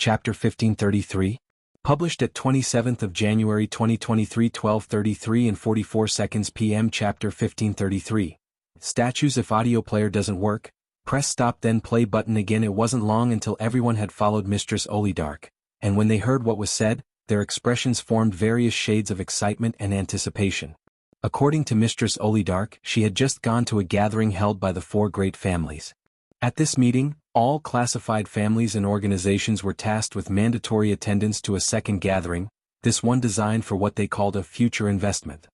Chapter 1533. Published at 27th of January 2023, 12:33 and 44 seconds p.m. Chapter 1533. Statues. If audio player doesn't work, press stop then play button again. It wasn't long until everyone had followed Mistress Olidark, and when they heard what was said, their expressions formed various shades of excitement and anticipation. According to Mistress Olidark, she had just gone to a gathering held by the four great families. At this meeting, all classified families and organizations were tasked with mandatory attendance to a second gathering, this one designed for what they called a future investment.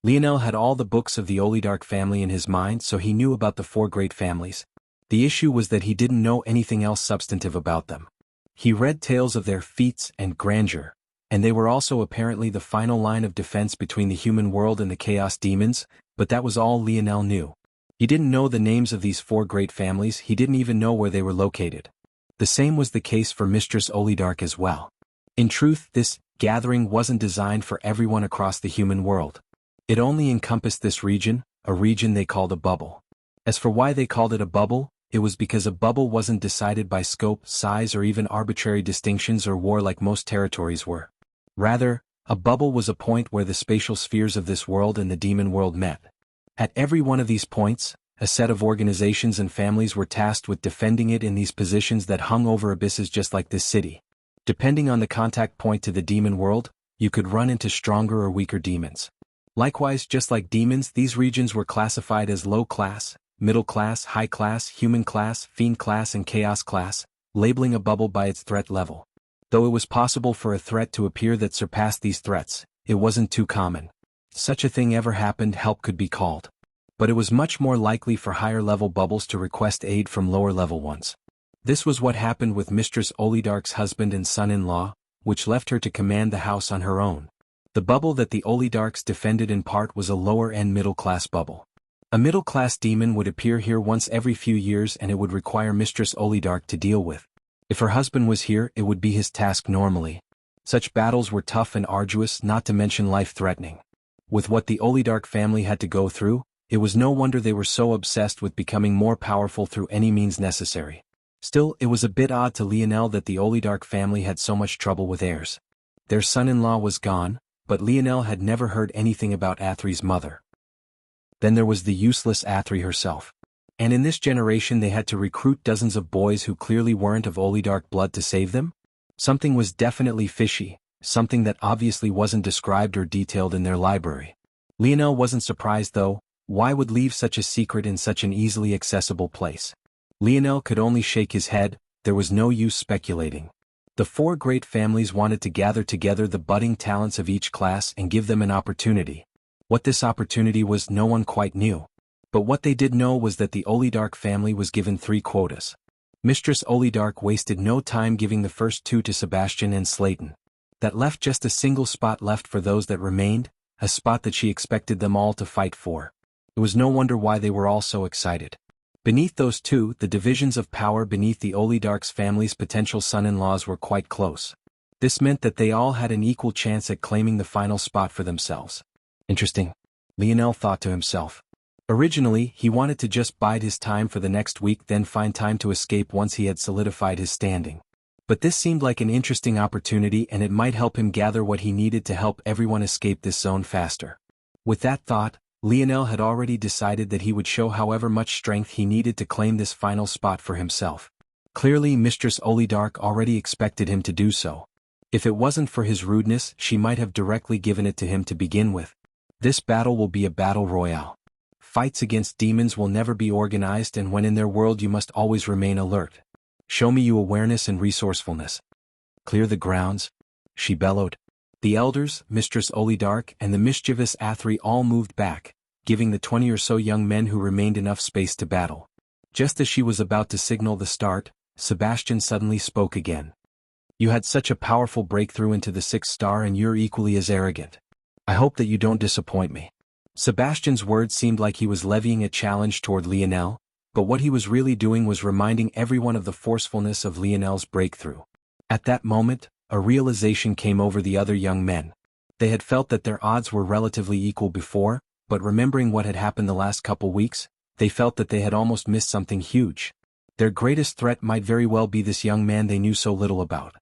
Lionel had all the books of the Olidark family in his mind, so he knew about the four great families. The issue was that he didn't know anything else substantive about them. He read tales of their feats and grandeur, and they were also apparently the final line of defense between the human world and the chaos demons, but that was all Lionel knew. He didn't know the names of these four great families, he didn't even know where they were located. The same was the case for Mistress Olidark as well. In truth, this gathering wasn't designed for everyone across the human world. It only encompassed this region, a region they called a bubble. As for why they called it a bubble, it was because a bubble wasn't decided by scope, size, or even arbitrary distinctions or war like most territories were. Rather, a bubble was a point where the spatial spheres of this world and the demon world met. At every one of these points, a set of organizations and families were tasked with defending it in these positions that hung over abysses just like this city. Depending on the contact point to the demon world, you could run into stronger or weaker demons. Likewise, just like demons, these regions were classified as low class, middle class, high class, human class, fiend class, and chaos class, labeling a bubble by its threat level. Though it was possible for a threat to appear that surpassed these threats, it wasn't too common. Such a thing ever happened, help could be called. But it was much more likely for higher-level bubbles to request aid from lower-level ones. This was what happened with Mistress Olidark's husband and son-in-law, which left her to command the house on her own. The bubble that the Olidarks defended in part was a lower-end middle-class bubble. A middle-class demon would appear here once every few years and it would require Mistress Olidark to deal with. If her husband was here, it would be his task normally. Such battles were tough and arduous, not to mention life-threatening. With what the Olidark family had to go through, it was no wonder they were so obsessed with becoming more powerful through any means necessary. Still, it was a bit odd to Lionel that the Olidark family had so much trouble with heirs. Their son-in-law was gone, but Lionel had never heard anything about Athri's mother. Then there was the useless Athri herself. And in this generation they had to recruit dozens of boys who clearly weren't of Olidark blood to save them? Something was definitely fishy, something that obviously wasn't described or detailed in their library. Lionel wasn't surprised though. Why would leave such a secret in such an easily accessible place? Lionel could only shake his head, there was no use speculating. The four great families wanted to gather together the budding talents of each class and give them an opportunity. What this opportunity was no one quite knew. But what they did know was that the Olidark family was given 3 quotas. Mistress Olidark wasted no time giving the first 2 to Sebastian and Slayton. That left just a single spot left for those that remained, a spot that she expected them all to fight for. It was no wonder why they were all so excited. Beneath those 2, the divisions of power beneath the Olidark's family's potential son-in-laws were quite close. This meant that they all had an equal chance at claiming the final spot for themselves. Interesting, Lionel thought to himself. Originally, he wanted to just bide his time for the next week, then find time to escape once he had solidified his standing. But this seemed like an interesting opportunity and it might help him gather what he needed to help everyone escape this zone faster. With that thought, Lionel had already decided that he would show however much strength he needed to claim this final spot for himself. Clearly, Mistress Olidark already expected him to do so. If it wasn't for his rudeness, she might have directly given it to him to begin with. This battle will be a battle royale. Fights against demons will never be organized, and when in their world you must always remain alert. Show me you awareness and resourcefulness. Clear the grounds, she bellowed. The elders, Mistress Olidark, and the mischievous Athri all moved back, giving the 20 or so young men who remained enough space to battle. Just as she was about to signal the start, Sebastian suddenly spoke again. You had such a powerful breakthrough into the 6th star and you're equally as arrogant. I hope that you don't disappoint me. Sebastian's words seemed like he was levying a challenge toward Lionel, but what he was really doing was reminding everyone of the forcefulness of Lionel's breakthrough. At that moment, a realization came over the other young men. They had felt that their odds were relatively equal before, but remembering what had happened the last couple weeks, they felt that they had almost missed something huge. Their greatest threat might very well be this young man they knew so little about.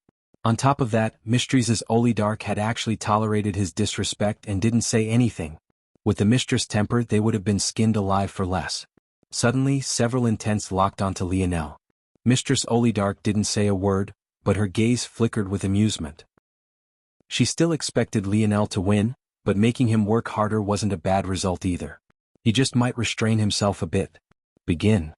On top of that, Mistress's Olidark had actually tolerated his disrespect and didn't say anything. With the mistress' temper, they would have been skinned alive for less. Suddenly, several intents locked onto Lionel. Mistress Olidark didn't say a word, but her gaze flickered with amusement. She still expected Lionel to win, but making him work harder wasn't a bad result either. He just might restrain himself a bit. Begin.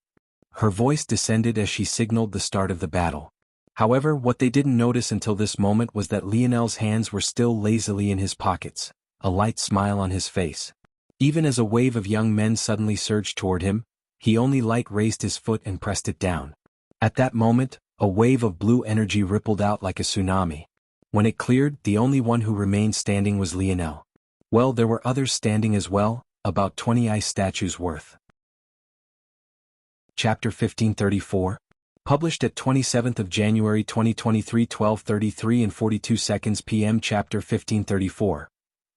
Her voice descended as she signaled the start of the battle. However, what they didn't notice until this moment was that Lionel's hands were still lazily in his pockets, a light smile on his face. Even as a wave of young men suddenly surged toward him, he only light raised his foot and pressed it down. At that moment, a wave of blue energy rippled out like a tsunami. When it cleared, the only one who remained standing was Lionel. Well, there were others standing as well, about 20 ice statues worth. Chapter 1534. Published at 27th of January 2023 12:33 and 42 seconds p.m. Chapter 1534.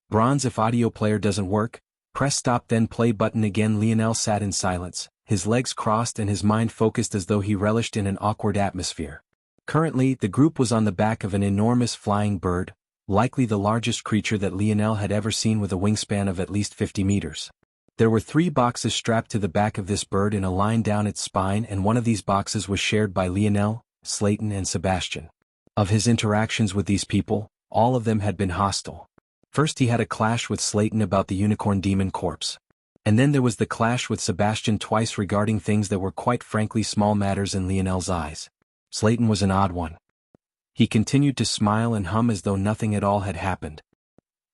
Bronze. If audio player doesn't work, press stop then play button again. Lionel sat in silence, his legs crossed and his mind focused as though he relished in an awkward atmosphere. Currently, the group was on the back of an enormous flying bird, likely the largest creature that Lionel had ever seen, with a wingspan of at least 50 meters. There were 3 boxes strapped to the back of this bird in a line down its spine, and one of these boxes was shared by Lionel, Slayton and Sebastian. Of his interactions with these people, all of them had been hostile. First he had a clash with Slayton about the unicorn demon corpse. And then there was the clash with Sebastian twice regarding things that were quite frankly small matters in Lionel's eyes. Slayton was an odd one. He continued to smile and hum as though nothing at all had happened.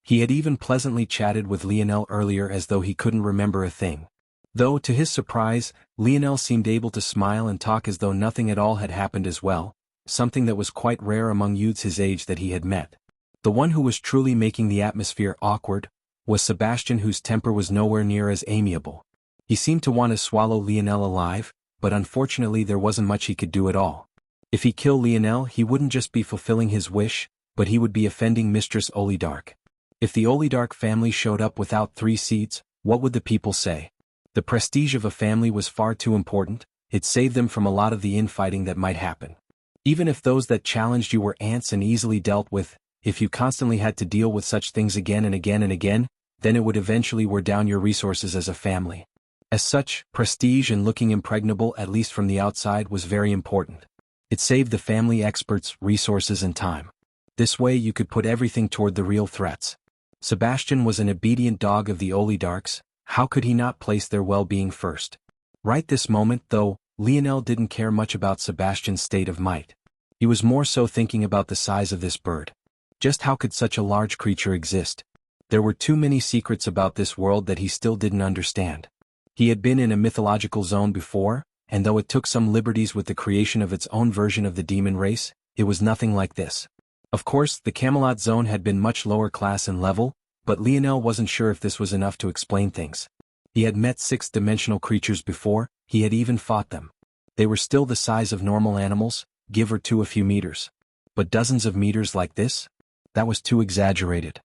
He had even pleasantly chatted with Lionel earlier as though he couldn't remember a thing. Though, to his surprise, Lionel seemed able to smile and talk as though nothing at all had happened as well, something that was quite rare among youths his age that he had met. The one who was truly making the atmosphere awkward was Sebastian, whose temper was nowhere near as amiable. He seemed to want to swallow Lionel alive, but unfortunately there wasn't much he could do at all. If he killed Lionel, he wouldn't just be fulfilling his wish, but he would be offending Mistress Olidark. If the Olidark family showed up without 3 seeds, what would the people say? The prestige of a family was far too important. It saved them from a lot of the infighting that might happen. Even if those that challenged you were ants and easily dealt with, if you constantly had to deal with such things again and again and again, then it would eventually wear down your resources as a family. As such, prestige and looking impregnable, at least from the outside, was very important. It saved the family experts resources and time. This way you could put everything toward the real threats. Sebastian was an obedient dog of the Olidarks. How could he not place their well-being first? Right this moment, though, Lionel didn't care much about Sebastian's state of might. He was more so thinking about the size of this bird. Just how could such a large creature exist? There were too many secrets about this world that he still didn't understand. He had been in a mythological zone before, and though it took some liberties with the creation of its own version of the demon race, it was nothing like this. Of course, the Camelot zone had been much lower class and level, but Lionel wasn't sure if this was enough to explain things. He had met 6-dimensional creatures before, he had even fought them. They were still the size of normal animals, give or two a few meters. But dozens of meters like this? That was too exaggerated.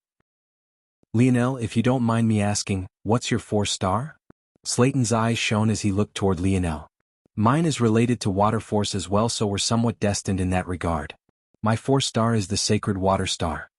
Lionel, if you don't mind me asking, what's your 4-star? Slayton's eyes shone as he looked toward Lionel. Mine is related to water force as well, so we're somewhat destined in that regard. My 4-star is the sacred water star.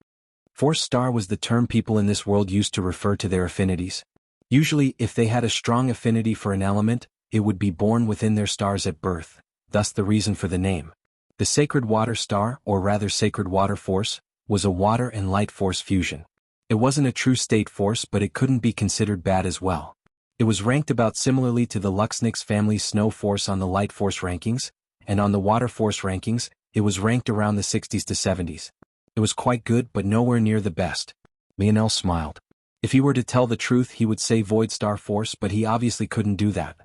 4-star was the term people in this world used to refer to their affinities. Usually, if they had a strong affinity for an element, it would be born within their stars at birth, thus the reason for the name. The sacred water star, or rather sacred water force, was a water and light force fusion. It wasn't a true state force, but it couldn't be considered bad as well. It was ranked about similarly to the Luxnix family's snow force on the light force rankings, and on the water force rankings, it was ranked around the 60s to 70s. It was quite good, but nowhere near the best. Lionel smiled. If he were to tell the truth, he would say Void Star Force, but he obviously couldn't do that.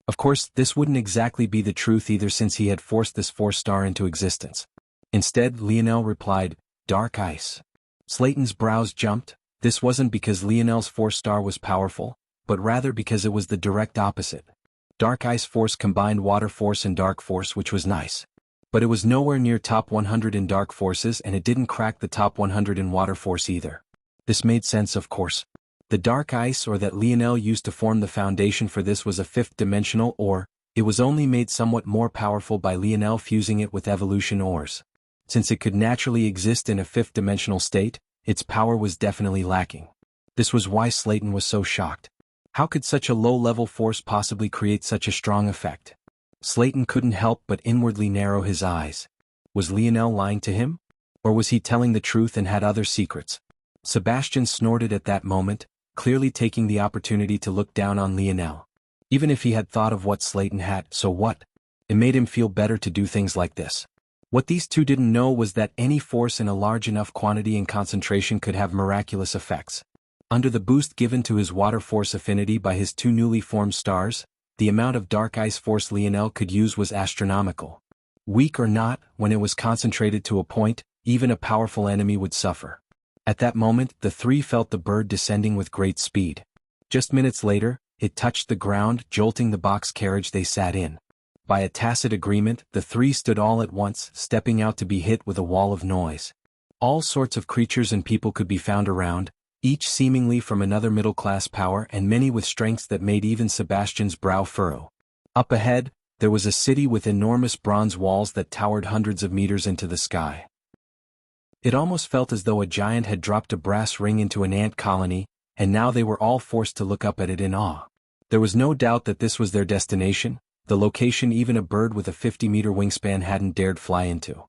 Of course, this wouldn't exactly be the truth either, since he had forced this 4-star into existence. Instead, Lionel replied, Dark Ice. Slayton's brows jumped. This wasn't because Lionel's 4-star was powerful, but rather because it was the direct opposite. Dark Ice Force combined Water Force and Dark Force, which was nice. But it was nowhere near top 100 in Dark Forces, and it didn't crack the top 100 in Water Force either. This made sense, of course. The Dark Ice, or that Lionel used to form the foundation for this, was a 5th-dimensional ore. It was only made somewhat more powerful by Lionel fusing it with evolution ores. Since it could naturally exist in a fifth-dimensional state, its power was definitely lacking. This was why Slayton was so shocked. How could such a low-level force possibly create such a strong effect? Slayton couldn't help but inwardly narrow his eyes. Was Lionel lying to him? Or was he telling the truth and had other secrets? Sebastian snorted at that moment, clearly taking the opportunity to look down on Lionel. Even if he had thought of what Slayton had, so what? It made him feel better to do things like this. What these two didn't know was that any force in a large enough quantity and concentration could have miraculous effects. Under the boost given to his water force affinity by his two newly formed stars, the amount of dark ice force Lionel could use was astronomical. Weak or not, when it was concentrated to a point, even a powerful enemy would suffer. At that moment, the three felt the bird descending with great speed. Just minutes later, it touched the ground, jolting the box carriage they sat in. By a tacit agreement, the three stood all at once, stepping out to be hit with a wall of noise. All sorts of creatures and people could be found around, each seemingly from another middle-class power and many with strengths that made even Sebastian's brow furrow. Up ahead, there was a city with enormous bronze walls that towered hundreds of meters into the sky. It almost felt as though a giant had dropped a brass ring into an ant colony, and now they were all forced to look up at it in awe. There was no doubt that this was their destination, the location even a bird with a 50-meter wingspan hadn't dared fly into.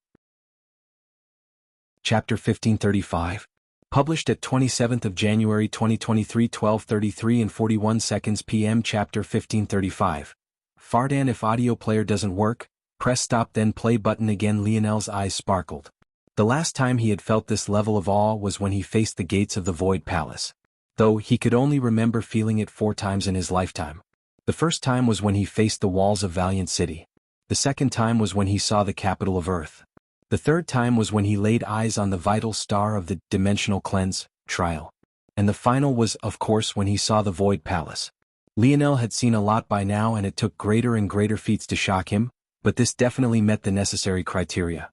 Chapter 1535. Published at 27th of January 2023, 12:33 and 41 seconds p.m. Chapter 1535. Fardan, if audio player doesn't work, press stop then play button again. Lionel's eyes sparkled. The last time he had felt this level of awe was when he faced the gates of the Void Palace. Though he could only remember feeling it 4 times in his lifetime. The first time was when he faced the walls of Valiant City. The second time was when he saw the capital of Earth. The third time was when he laid eyes on the vital star of the Dimensional Cleanse trial. And the final was, of course, when he saw the Void Palace. Lionel had seen a lot by now and it took greater and greater feats to shock him, but this definitely met the necessary criteria.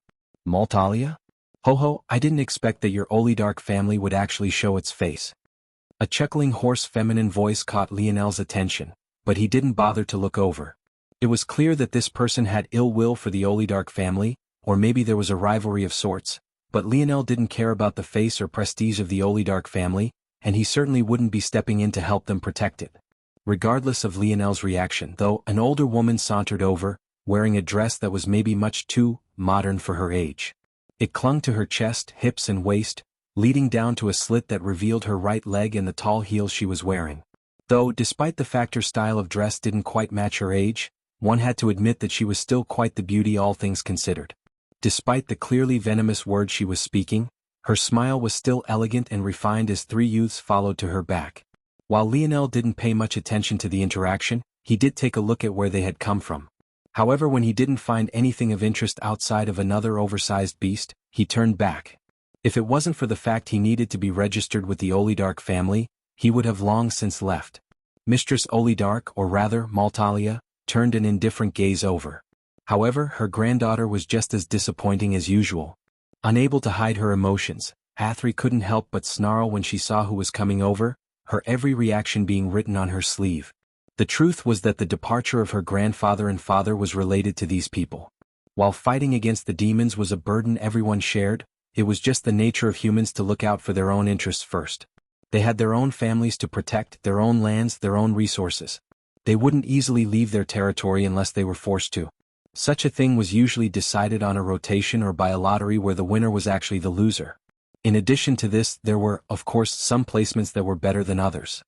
Maltalia? Ho, I didn't expect that your oligarch family would actually show its face. A chuckling hoarse feminine voice caught Lionel's attention, but he didn't bother to look over. It was clear that this person had ill will for the oligarch family, or maybe there was a rivalry of sorts, but Lionel didn't care about the face or prestige of the oligarch family, and he certainly wouldn't be stepping in to help them protect it. Regardless of Lionel's reaction, though, an older woman sauntered over, wearing a dress that was maybe much too modern for her age. It clung to her chest, hips and waist, leading down to a slit that revealed her right leg and the tall heels she was wearing. Though, despite the fact her style of dress didn't quite match her age, one had to admit that she was still quite the beauty all things considered. Despite the clearly venomous words she was speaking, her smile was still elegant and refined as 3 youths followed to her back. While Lionel didn't pay much attention to the interaction, he did take a look at where they had come from. However, when he didn't find anything of interest outside of another oversized beast, he turned back. If it wasn't for the fact he needed to be registered with the oligarch family, he would have long since left. Mistress Oligarch, or rather Maltalia, turned an indifferent gaze over. However, her granddaughter was just as disappointing as usual. Unable to hide her emotions, Athri couldn't help but snarl when she saw who was coming over, her every reaction being written on her sleeve. The truth was that the departure of her grandfather and father was related to these people. While fighting against the demons was a burden everyone shared, it was just the nature of humans to look out for their own interests first. They had their own families to protect, their own lands, their own resources. They wouldn't easily leave their territory unless they were forced to. Such a thing was usually decided on a rotation or by a lottery where the winner was actually the loser. In addition to this, there were, of course, some placements that were better than others.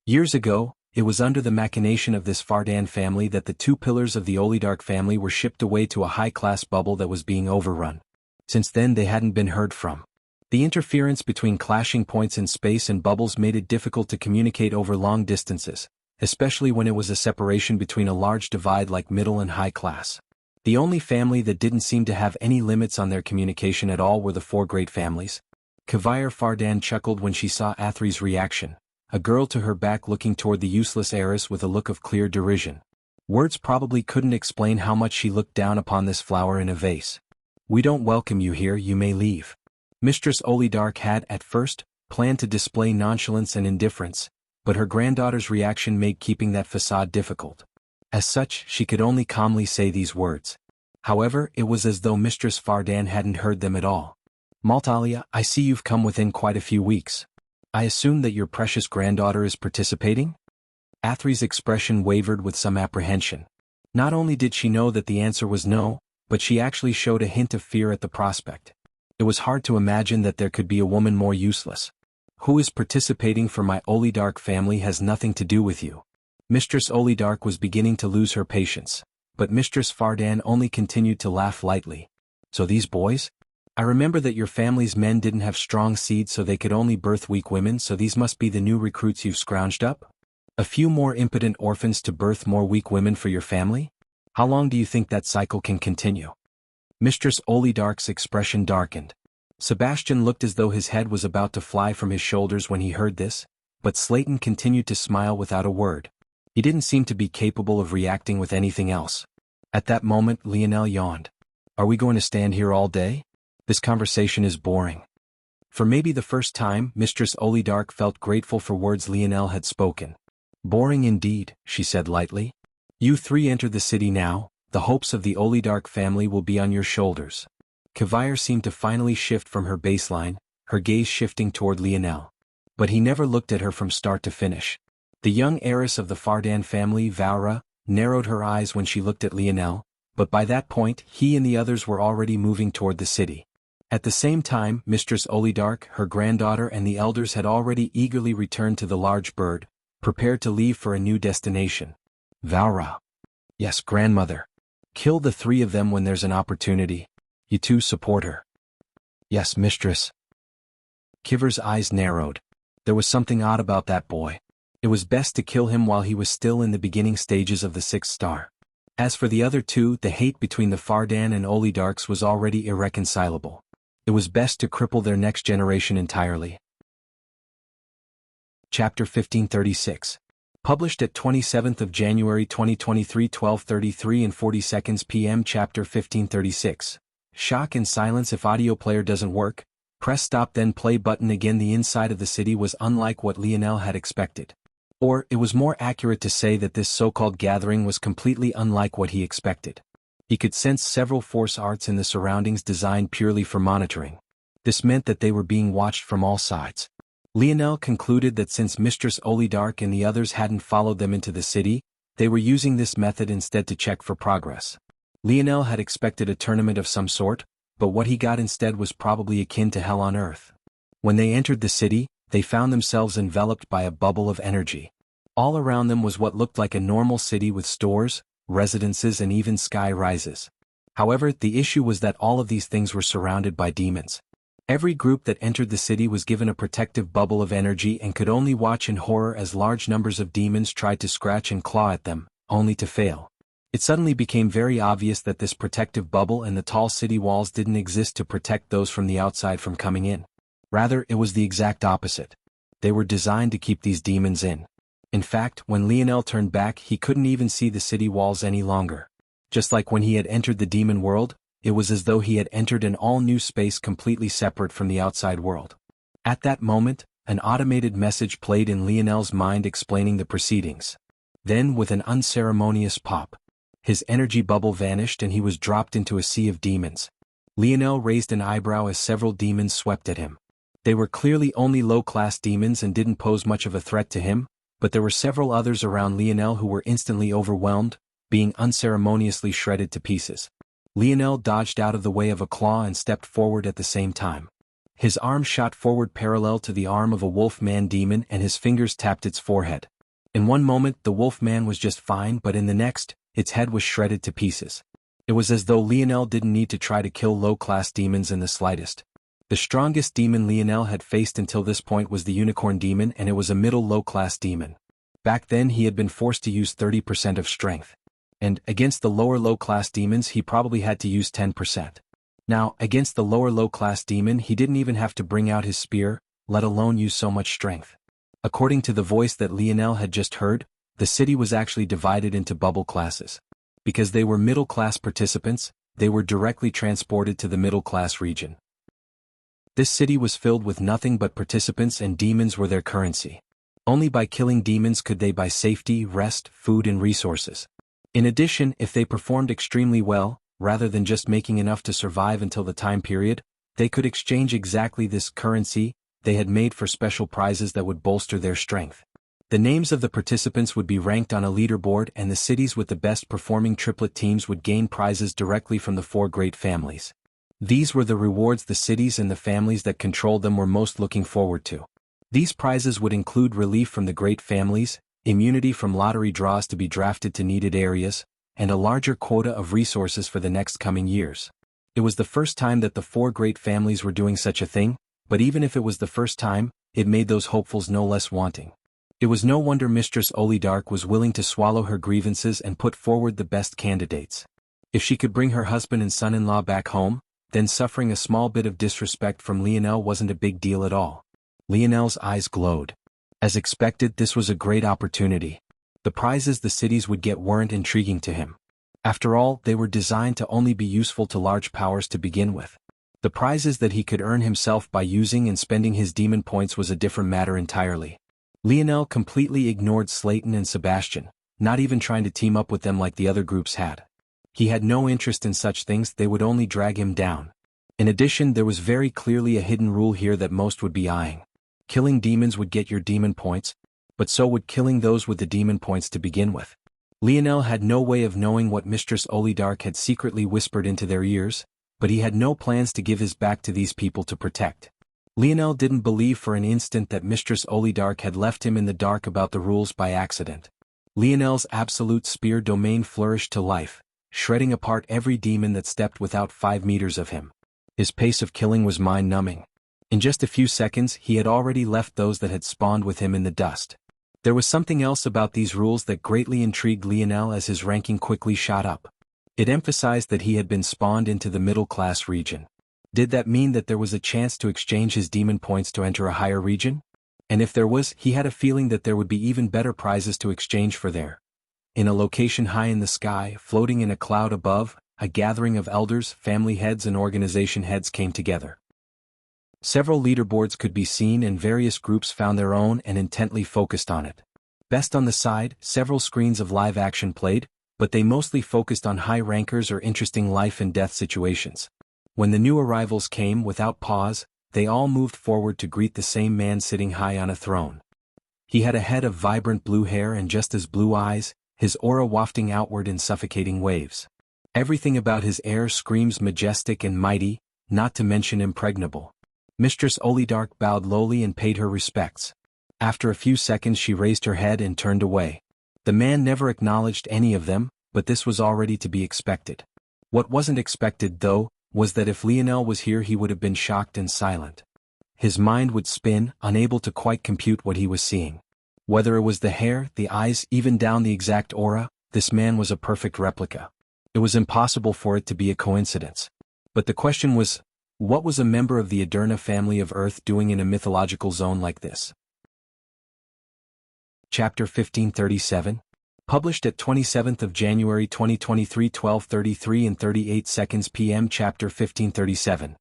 Years ago, it was under the machination of this Fardan family that the 2 pillars of the oligarch family were shipped away to a high-class bubble that was being overrun. Since then they hadn't been heard from. The interference between clashing points in space and bubbles made it difficult to communicate over long distances, especially when it was a separation between a large divide like middle and high class. The only family that didn't seem to have any limits on their communication at all were the 4 great families. Kavir Fardan chuckled when she saw Athri's reaction, a girl to her back looking toward the useless heiress with a look of clear derision. Words probably couldn't explain how much she looked down upon this flower in a vase. "We don't welcome you here, you may leave." Mistress Oligarch had, at first, planned to display nonchalance and indifference, but her granddaughter's reaction made keeping that facade difficult. As such, she could only calmly say these words. However, it was as though Mistress Fardan hadn't heard them at all. Maltalia, I see you've come within quite a few weeks. I assume that your precious granddaughter is participating? Athri's expression wavered with some apprehension. Not only did she know that the answer was no, but she actually showed a hint of fear at the prospect. It was hard to imagine that there could be a woman more useless. Who is participating for my Olidark family has nothing to do with you. Mistress Olidark was beginning to lose her patience, but Mistress Fardan only continued to laugh lightly. So these boys? I remember that your family's men didn't have strong seed so they could only birth weak women, so these must be the new recruits you've scrounged up? A few more impotent orphans to birth more weak women for your family? How long do you think that cycle can continue? Mistress Olidark's expression darkened. Sebastian looked as though his head was about to fly from his shoulders when he heard this, but Slayton continued to smile without a word. He didn't seem to be capable of reacting with anything else. At that moment, Lionel yawned. Are we going to stand here all day? This conversation is boring. For maybe the first time, Mistress Olidark felt grateful for words Lionel had spoken. Boring indeed, she said lightly. You three enter the city now, the hopes of the Olidark family will be on your shoulders. Kavire seemed to finally shift from her baseline, her gaze shifting toward Lionel. But he never looked at her from start to finish. The young heiress of the Fardan family, Vaura, narrowed her eyes when she looked at Lionel, but by that point he and the others were already moving toward the city. At the same time, Mistress Olidark, her granddaughter and the elders had already eagerly returned to the large bird, prepared to leave for a new destination. Vaura. Yes, grandmother. Kill the three of them when there's an opportunity. You two support her. Yes, mistress. Kiver's eyes narrowed. There was something odd about that boy. It was best to kill him while he was still in the beginning stages of the 6th star. As for the other two, the hate between the Fardan and Olidarks was already irreconcilable. It was best to cripple their next generation entirely. Chapter 1536. Published at 27th of January 2023, 12:33 and 40 seconds p.m. Chapter 1536. Shock and silence. If audio player doesn't work, press stop then play button again. The inside of the city was unlike what Lionel had expected. Or, it was more accurate to say that this so-called gathering was completely unlike what he expected. He could sense several force arts in the surroundings designed purely for monitoring. This meant that they were being watched from all sides. Lionel concluded that since Mistress Olidark and the others hadn't followed them into the city, they were using this method instead to check for progress. Lionel had expected a tournament of some sort, but what he got instead was probably akin to hell on earth. When they entered the city, they found themselves enveloped by a bubble of energy. All around them was what looked like a normal city with stores, residences and even sky rises. However, the issue was that all of these things were surrounded by demons. Every group that entered the city was given a protective bubble of energy and could only watch in horror as large numbers of demons tried to scratch and claw at them, only to fail. It suddenly became very obvious that this protective bubble and the tall city walls didn't exist to protect those from the outside from coming in. Rather, it was the exact opposite. They were designed to keep these demons in. In fact, when Lionel turned back, he couldn't even see the city walls any longer. Just like when he had entered the demon world, it was as though he had entered an all-new space completely separate from the outside world. At that moment, an automated message played in Lionel's mind explaining the proceedings. Then, with an unceremonious pop, his energy bubble vanished and he was dropped into a sea of demons. Lionel raised an eyebrow as several demons swept at him. They were clearly only low-class demons and didn't pose much of a threat to him, but there were several others around Lionel who were instantly overwhelmed, being unceremoniously shredded to pieces. Lionel dodged out of the way of a claw and stepped forward at the same time. His arm shot forward parallel to the arm of a wolf-man demon and his fingers tapped its forehead. In one moment the wolf-man was just fine, but in the next, its head was shredded to pieces. It was as though Lionel didn't need to try to kill low-class demons in the slightest. The strongest demon Lionel had faced until this point was the unicorn demon, and it was a middle low-class demon. Back then he had been forced to use 30% of strength. And, against the lower low-class demons he probably had to use 10%. Now, against the lower low-class demon he didn't even have to bring out his spear, let alone use so much strength. According to the voice that Lionel had just heard, the city was actually divided into bubble classes. Because they were middle-class participants, they were directly transported to the middle-class region. This city was filled with nothing but participants, and demons were their currency. Only by killing demons could they buy safety, rest, food and resources. In addition, if they performed extremely well, rather than just making enough to survive until the time period, they could exchange exactly this currency they had made for special prizes that would bolster their strength. The names of the participants would be ranked on a leaderboard, and the cities with the best performing triplet teams would gain prizes directly from the four great families. These were the rewards the cities and the families that controlled them were most looking forward to. These prizes would include relief from the great families, immunity from lottery draws to be drafted to needed areas, and a larger quota of resources for the next coming years. It was the first time that the four great families were doing such a thing, but even if it was the first time, it made those hopefuls no less wanting. It was no wonder Mistress Olidark was willing to swallow her grievances and put forward the best candidates. If she could bring her husband and son-in-law back home, then suffering a small bit of disrespect from Lionel wasn't a big deal at all. Lionel's eyes glowed. As expected, this was a great opportunity. The prizes the cities would get weren't intriguing to him. After all, they were designed to only be useful to large powers to begin with. The prizes that he could earn himself by using and spending his demon points was a different matter entirely. Lionel completely ignored Slayton and Sebastian, not even trying to team up with them like the other groups had. He had no interest in such things, they would only drag him down. In addition, there was very clearly a hidden rule here that most would be eyeing. Killing demons would get your demon points, but so would killing those with the demon points to begin with. Lionel had no way of knowing what Mistress Olidark had secretly whispered into their ears, but he had no plans to give his back to these people to protect. Lionel didn't believe for an instant that Mistress Olidark had left him in the dark about the rules by accident. Lionel's absolute spear domain flourished to life, shredding apart every demon that stepped within 5 meters of him. His pace of killing was mind-numbing. In just a few seconds he had already left those that had spawned with him in the dust. There was something else about these rules that greatly intrigued Lionel as his ranking quickly shot up. It emphasized that he had been spawned into the middle-class region. Did that mean that there was a chance to exchange his demon points to enter a higher region? And if there was, he had a feeling that there would be even better prizes to exchange for there. In a location high in the sky, floating in a cloud above, a gathering of elders, family heads and organization heads came together. Several leaderboards could be seen and various groups found their own and intently focused on it. Best on the side, several screens of live action played, but they mostly focused on high rankers or interesting life and death situations. When the new arrivals came without pause, they all moved forward to greet the same man sitting high on a throne. He had a head of vibrant blue hair and just as blue eyes, his aura wafting outward in suffocating waves. Everything about his air screams majestic and mighty, not to mention impregnable. Mistress Olidark bowed lowly and paid her respects. After a few seconds she raised her head and turned away. The man never acknowledged any of them, but this was already to be expected. What wasn't expected, though, was that if Lionel was here he would have been shocked and silent. His mind would spin, unable to quite compute what he was seeing. Whether it was the hair, the eyes, even down the exact aura, this man was a perfect replica. It was impossible for it to be a coincidence. But the question was, what was a member of the Aderna family of Earth doing in a mythological zone like this? Chapter 1537. Published at 27th of January 2023 12:33 and 38 seconds p.m. Chapter 1537.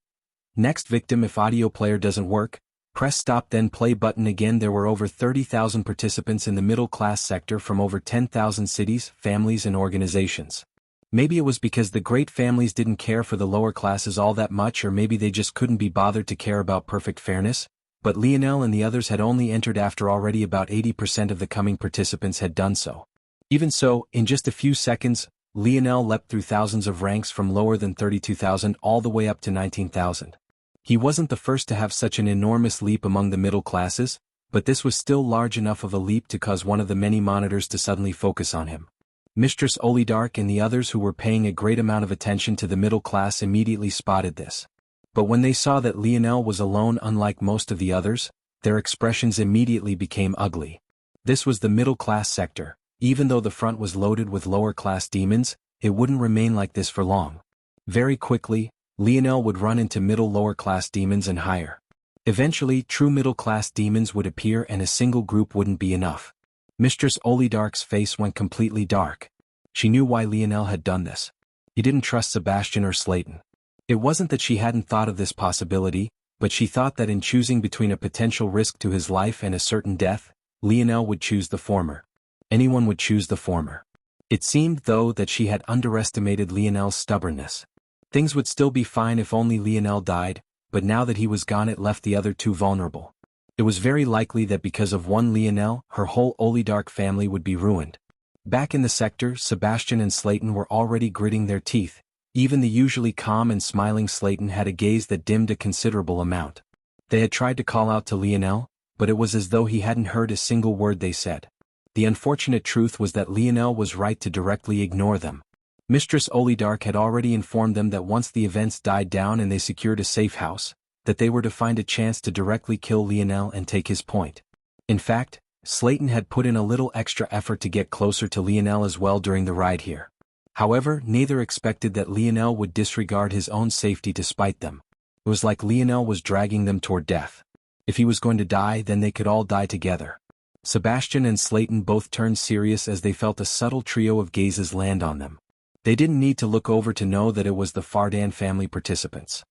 Next victim. If audio player doesn't work, press stop then play button again. There were over 30,000 participants in the middle class sector from over 10,000 cities, families and organizations. Maybe it was because the great families didn't care for the lower classes all that much, or maybe they just couldn't be bothered to care about perfect fairness, but Lionel and the others had only entered after already about 80% of the coming participants had done so. Even so, in just a few seconds, Lionel leapt through thousands of ranks from lower than 32,000 all the way up to 19,000. He wasn't the first to have such an enormous leap among the middle classes, but this was still large enough of a leap to cause one of the many monitors to suddenly focus on him. Mistress Olidark and the others who were paying a great amount of attention to the middle class immediately spotted this. But when they saw that Lionel was alone, unlike most of the others, their expressions immediately became ugly. This was the middle class sector. Even though the front was loaded with lower-class demons, it wouldn't remain like this for long. Very quickly, Lionel would run into middle-lower-class demons and higher. Eventually, true middle-class demons would appear and a single group wouldn't be enough. Mistress Olidark's face went completely dark. She knew why Lionel had done this. He didn't trust Sebastian or Slayton. It wasn't that she hadn't thought of this possibility, but she thought that in choosing between a potential risk to his life and a certain death, Lionel would choose the former. Anyone would choose the former. It seemed, though, that she had underestimated Lionel's stubbornness. Things would still be fine if only Lionel died, but now that he was gone it left the other two vulnerable. It was very likely that because of one Lionel, her whole oligarch family would be ruined. Back in the sector, Sebastian and Slayton were already gritting their teeth. Even the usually calm and smiling Slayton had a gaze that dimmed a considerable amount. They had tried to call out to Lionel, but it was as though he hadn't heard a single word they said. The unfortunate truth was that Lionel was right to directly ignore them. Mistress Olidark had already informed them that once the events died down and they secured a safe house, that they were to find a chance to directly kill Lionel and take his point. In fact, Slayton had put in a little extra effort to get closer to Lionel as well during the ride here. However, neither expected that Lionel would disregard his own safety to spite them. It was like Lionel was dragging them toward death. If he was going to die, then they could all die together. Sebastian and Slayton both turned serious as they felt a subtle trio of gazes land on them. They didn't need to look over to know that it was the Fardan family participants.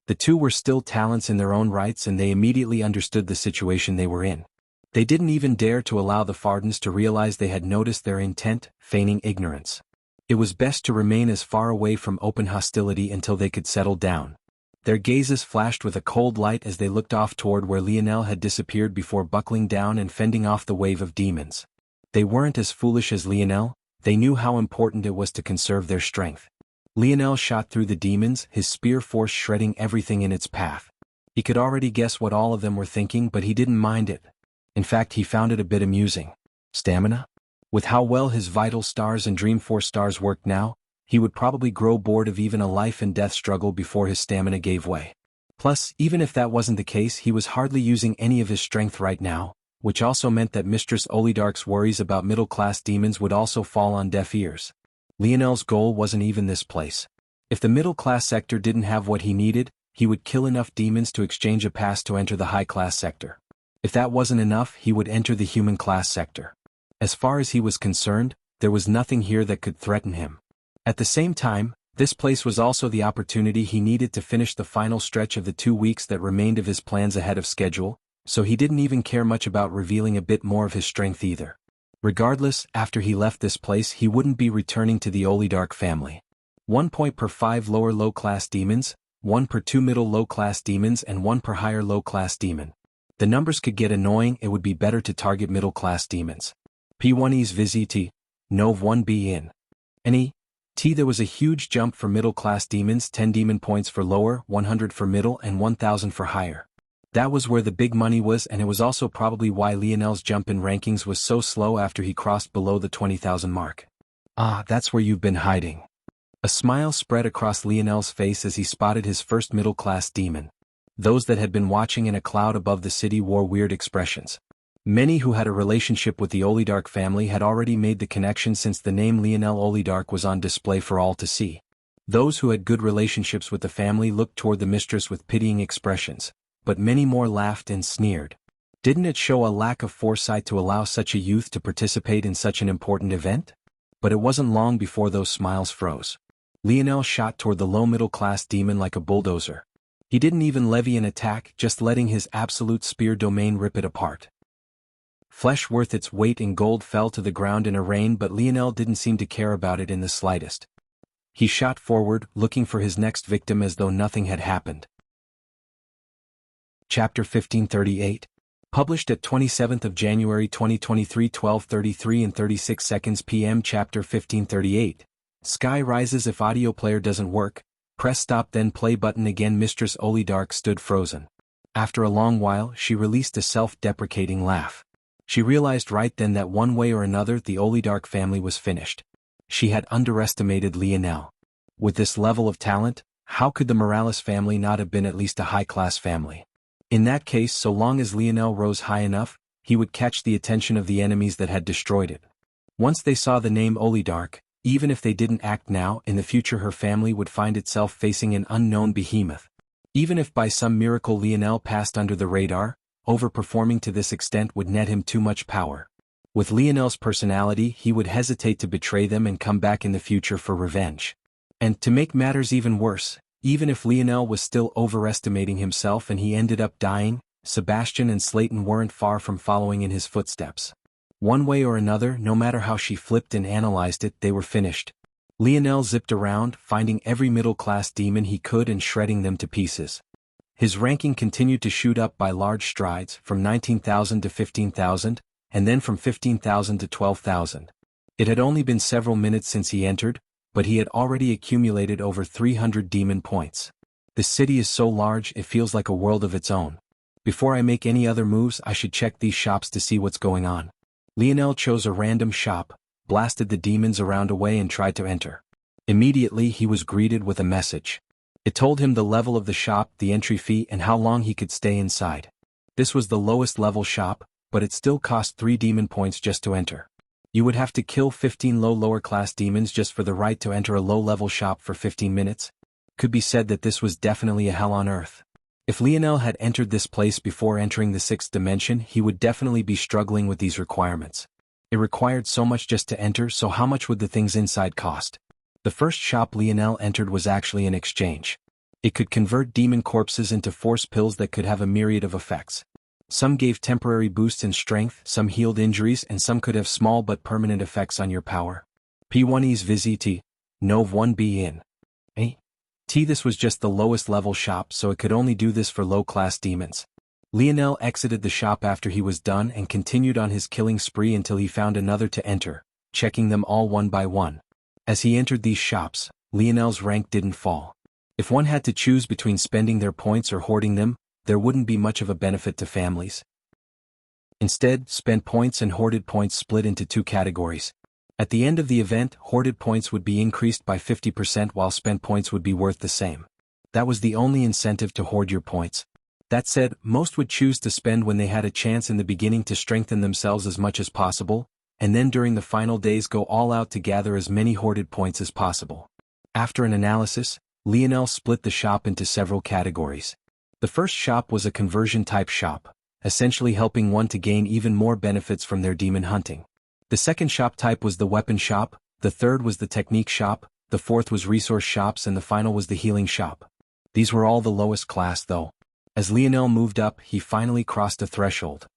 The two were still talents in their own rights and they immediately understood the situation they were in. They didn't even dare to allow the Fardans to realize they had noticed their intent, feigning ignorance. It was best to remain as far away from open hostility until they could settle down. Their gazes flashed with a cold light as they looked off toward where Lionel had disappeared before buckling down and fending off the wave of demons. They weren't as foolish as Lionel, they knew how important it was to conserve their strength. Lionel shot through the demons, his spear force shredding everything in its path. He could already guess what all of them were thinking, but he didn't mind it. In fact, he found it a bit amusing. Stamina? With how well his vital stars and Dreamforce stars worked now, he would probably grow bored of even a life and death struggle before his stamina gave way. Plus, even if that wasn't the case, he was hardly using any of his strength right now, which also meant that Mistress Olidark's worries about middle-class demons would also fall on deaf ears. Lionel's goal wasn't even this place. If the middle-class sector didn't have what he needed, he would kill enough demons to exchange a pass to enter the high-class sector. If that wasn't enough, he would enter the human-class sector. As far as he was concerned, there was nothing here that could threaten him. At the same time, this place was also the opportunity he needed to finish the final stretch of the 2 weeks that remained of his plans ahead of schedule, so he didn't even care much about revealing a bit more of his strength either. Regardless, after he left this place he wouldn't be returning to the Olidark family. 1 point per 5 lower low-class demons, 1 per 2 middle low-class demons and 1 per higher low-class demon. The numbers could get annoying, it would be better to target middle-class demons. P1E's Visiti, Nov 1B in. Any? T. There was a huge jump for middle-class demons, 10 demon points for lower, 100 for middle and 1000 for higher. That was where the big money was, and it was also probably why Lionel's jump in rankings was so slow after he crossed below the 20,000 mark. Ah, that's where you've been hiding. A smile spread across Lionel's face as he spotted his first middle-class demon. Those that had been watching in a cloud above the city wore weird expressions. Many who had a relationship with the Olidark family had already made the connection since the name Lionel Olidark was on display for all to see. Those who had good relationships with the family looked toward the mistress with pitying expressions, but many more laughed and sneered. Didn't it show a lack of foresight to allow such a youth to participate in such an important event? But it wasn't long before those smiles froze. Lionel shot toward the low-middle-class demon like a bulldozer. He didn't even levy an attack, just letting his absolute spear domain rip it apart. Flesh worth its weight in gold fell to the ground in a rain, but Lionel didn't seem to care about it in the slightest. He shot forward, looking for his next victim as though nothing had happened. Chapter 1538. Published at 27th of January 2023, 12:33 and 36 seconds p.m. Chapter 1538. Sky rises if audio player doesn't work. Press stop then play button again. Mistress Olidark stood frozen. After a long while, she released a self-deprecating laugh. She realized right then that one way or another the Olidark family was finished. She had underestimated Lionel. With this level of talent, how could the Morales family not have been at least a high-class family? In that case, so long as Lionel rose high enough, he would catch the attention of the enemies that had destroyed it. Once they saw the name Olidark, even if they didn't act now, in the future her family would find itself facing an unknown behemoth. Even if by some miracle Lionel passed under the radar, overperforming to this extent would net him too much power. With Lionel's personality, he would hesitate to betray them and come back in the future for revenge. And to make matters even worse, even if Lionel was still overestimating himself and he ended up dying, Sebastian and Slayton weren't far from following in his footsteps. One way or another, no matter how she flipped and analyzed it, they were finished. Lionel zipped around, finding every middle-class demon he could and shredding them to pieces. His ranking continued to shoot up by large strides, from 19,000 to 15,000, and then from 15,000 to 12,000. It had only been several minutes since he entered, but he had already accumulated over 300 demon points. The city is so large it feels like a world of its own. Before I make any other moves, I should check these shops to see what's going on. Lionel chose a random shop, blasted the demons around away and tried to enter. Immediately he was greeted with a message. It told him the level of the shop, the entry fee, and how long he could stay inside. This was the lowest level shop, but it still cost 3 demon points just to enter. You would have to kill 15 lower class demons just for the right to enter a low-level shop for 15 minutes. Could be said that this was definitely a hell on earth. If Lionel had entered this place before entering the 6th dimension, he would definitely be struggling with these requirements. It required so much just to enter, so how much would the things inside cost? The first shop Lionel entered was actually an exchange. It could convert demon corpses into force pills that could have a myriad of effects. Some gave temporary boosts in strength, some healed injuries, and some could have small but permanent effects on your power. P1E's Visiti, Nov 1B in. This was just the lowest level shop, so it could only do this for low-class demons. Lionel exited the shop after he was done and continued on his killing spree until he found another to enter, checking them all one by one. As he entered these shops, Lionel's rank didn't fall. If one had to choose between spending their points or hoarding them, there wouldn't be much of a benefit to families. Instead, spent points and hoarded points split into 2 categories. At the end of the event, hoarded points would be increased by 50% while spent points would be worth the same. That was the only incentive to hoard your points. That said, most would choose to spend when they had a chance in the beginning to strengthen themselves as much as possible, and then during the final days go all out to gather as many hoarded points as possible. After an analysis, Lionel split the shop into several categories. The first shop was a conversion-type shop, essentially helping one to gain even more benefits from their demon hunting. The second shop type was the weapon shop, the third was the technique shop, the fourth was resource shops, and the final was the healing shop. These were all the lowest class though. As Lionel moved up, he finally crossed a threshold.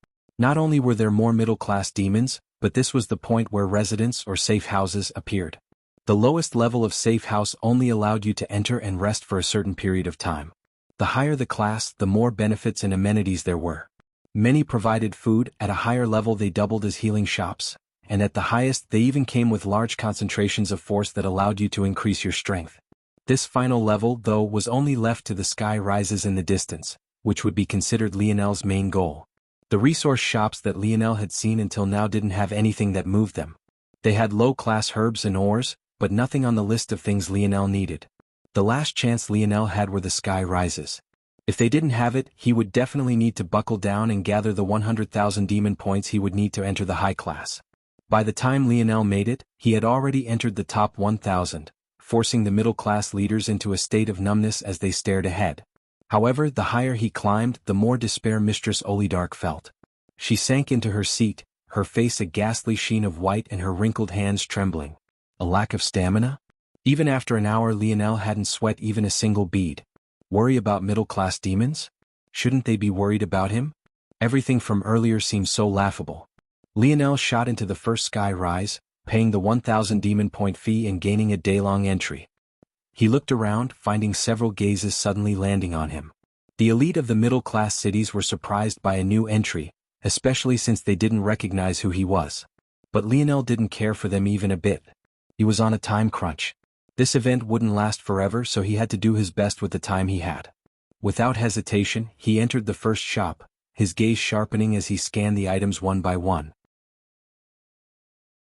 Not only were there more middle-class demons, but this was the point where residents or safe houses appeared. The lowest level of safe house only allowed you to enter and rest for a certain period of time. The higher the class, the more benefits and amenities there were. Many provided food, at a higher level they doubled as healing shops, and at the highest they even came with large concentrations of force that allowed you to increase your strength. This final level, though, was only left to the sky rises in the distance, which would be considered Lionel's main goal. The resource shops that Lionel had seen until now didn't have anything that moved them. They had low-class herbs and ores, but nothing on the list of things Lionel needed. The last chance Lionel had were the sky rises. If they didn't have it, he would definitely need to buckle down and gather the 100,000 demon points he would need to enter the high class. By the time Lionel made it, he had already entered the top 1,000, forcing the middle-class leaders into a state of numbness as they stared ahead. However, the higher he climbed, the more despair Mistress Olidark felt. She sank into her seat, her face a ghastly sheen of white and her wrinkled hands trembling. A lack of stamina? Even after an hour, Lionel hadn't sweat even a single bead. Worry about middle-class demons? Shouldn't they be worried about him? Everything from earlier seemed so laughable. Lionel shot into the first sky rise, paying the 1,000 demon point fee and gaining a day-long entry. He looked around, finding several gazes suddenly landing on him. The elite of the middle-class cities were surprised by a new entry, especially since they didn't recognize who he was. But Lionel didn't care for them even a bit. He was on a time crunch. This event wouldn't last forever, so he had to do his best with the time he had. Without hesitation, he entered the first shop, his gaze sharpening as he scanned the items one by one.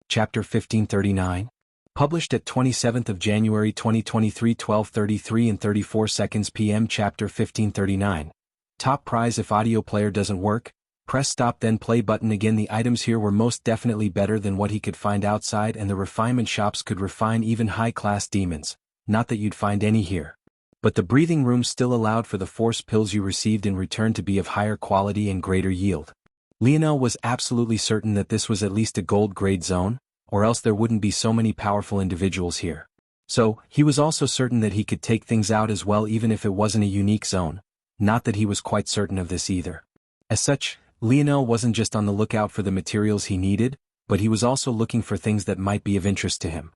Chapter 1539. Published at 27th of January 2023 12:33 and 34 seconds p.m. Chapter 1539. Top prize: if audio player doesn't work, press stop then play button. Again, the items here were most definitely better than what he could find outside, and the refinement shops could refine even high-class demons, not that you'd find any here. But the breathing room still allowed for the force pills you received in return to be of higher quality and greater yield. Lionel was absolutely certain that this was at least a gold-grade zone, or else there wouldn't be so many powerful individuals here. So, he was also certain that he could take things out as well even if it wasn't a unique zone, not that he was quite certain of this either. As such, Lionel wasn't just on the lookout for the materials he needed, but he was also looking for things that might be of interest to him.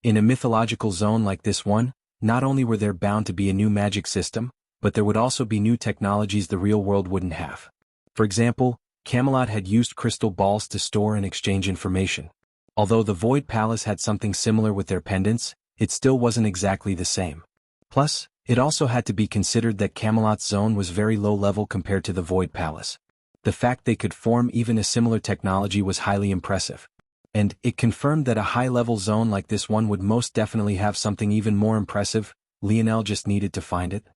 In a mythological zone like this one, not only were there bound to be a new magic system, but there would also be new technologies the real world wouldn't have. For example, Camelot had used crystal balls to store and exchange information. Although the Void Palace had something similar with their pendants, it still wasn't exactly the same. Plus, it also had to be considered that Camelot's zone was very low level compared to the Void Palace. The fact they could form even a similar technology was highly impressive. And it confirmed that a high-level zone like this one would most definitely have something even more impressive. Lionel just needed to find it.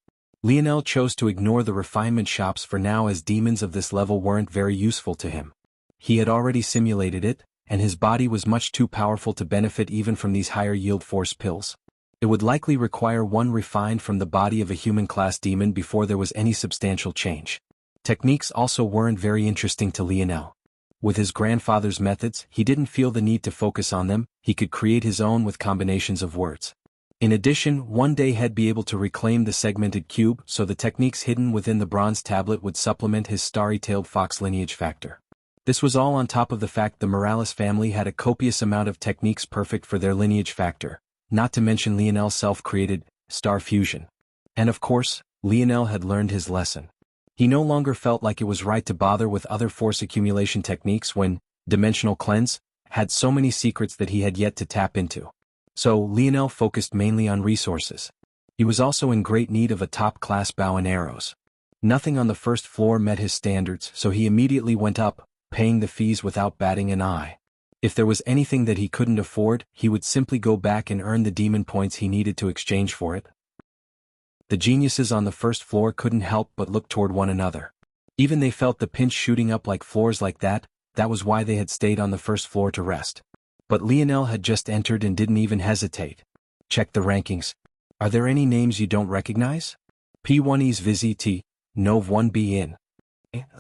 Lionel chose to ignore the refinement shops for now, as demons of this level weren't very useful to him. He had already simulated it, and his body was much too powerful to benefit even from these higher yield force pills. It would likely require one refined from the body of a human-class demon before there was any substantial change. Techniques also weren't very interesting to Lionel. With his grandfather's methods, he didn't feel the need to focus on them. He could create his own with combinations of words. In addition, one day he'd be able to reclaim the segmented cube, so the techniques hidden within the bronze tablet would supplement his starry-tailed fox lineage factor. This was all on top of the fact the Morales family had a copious amount of techniques perfect for their lineage factor, not to mention Lionel's self-created star fusion. And of course, Lionel had learned his lesson. He no longer felt like it was right to bother with other force accumulation techniques when Dimensional Cleanse had so many secrets that he had yet to tap into. So Lionel focused mainly on resources. He was also in great need of a top-class bow and arrows. Nothing on the first floor met his standards, so he immediately went up, paying the fees without batting an eye. If there was anything that he couldn't afford, he would simply go back and earn the demon points he needed to exchange for it. The geniuses on the first floor couldn't help but look toward one another. Even they felt the pinch shooting up like floors like that. That was why they had stayed on the first floor to rest. But Lionel had just entered and didn't even hesitate. Check the rankings. Are there any names you don't recognize? P1E's Vizzy T, Nov 1B in.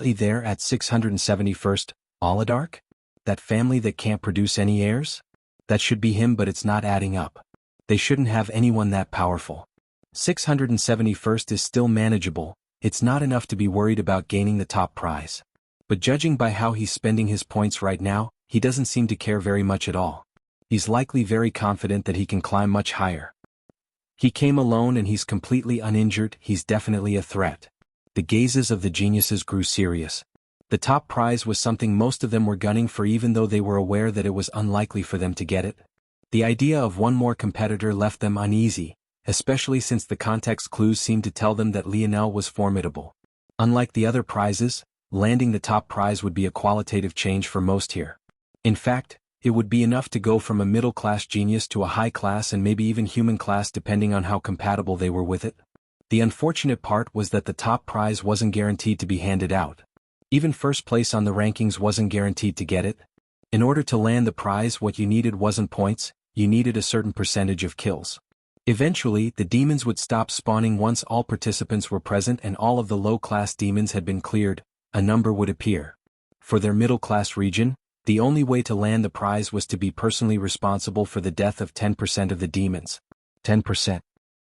There at 671st, Olidark? That family that can't produce any heirs? That should be him, but it's not adding up. They shouldn't have anyone that powerful. 671st is still manageable. It's not enough to be worried about gaining the top prize. But judging by how he's spending his points right now, he doesn't seem to care very much at all. He's likely very confident that he can climb much higher. He came alone and he's completely uninjured. He's definitely a threat. The gazes of the geniuses grew serious. The top prize was something most of them were gunning for, even though they were aware that it was unlikely for them to get it. The idea of one more competitor left them uneasy, especially since the context clues seemed to tell them that Lionel was formidable. Unlike the other prizes, landing the top prize would be a qualitative change for most here. In fact, it would be enough to go from a middle-class genius to a high-class and maybe even human class depending on how compatible they were with it. The unfortunate part was that the top prize wasn't guaranteed to be handed out. Even first place on the rankings wasn't guaranteed to get it. In order to land the prize, what you needed wasn't points, you needed a certain percentage of kills. Eventually, the demons would stop spawning once all participants were present and all of the low-class demons had been cleared. A number would appear. For their middle-class region, the only way to land the prize was to be personally responsible for the death of 10% of the demons. 10%.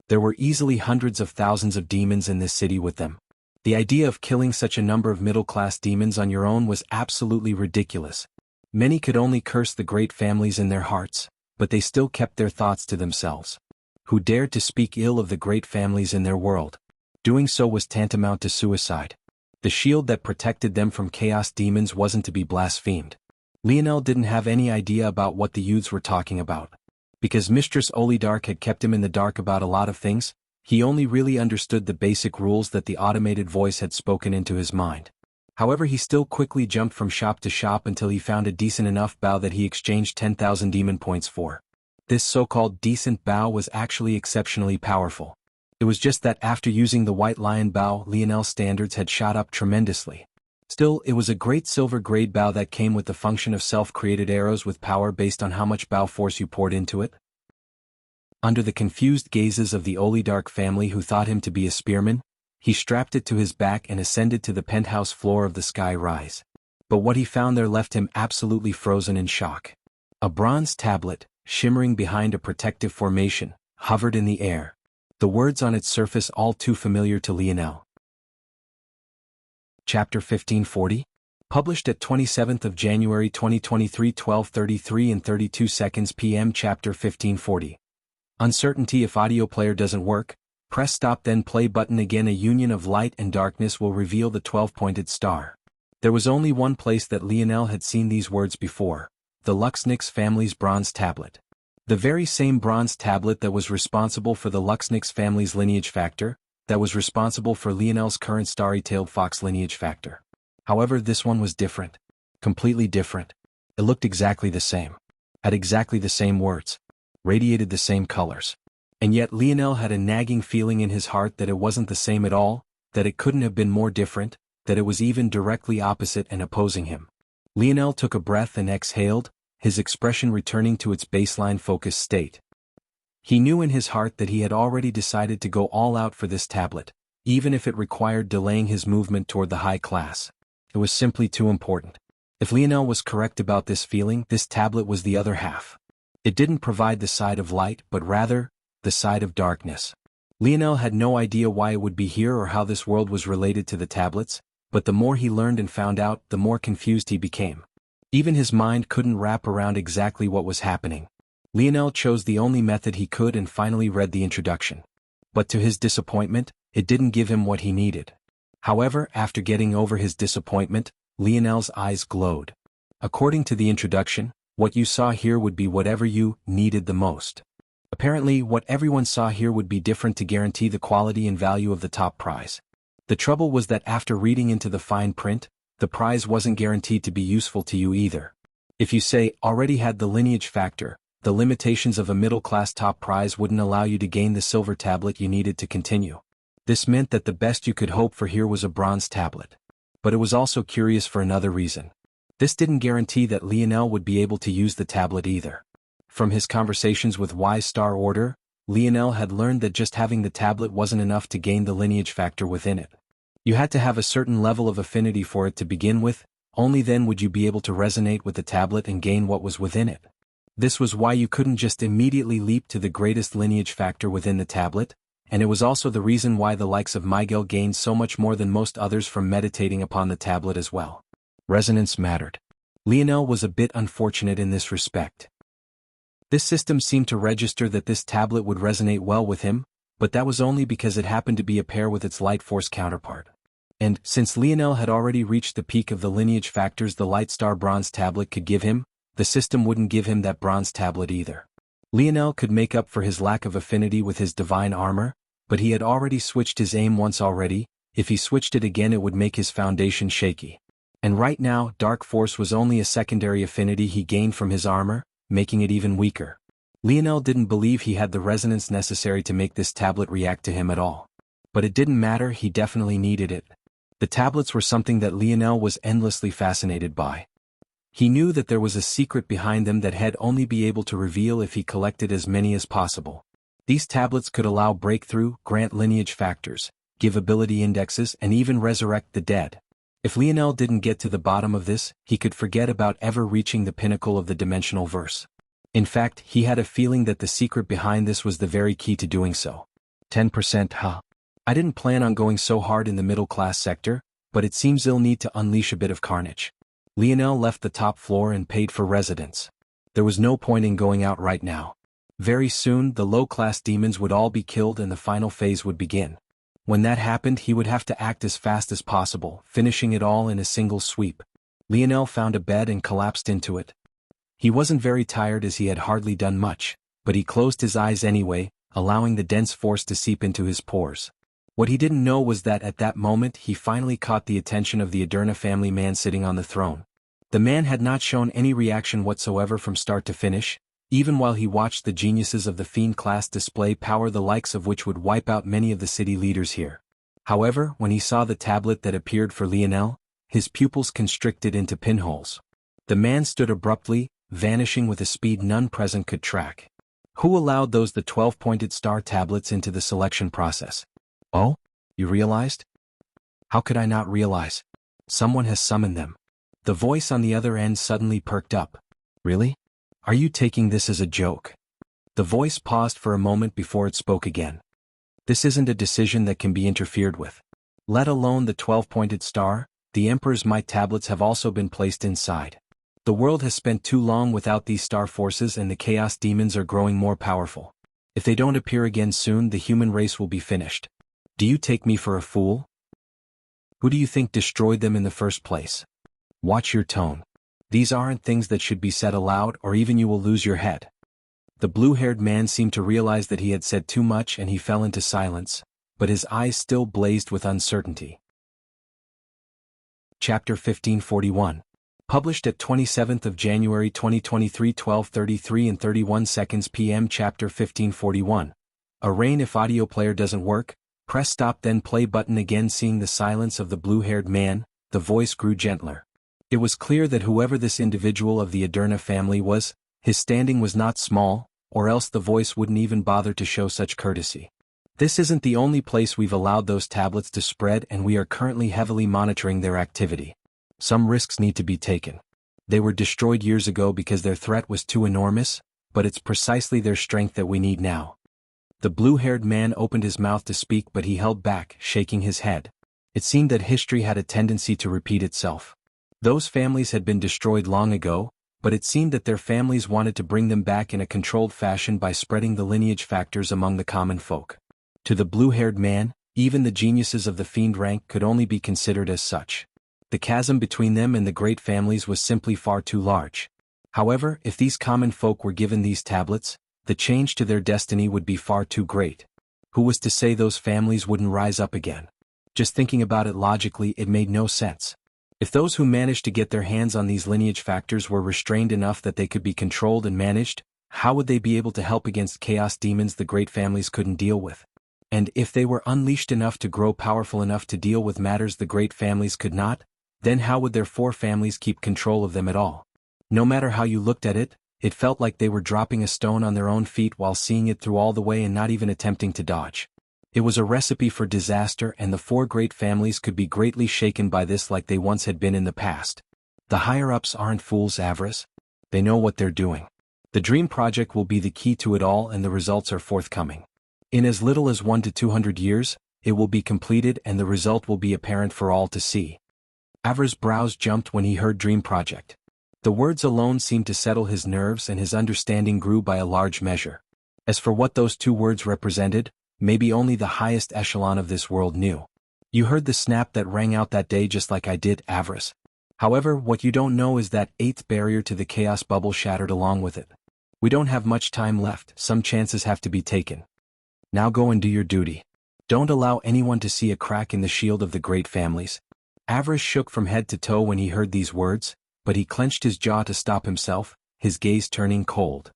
There were easily hundreds of thousands of demons in this city with them. The idea of killing such a number of middle-class demons on your own was absolutely ridiculous. Many could only curse the great families in their hearts, but they still kept their thoughts to themselves. Who dared to speak ill of the great families in their world? Doing so was tantamount to suicide. The shield that protected them from chaos demons wasn't to be blasphemed. Lionel didn't have any idea about what the youths were talking about. Because Mistress Olidark had kept him in the dark about a lot of things, he only really understood the basic rules that the automated voice had spoken into his mind. However, he still quickly jumped from shop to shop until he found a decent enough bow that he exchanged 10,000 demon points for. This so-called decent bow was actually exceptionally powerful. It was just that after using the White Lion bow, Lionel's standards had shot up tremendously. Still, it was a great silver-grade bow that came with the function of self-created arrows with power based on how much bow force you poured into it. Under the confused gazes of the Olidark family who thought him to be a spearman, he strapped it to his back and ascended to the penthouse floor of the Sky Rise. But what he found there left him absolutely frozen in shock. A bronze tablet, shimmering behind a protective formation, hovered in the air. The words on its surface all too familiar to Lionel. Chapter 1540? Published at 27th of January 2023 12:33 and 32 seconds p.m. Chapter 1540. Uncertainty. If audio player doesn't work, press stop then play button again. A union of light and darkness will reveal the 12-pointed star. There was only one place that Lionel had seen these words before: the Luxnix family's bronze tablet. The very same bronze tablet that was responsible for the Luxnix family's lineage factor, that was responsible for Lionel's current starry-tailed fox lineage factor. However, this one was different. Completely different. It looked exactly the same. Had exactly the same words. Radiated the same colors. And yet Lionel had a nagging feeling in his heart that it wasn't the same at all, that it couldn't have been more different, that it was even directly opposite and opposing him. Lionel took a breath and exhaled, his expression returning to its baseline focused state. He knew in his heart that he had already decided to go all out for this tablet, even if it required delaying his movement toward the high class. It was simply too important. If Lionel was correct about this feeling, this tablet was the other half. It didn't provide the side of light, but rather, the side of darkness. Lionel had no idea why it would be here or how this world was related to the tablets, but the more he learned and found out, the more confused he became. Even his mind couldn't wrap around exactly what was happening. Lionel chose the only method he could and finally read the introduction. But to his disappointment, it didn't give him what he needed. However, after getting over his disappointment, Lionel's eyes glowed. According to the introduction, what you saw here would be whatever you needed the most. Apparently, what everyone saw here would be different to guarantee the quality and value of the top prize. The trouble was that after reading into the fine print, the prize wasn't guaranteed to be useful to you either. If you say, already had the lineage factor, the limitations of a middle-class top prize wouldn't allow you to gain the silver tablet you needed to continue. This meant that the best you could hope for here was a bronze tablet. But it was also curious for another reason. This didn't guarantee that Lionel would be able to use the tablet either. From his conversations with Wise Star Order, Lionel had learned that just having the tablet wasn't enough to gain the lineage factor within it. You had to have a certain level of affinity for it to begin with, only then would you be able to resonate with the tablet and gain what was within it. This was why you couldn't just immediately leap to the greatest lineage factor within the tablet, and it was also the reason why the likes of Miguel gained so much more than most others from meditating upon the tablet as well. Resonance mattered. Lionel was a bit unfortunate in this respect. This system seemed to register that this tablet would resonate well with him, but that was only because it happened to be a pair with its light force counterpart. And, since Lionel had already reached the peak of the lineage factors the Light Star Bronze tablet could give him, the system wouldn't give him that bronze tablet either. Lionel could make up for his lack of affinity with his divine armor, but he had already switched his aim once already. If he switched it again it would make his foundation shaky. And right now, Dark Force was only a secondary affinity he gained from his armor, making it even weaker. Lionel didn't believe he had the resonance necessary to make this tablet react to him at all. But it didn't matter, he definitely needed it. The tablets were something that Lionel was endlessly fascinated by. He knew that there was a secret behind them that he'd only be able to reveal if he collected as many as possible. These tablets could allow breakthrough, grant lineage factors, give ability indexes, and even resurrect the dead. If Lionel didn't get to the bottom of this, he could forget about ever reaching the pinnacle of the dimensional verse. In fact, he had a feeling that the secret behind this was the very key to doing so. 10%, huh? I didn't plan on going so hard in the middle-class sector, but it seems I'll need to unleash a bit of carnage. Lionel left the top floor and paid for residence. There was no point in going out right now. Very soon, the low-class demons would all be killed and the final phase would begin. When that happened, he would have to act as fast as possible, finishing it all in a single sweep. Lionel found a bed and collapsed into it. He wasn't very tired as he had hardly done much, but he closed his eyes anyway, allowing the dense force to seep into his pores. What he didn't know was that at that moment he finally caught the attention of the Aderna family man sitting on the throne. The man had not shown any reaction whatsoever from start to finish, even while he watched the geniuses of the Fiend class display power the likes of which would wipe out many of the city leaders here. However, when he saw the tablet that appeared for Lionel, his pupils constricted into pinholes. The man stood abruptly, vanishing with a speed none present could track. Who allowed those the 12-pointed star tablets into the selection process? Oh? You realized? How could I not realize? Someone has summoned them. The voice on the other end suddenly perked up. Really? Are you taking this as a joke? The voice paused for a moment before it spoke again. This isn't a decision that can be interfered with. Let alone the 12-pointed star, the Emperor's might tablets have also been placed inside. The world has spent too long without these star forces and the chaos demons are growing more powerful. If they don't appear again soon, the human race will be finished. Do you take me for a fool? Who do you think destroyed them in the first place? Watch your tone. These aren't things that should be said aloud, or even you will lose your head. The blue-haired man seemed to realize that he had said too much and he fell into silence, but his eyes still blazed with uncertainty. Chapter 1541. Published at 27th of January 2023, 12:33 and 31 seconds p.m. Chapter 1541. A rain. If audio player doesn't work, press stop then play button again. Seeing the silence of the blue-haired man, the voice grew gentler. It was clear that whoever this individual of the Aderna family was, his standing was not small, or else the voice wouldn't even bother to show such courtesy. This isn't the only place we've allowed those tablets to spread, and we are currently heavily monitoring their activity. Some risks need to be taken. They were destroyed years ago because their threat was too enormous, but it's precisely their strength that we need now. The blue-haired man opened his mouth to speak, but he held back, shaking his head. It seemed that history had a tendency to repeat itself. Those families had been destroyed long ago, but it seemed that their families wanted to bring them back in a controlled fashion by spreading the lineage factors among the common folk. To the blue-haired man, even the geniuses of the fiend rank could only be considered as such. The chasm between them and the great families was simply far too large. However, if these common folk were given these tablets, the change to their destiny would be far too great. Who was to say those families wouldn't rise up again? Just thinking about it logically, it made no sense. If those who managed to get their hands on these lineage factors were restrained enough that they could be controlled and managed, how would they be able to help against chaos demons the great families couldn't deal with? And if they were unleashed enough to grow powerful enough to deal with matters the great families could not, then how would their four families keep control of them at all? No matter how you looked at it, it felt like they were dropping a stone on their own feet while seeing it through all the way and not even attempting to dodge. It was a recipe for disaster, and the four great families could be greatly shaken by this like they once had been in the past. The higher-ups aren't fools, Avarice. They know what they're doing. The Dream Project will be the key to it all, and the results are forthcoming. In as little as 1 to 200 years, it will be completed and the result will be apparent for all to see. Avarice's brows jumped when he heard Dream Project. The words alone seemed to settle his nerves, and his understanding grew by a large measure. As for what those two words represented, maybe only the highest echelon of this world knew. You heard the snap that rang out that day just like I did, Avarice. However, what you don't know is that 8th barrier to the chaos bubble shattered along with it. We don't have much time left, some chances have to be taken. Now go and do your duty. Don't allow anyone to see a crack in the shield of the great families. Avarice shook from head to toe when he heard these words, but he clenched his jaw to stop himself, his gaze turning cold.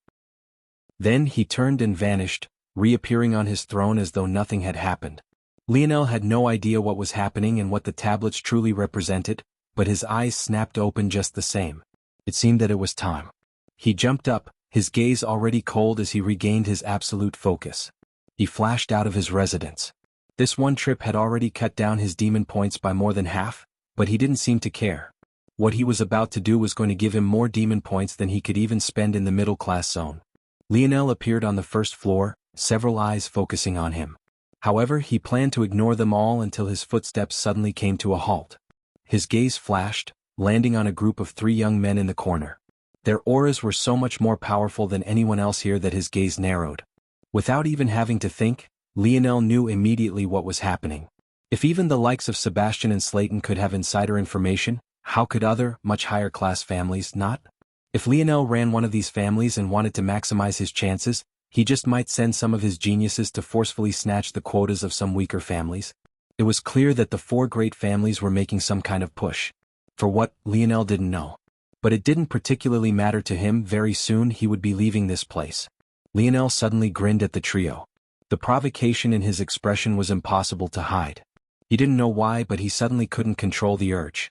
Then he turned and vanished, reappearing on his throne as though nothing had happened. Lionel had no idea what was happening and what the tablets truly represented, but his eyes snapped open just the same. It seemed that it was time. He jumped up, his gaze already cold as he regained his absolute focus. He flashed out of his residence. This one trip had already cut down his demon points by more than half, but he didn't seem to care. What he was about to do was going to give him more demon points than he could even spend in the middle-class zone. Lionel appeared on the first floor, several eyes focusing on him. However, he planned to ignore them all until his footsteps suddenly came to a halt. His gaze flashed, landing on a group of 3 young men in the corner. Their auras were so much more powerful than anyone else here that his gaze narrowed. Without even having to think, Lionel knew immediately what was happening. If even the likes of Sebastian and Slayton could have insider information, how could other, much higher-class families not? If Lionel ran one of these families and wanted to maximize his chances, he just might send some of his geniuses to forcefully snatch the quotas of some weaker families. It was clear that the 4 great families were making some kind of push. For what, Lionel didn't know. But it didn't particularly matter to him. Very soon he would be leaving this place. Lionel suddenly grinned at the trio. The provocation in his expression was impossible to hide. He didn't know why, but he suddenly couldn't control the urge.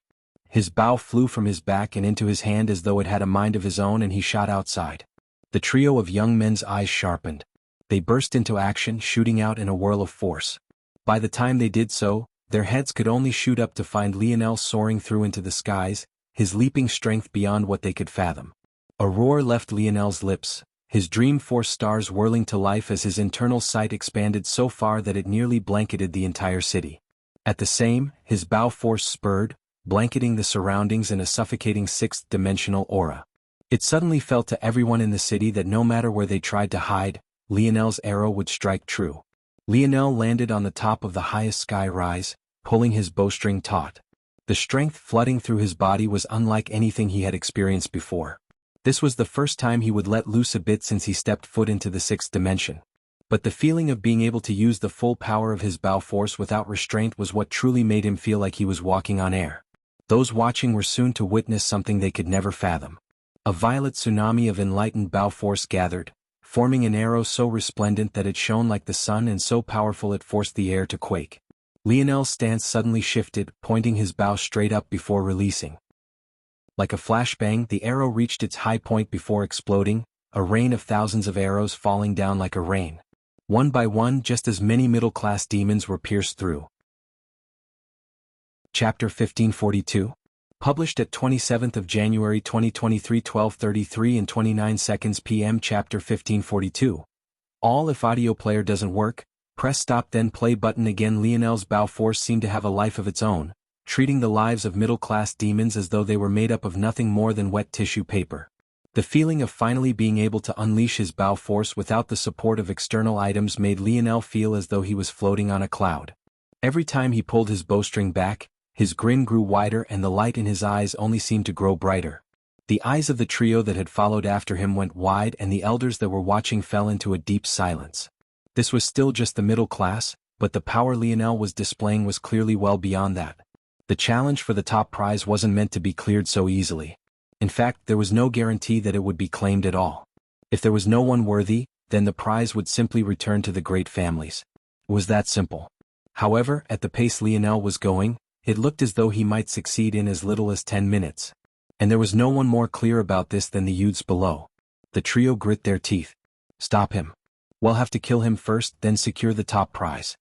His bow flew from his back and into his hand as though it had a mind of his own, and he shot outside. The trio of young men's eyes sharpened. They burst into action, shooting out in a whirl of force. By the time they did so, their heads could only shoot up to find Lionel soaring through into the skies, his leaping strength beyond what they could fathom. A roar left Lionel's lips, his dream force stars whirling to life as his internal sight expanded so far that it nearly blanketed the entire city. At the same, his bow force spurred, blanketing the surroundings in a suffocating sixth-dimensional aura. It suddenly felt to everyone in the city that no matter where they tried to hide, Lionel's arrow would strike true. Lionel landed on the top of the highest sky rise, pulling his bowstring taut. The strength flooding through his body was unlike anything he had experienced before. This was the first time he would let loose a bit since he stepped foot into the sixth dimension. But the feeling of being able to use the full power of his bow force without restraint was what truly made him feel like he was walking on air. Those watching were soon to witness something they could never fathom. A violet tsunami of enlightened bow force gathered, forming an arrow so resplendent that it shone like the sun and so powerful it forced the air to quake. Lionel's stance suddenly shifted, pointing his bow straight up before releasing. Like a flashbang, the arrow reached its high point before exploding, a rain of thousands of arrows falling down like a rain. One by one, just as many middle-class demons were pierced through. Chapter 1542. Published at 27th of January 2023 12:33 and 29 seconds p.m. Chapter 1542. All if audio player doesn't work, press stop then play button again. Lionel's bow force seemed to have a life of its own, treating the lives of middle-class demons as though they were made up of nothing more than wet tissue paper. The feeling of finally being able to unleash his bow force without the support of external items made Lionel feel as though he was floating on a cloud. Every time he pulled his bowstring back, his grin grew wider and the light in his eyes only seemed to grow brighter. The eyes of the trio that had followed after him went wide and the elders that were watching fell into a deep silence. This was still just the middle class, but the power Lionel was displaying was clearly well beyond that. The challenge for the top prize wasn't meant to be cleared so easily. In fact, there was no guarantee that it would be claimed at all. If there was no one worthy, then the prize would simply return to the great families. It was that simple. However, at the pace Lionel was going, it looked as though he might succeed in as little as 10 minutes. And there was no one more clear about this than the youths below. The trio grit their teeth. Stop him. We'll have to kill him first, then secure the top prize.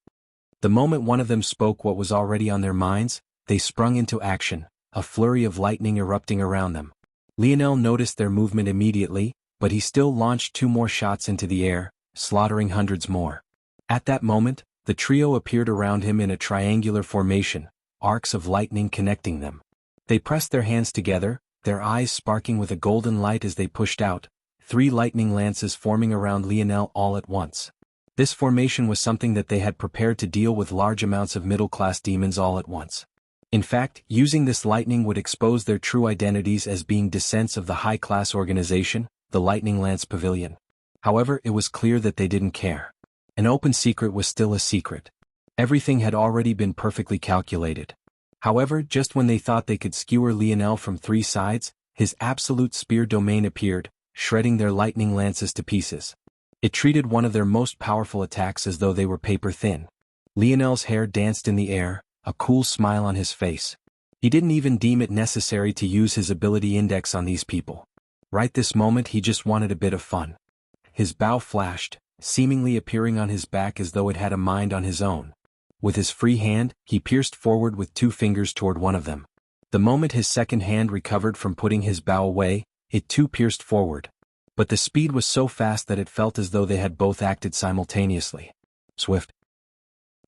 The moment one of them spoke what was already on their minds, they sprung into action, a flurry of lightning erupting around them. Lionel noticed their movement immediately, but he still launched 2 more shots into the air, slaughtering hundreds more. At that moment, the trio appeared around him in a triangular formation, arcs of lightning connecting them. They pressed their hands together, their eyes sparking with a golden light as they pushed out, 3 lightning lances forming around Lionel all at once. This formation was something that they had prepared to deal with large amounts of middle-class demons all at once. In fact, using this lightning would expose their true identities as being descendants of the high-class organization, the Lightning Lance Pavilion. However, it was clear that they didn't care. An open secret was still a secret. Everything had already been perfectly calculated. However, just when they thought they could skewer Lionel from 3 sides, his absolute spear domain appeared, shredding their lightning lances to pieces. It treated one of their most powerful attacks as though they were paper thin. Lionel's hair danced in the air, a cool smile on his face. He didn't even deem it necessary to use his ability index on these people. Right this moment he just wanted a bit of fun. His bow flashed, seemingly appearing on his back as though it had a mind on his own. With his free hand, he pierced forward with 2 fingers toward one of them. The moment his second hand recovered from putting his bow away, it too pierced forward. But the speed was so fast that it felt as though they had both acted simultaneously. Swift.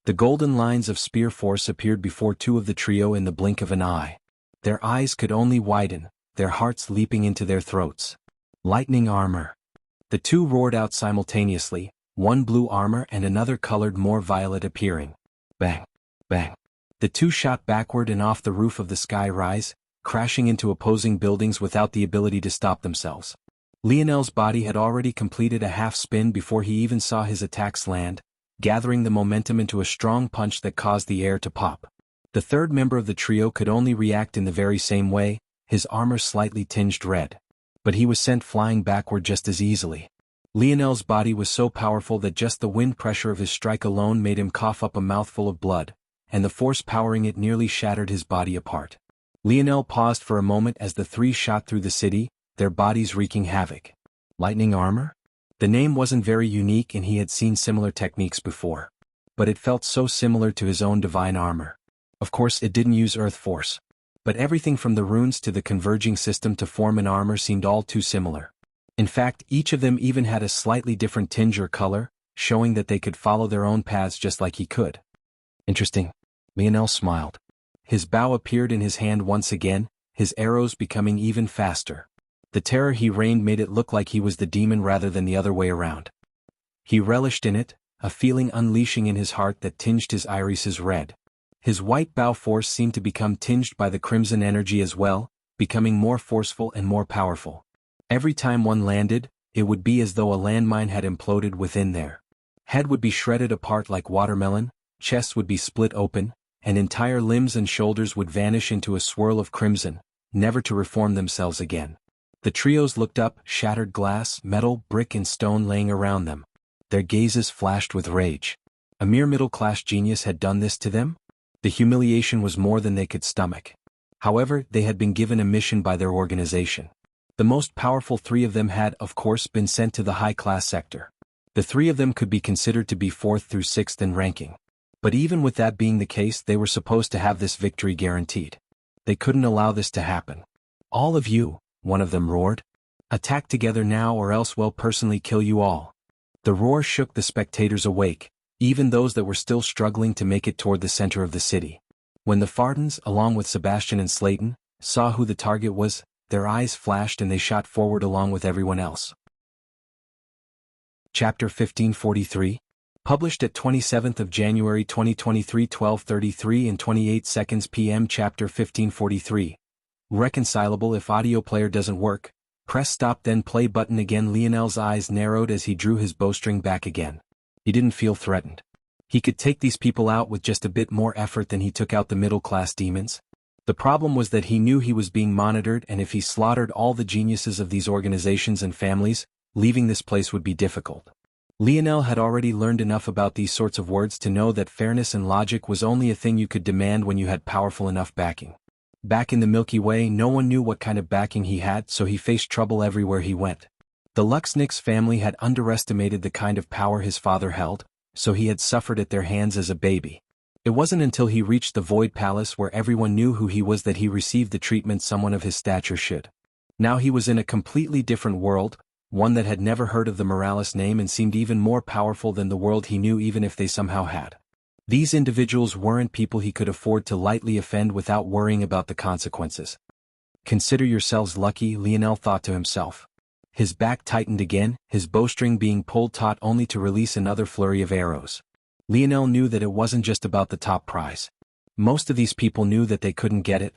The golden lines of spear force appeared before 2 of the trio in the blink of an eye. Their eyes could only widen, their hearts leaping into their throats. Lightning armor. The 2 roared out simultaneously, one blue armor and another colored more violet appearing. Bang! Bang! The 2 shot backward and off the roof of the sky rise, crashing into opposing buildings without the ability to stop themselves. Lionel's body had already completed a half spin before he even saw his attacks land, gathering the momentum into a strong punch that caused the air to pop. The 3rd member of the trio could only react in the very same way, his armor slightly tinged red. But he was sent flying backward just as easily. Lionel's body was so powerful that just the wind pressure of his strike alone made him cough up a mouthful of blood, and the force powering it nearly shattered his body apart. Lionel paused for a moment as the 3 shot through the city, their bodies wreaking havoc. Lightning armor? The name wasn't very unique and he had seen similar techniques before. But it felt so similar to his own divine armor. Of course it didn't use earth force. But everything from the runes to the converging system to form an armor seemed all too similar. In fact, each of them even had a slightly different tinge or color, showing that they could follow their own paths just like he could. Interesting. Lionel smiled. His bow appeared in his hand once again, his arrows becoming even faster. The terror he rained made it look like he was the demon rather than the other way around. He relished in it, a feeling unleashing in his heart that tinged his irises red. His white bow force seemed to become tinged by the crimson energy as well, becoming more forceful and more powerful. Every time one landed, it would be as though a landmine had imploded within there. Head would be shredded apart like watermelon, chest would be split open, and entire limbs and shoulders would vanish into a swirl of crimson, never to reform themselves again. The trios looked up, shattered glass, metal, brick and stone laying around them. Their gazes flashed with rage. A mere middle-class genius had done this to them? The humiliation was more than they could stomach. However, they had been given a mission by their organization. The most powerful three of them had, of course, been sent to the high-class sector. The three of them could be considered to be 4th through 6th in ranking. But even with that being the case, they were supposed to have this victory guaranteed. They couldn't allow this to happen. "All of you," one of them roared. "Attack together now or else we'll personally kill you all." The roar shook the spectators awake, even those that were still struggling to make it toward the center of the city. When the Fardens, along with Sebastian and Slayton, saw who the target was, their eyes flashed and they shot forward along with everyone else. Chapter 1543, published at 27th of January 2023, 12:33 and 28 seconds p.m. Chapter 1543. Reconcilable if audio player doesn't work. Press stop then play button again. Lionel's eyes narrowed as he drew his bowstring back again. He didn't feel threatened. He could take these people out with just a bit more effort than he took out the middle-class demons. The problem was that he knew he was being monitored, and if he slaughtered all the geniuses of these organizations and families, leaving this place would be difficult. Lionel had already learned enough about these sorts of words to know that fairness and logic was only a thing you could demand when you had powerful enough backing. Back in the Milky Way, no one knew what kind of backing he had, so he faced trouble everywhere he went. The Luxnix family had underestimated the kind of power his father held, so he had suffered at their hands as a baby. It wasn't until he reached the Void Palace where everyone knew who he was that he received the treatment someone of his stature should. Now he was in a completely different world, one that had never heard of the Morales name and seemed even more powerful than the world he knew even if they somehow had. These individuals weren't people he could afford to lightly offend without worrying about the consequences. "Consider yourselves lucky," Lionel thought to himself. His back tightened again, his bowstring being pulled taut only to release another flurry of arrows. Lionel knew that it wasn't just about the top prize. Most of these people knew that they couldn't get it.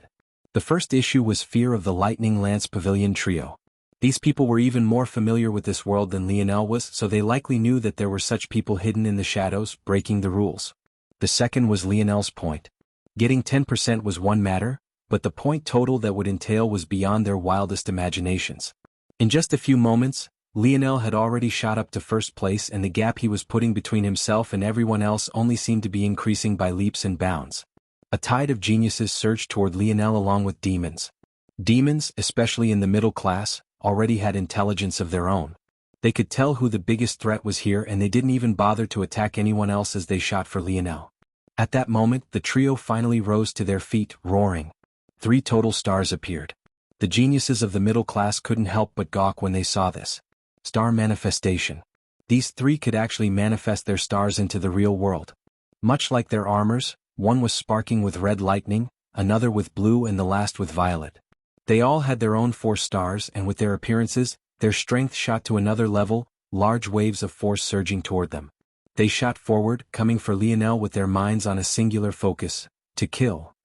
The first issue was fear of the Lightning Lance Pavilion trio. These people were even more familiar with this world than Lionel was, so they likely knew that there were such people hidden in the shadows, breaking the rules. The second was Lionel's point. Getting 10% was one matter, but the point total that would entail was beyond their wildest imaginations. In just a few moments, Lionel had already shot up to first place, and the gap he was putting between himself and everyone else only seemed to be increasing by leaps and bounds. A tide of geniuses surged toward Lionel along with demons. Demons, especially in the middle class, already had intelligence of their own. They could tell who the biggest threat was here, and they didn't even bother to attack anyone else as they shot for Lionel. At that moment, the trio finally rose to their feet, roaring. 3 total stars appeared. The geniuses of the middle class couldn't help but gawk when they saw this. Star manifestation. These 3 could actually manifest their stars into the real world. Much like their armors, one was sparking with red lightning, another with blue and the last with violet. They all had their own 4 stars, and with their appearances, their strength shot to another level, large waves of force surging toward them. They shot forward, coming for Lionel with their minds on a singular focus: to kill.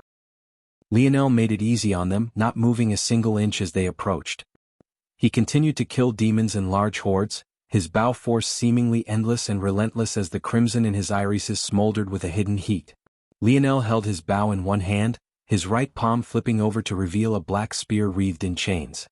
Lionel made it easy on them, not moving a single inch as they approached. He continued to kill demons in large hordes, his bow force seemingly endless and relentless as the crimson in his irises smoldered with a hidden heat. Lionel held his bow in one hand, his right palm flipping over to reveal a black spear wreathed in chains.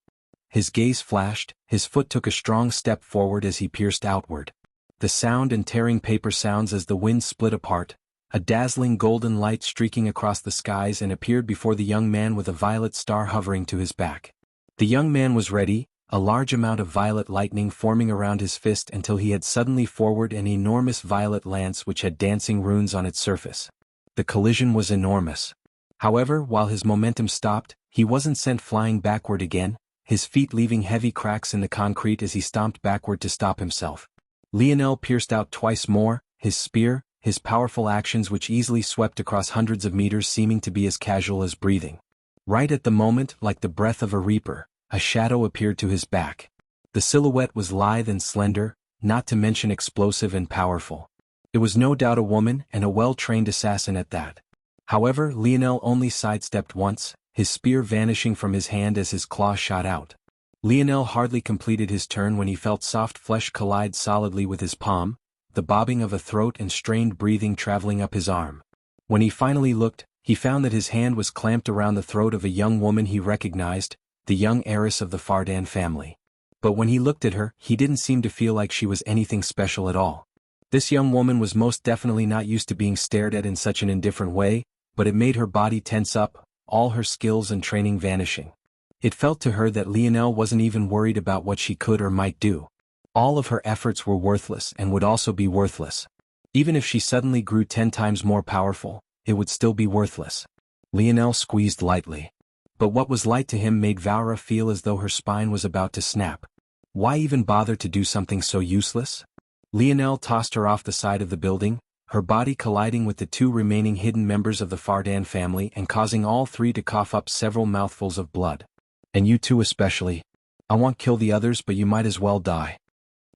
His gaze flashed, his foot took a strong step forward as he pierced outward. The sound and tearing paper sounds as the wind split apart, a dazzling golden light streaking across the skies, and appeared before the young man with a violet star hovering to his back. The young man was ready, a large amount of violet lightning forming around his fist until he had suddenly forward an enormous violet lance which had dancing runes on its surface. The collision was enormous. However, while his momentum stopped, he wasn't sent flying backward again, his feet leaving heavy cracks in the concrete as he stomped backward to stop himself. Lionel pierced out twice more, his spear, his powerful actions which easily swept across hundreds of meters seeming to be as casual as breathing. Right at the moment, like the breath of a reaper, a shadow appeared to his back. The silhouette was lithe and slender, not to mention explosive and powerful. It was no doubt a woman, and a well-trained assassin at that. However, Lionel only sidestepped once, his spear vanishing from his hand as his claw shot out. Lionel hardly completed his turn when he felt soft flesh collide solidly with his palm, the bobbing of a throat and strained breathing traveling up his arm. When he finally looked, he found that his hand was clamped around the throat of a young woman he recognized, the young heiress of the Fardan family. But when he looked at her, he didn't seem to feel like she was anything special at all. This young woman was most definitely not used to being stared at in such an indifferent way, but it made her body tense up, all her skills and training vanishing. It felt to her that Lionel wasn't even worried about what she could or might do. All of her efforts were worthless and would also be worthless. Even if she suddenly grew 10 times more powerful, it would still be worthless. Lionel squeezed lightly. But what was light to him made Vaura feel as though her spine was about to snap. Why even bother to do something so useless? Lionel tossed her off the side of the building, her body colliding with the 2 remaining hidden members of the Fardan family and causing all 3 to cough up several mouthfuls of blood. And you too especially. I won't kill the others, but you might as well die.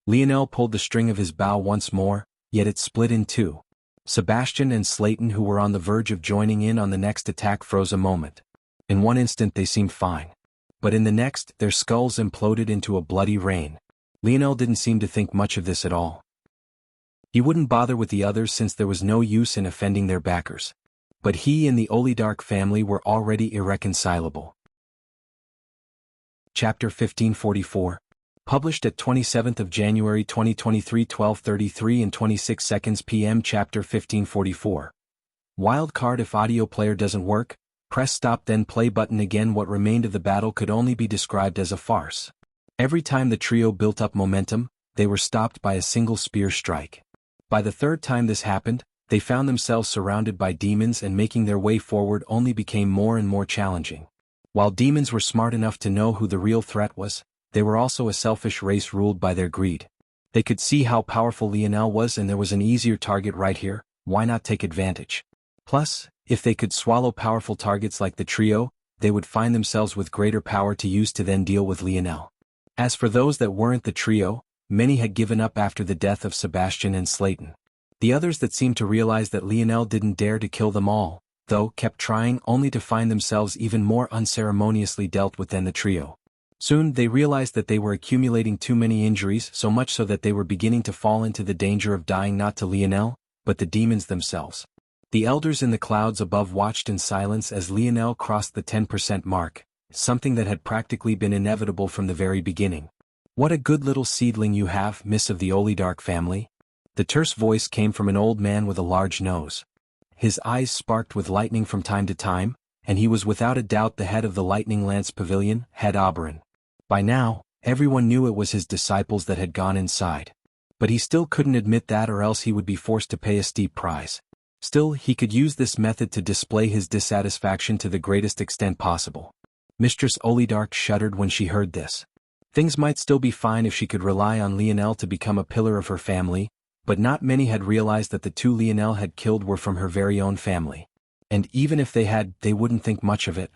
Lionel pulled the string of his bow once more, yet it split in 2. Sebastian and Slayton, who were on the verge of joining in on the next attack, froze a moment. In one instant they seemed fine. But in the next, their skulls imploded into a bloody rain. Lionel didn't seem to think much of this at all. He wouldn't bother with the others since there was no use in offending their backers. But he and the Olidark family were already irreconcilable. Chapter 1544. Published at 27th of January 2023 12:33 and 26 seconds p.m. Chapter 1544. Wildcard: if audio player doesn't work, press stop then play button again. What remained of the battle could only be described as a farce. Every time the trio built up momentum, they were stopped by a single spear strike. By the 3rd time this happened, they found themselves surrounded by demons, and making their way forward only became more and more challenging. While demons were smart enough to know who the real threat was, they were also a selfish race ruled by their greed. They could see how powerful Lionel was, and there was an easier target right here. Why not take advantage? Plus, if they could swallow powerful targets like the trio, they would find themselves with greater power to use to then deal with Lionel. As for those that weren't the trio, many had given up after the death of Sebastian and Slayton. The others that seemed to realize that Lionel didn't dare to kill them all, though, kept trying, only to find themselves even more unceremoniously dealt with than the trio. Soon they realized that they were accumulating too many injuries, so much so that they were beginning to fall into the danger of dying not to Lionel, but the demons themselves. The elders in the clouds above watched in silence as Lionel crossed the 10% mark, something that had practically been inevitable from the very beginning. What a good little seedling you have, miss of the Olidark family. The terse voice came from an old man with a large nose. His eyes sparked with lightning from time to time, and he was without a doubt the head of the Lightning Lance Pavilion, Head Oberon. By now, everyone knew it was his disciples that had gone inside. But he still couldn't admit that, or else he would be forced to pay a steep price. Still, he could use this method to display his dissatisfaction to the greatest extent possible. Mistress Olidark shuddered when she heard this. Things might still be fine if she could rely on Lionel to become a pillar of her family, but not many had realized that the 2 Lionel had killed were from her very own family. And even if they had, they wouldn't think much of it.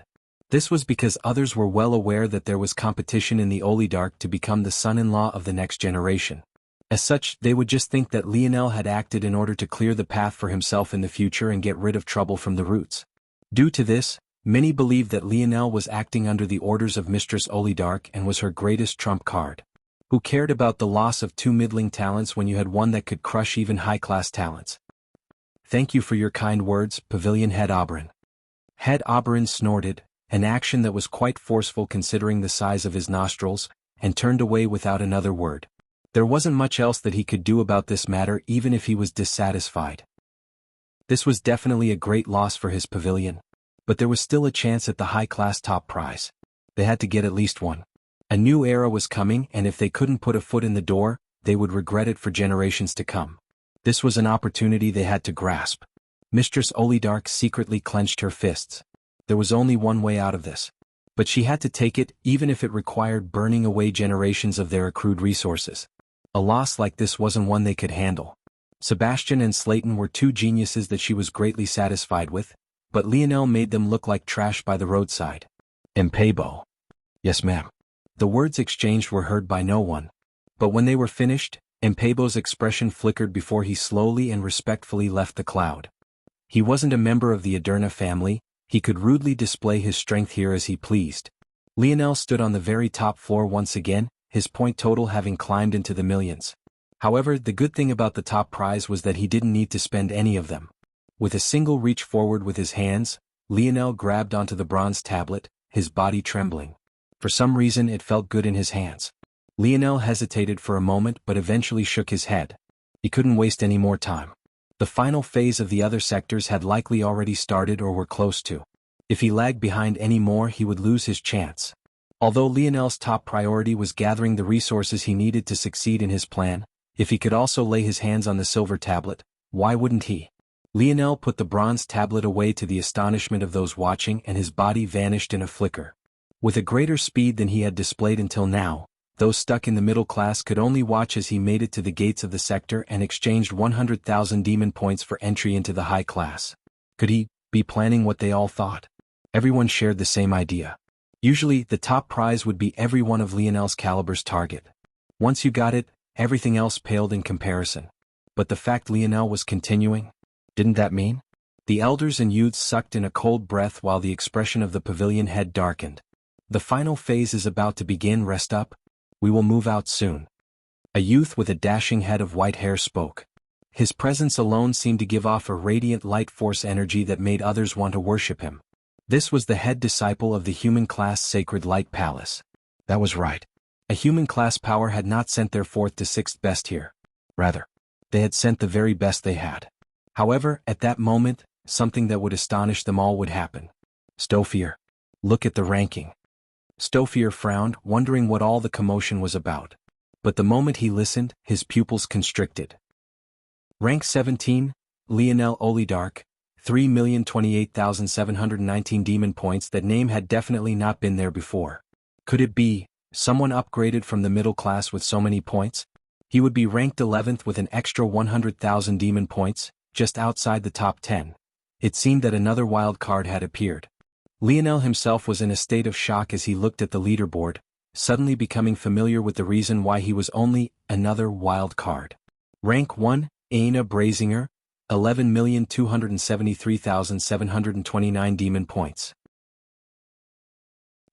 This was because others were well aware that there was competition in the Olidark to become the son-in-law of the next generation. As such, they would just think that Lionel had acted in order to clear the path for himself in the future and get rid of trouble from the roots. Due to this, many believed that Lionel was acting under the orders of Mistress Olidark and was her greatest trump card. Who cared about the loss of 2 middling talents when you had one that could crush even high-class talents? Thank you for your kind words, Pavilion Head Oberon. Head Oberon snorted, an action that was quite forceful considering the size of his nostrils, and turned away without another word. There wasn't much else that he could do about this matter, even if he was dissatisfied. This was definitely a great loss for his pavilion. But there was still a chance at the high-class top prize. They had to get at least one. A new era was coming, and if they couldn't put a foot in the door, they would regret it for generations to come. This was an opportunity they had to grasp. Mistress Olidark secretly clenched her fists. There was only one way out of this. But she had to take it, even if it required burning away generations of their accrued resources. A loss like this wasn't one they could handle. Sebastian and Slayton were two geniuses that she was greatly satisfied with, but Lionel made them look like trash by the roadside. Impebo. Yes, ma'am. The words exchanged were heard by no one. But when they were finished, Impebo's expression flickered before he slowly and respectfully left the cloud. He wasn't a member of the Aderna family, he could rudely display his strength here as he pleased. Lionel stood on the very top floor once again, his point total having climbed into the millions. However, the good thing about the top prize was that he didn't need to spend any of them. With a single reach forward with his hands, Lionel grabbed onto the bronze tablet, his body trembling. For some reason it felt good in his hands. Lionel hesitated for a moment but eventually shook his head. He couldn't waste any more time. The final phase of the other sectors had likely already started or were close to. If he lagged behind any more he would lose his chance. Although Lionel's top priority was gathering the resources he needed to succeed in his plan, if he could also lay his hands on the silver tablet, why wouldn't he? Lionel put the bronze tablet away to the astonishment of those watching and his body vanished in a flicker. With a greater speed than he had displayed until now, those stuck in the middle class could only watch as he made it to the gates of the sector and exchanged 100,000 demon points for entry into the high class. Could he be planning what they all thought? Everyone shared the same idea. Usually, the top prize would be every one of Lionel's caliber's target. Once you got it, everything else paled in comparison. But the fact Lionel was continuing? Didn't that mean? The elders and youths sucked in a cold breath while the expression of the pavilion head darkened. The final phase is about to begin, rest up. We will move out soon. A youth with a dashing head of white hair spoke. His presence alone seemed to give off a radiant light force energy that made others want to worship him. This was the head disciple of the human class Sacred Light Palace. That was right. A human class power had not sent their fourth to sixth best here. Rather, they had sent the very best they had. However, at that moment, something that would astonish them all would happen. Stophier. Look at the ranking. Stophier frowned, wondering what all the commotion was about. But the moment he listened, his pupils constricted. Rank 17, Lionel Olidark, 3,028,719 demon points. That name had definitely not been there before. Could it be someone upgraded from the middle class with so many points? He would be ranked 11th with an extra 100,000 demon points, just outside the top 10. It seemed that another wild card had appeared. Lionel himself was in a state of shock as he looked at the leaderboard, suddenly becoming familiar with the reason why he was only another wild card. Rank 1, Aina Brazinger, 11,273,729 demon points.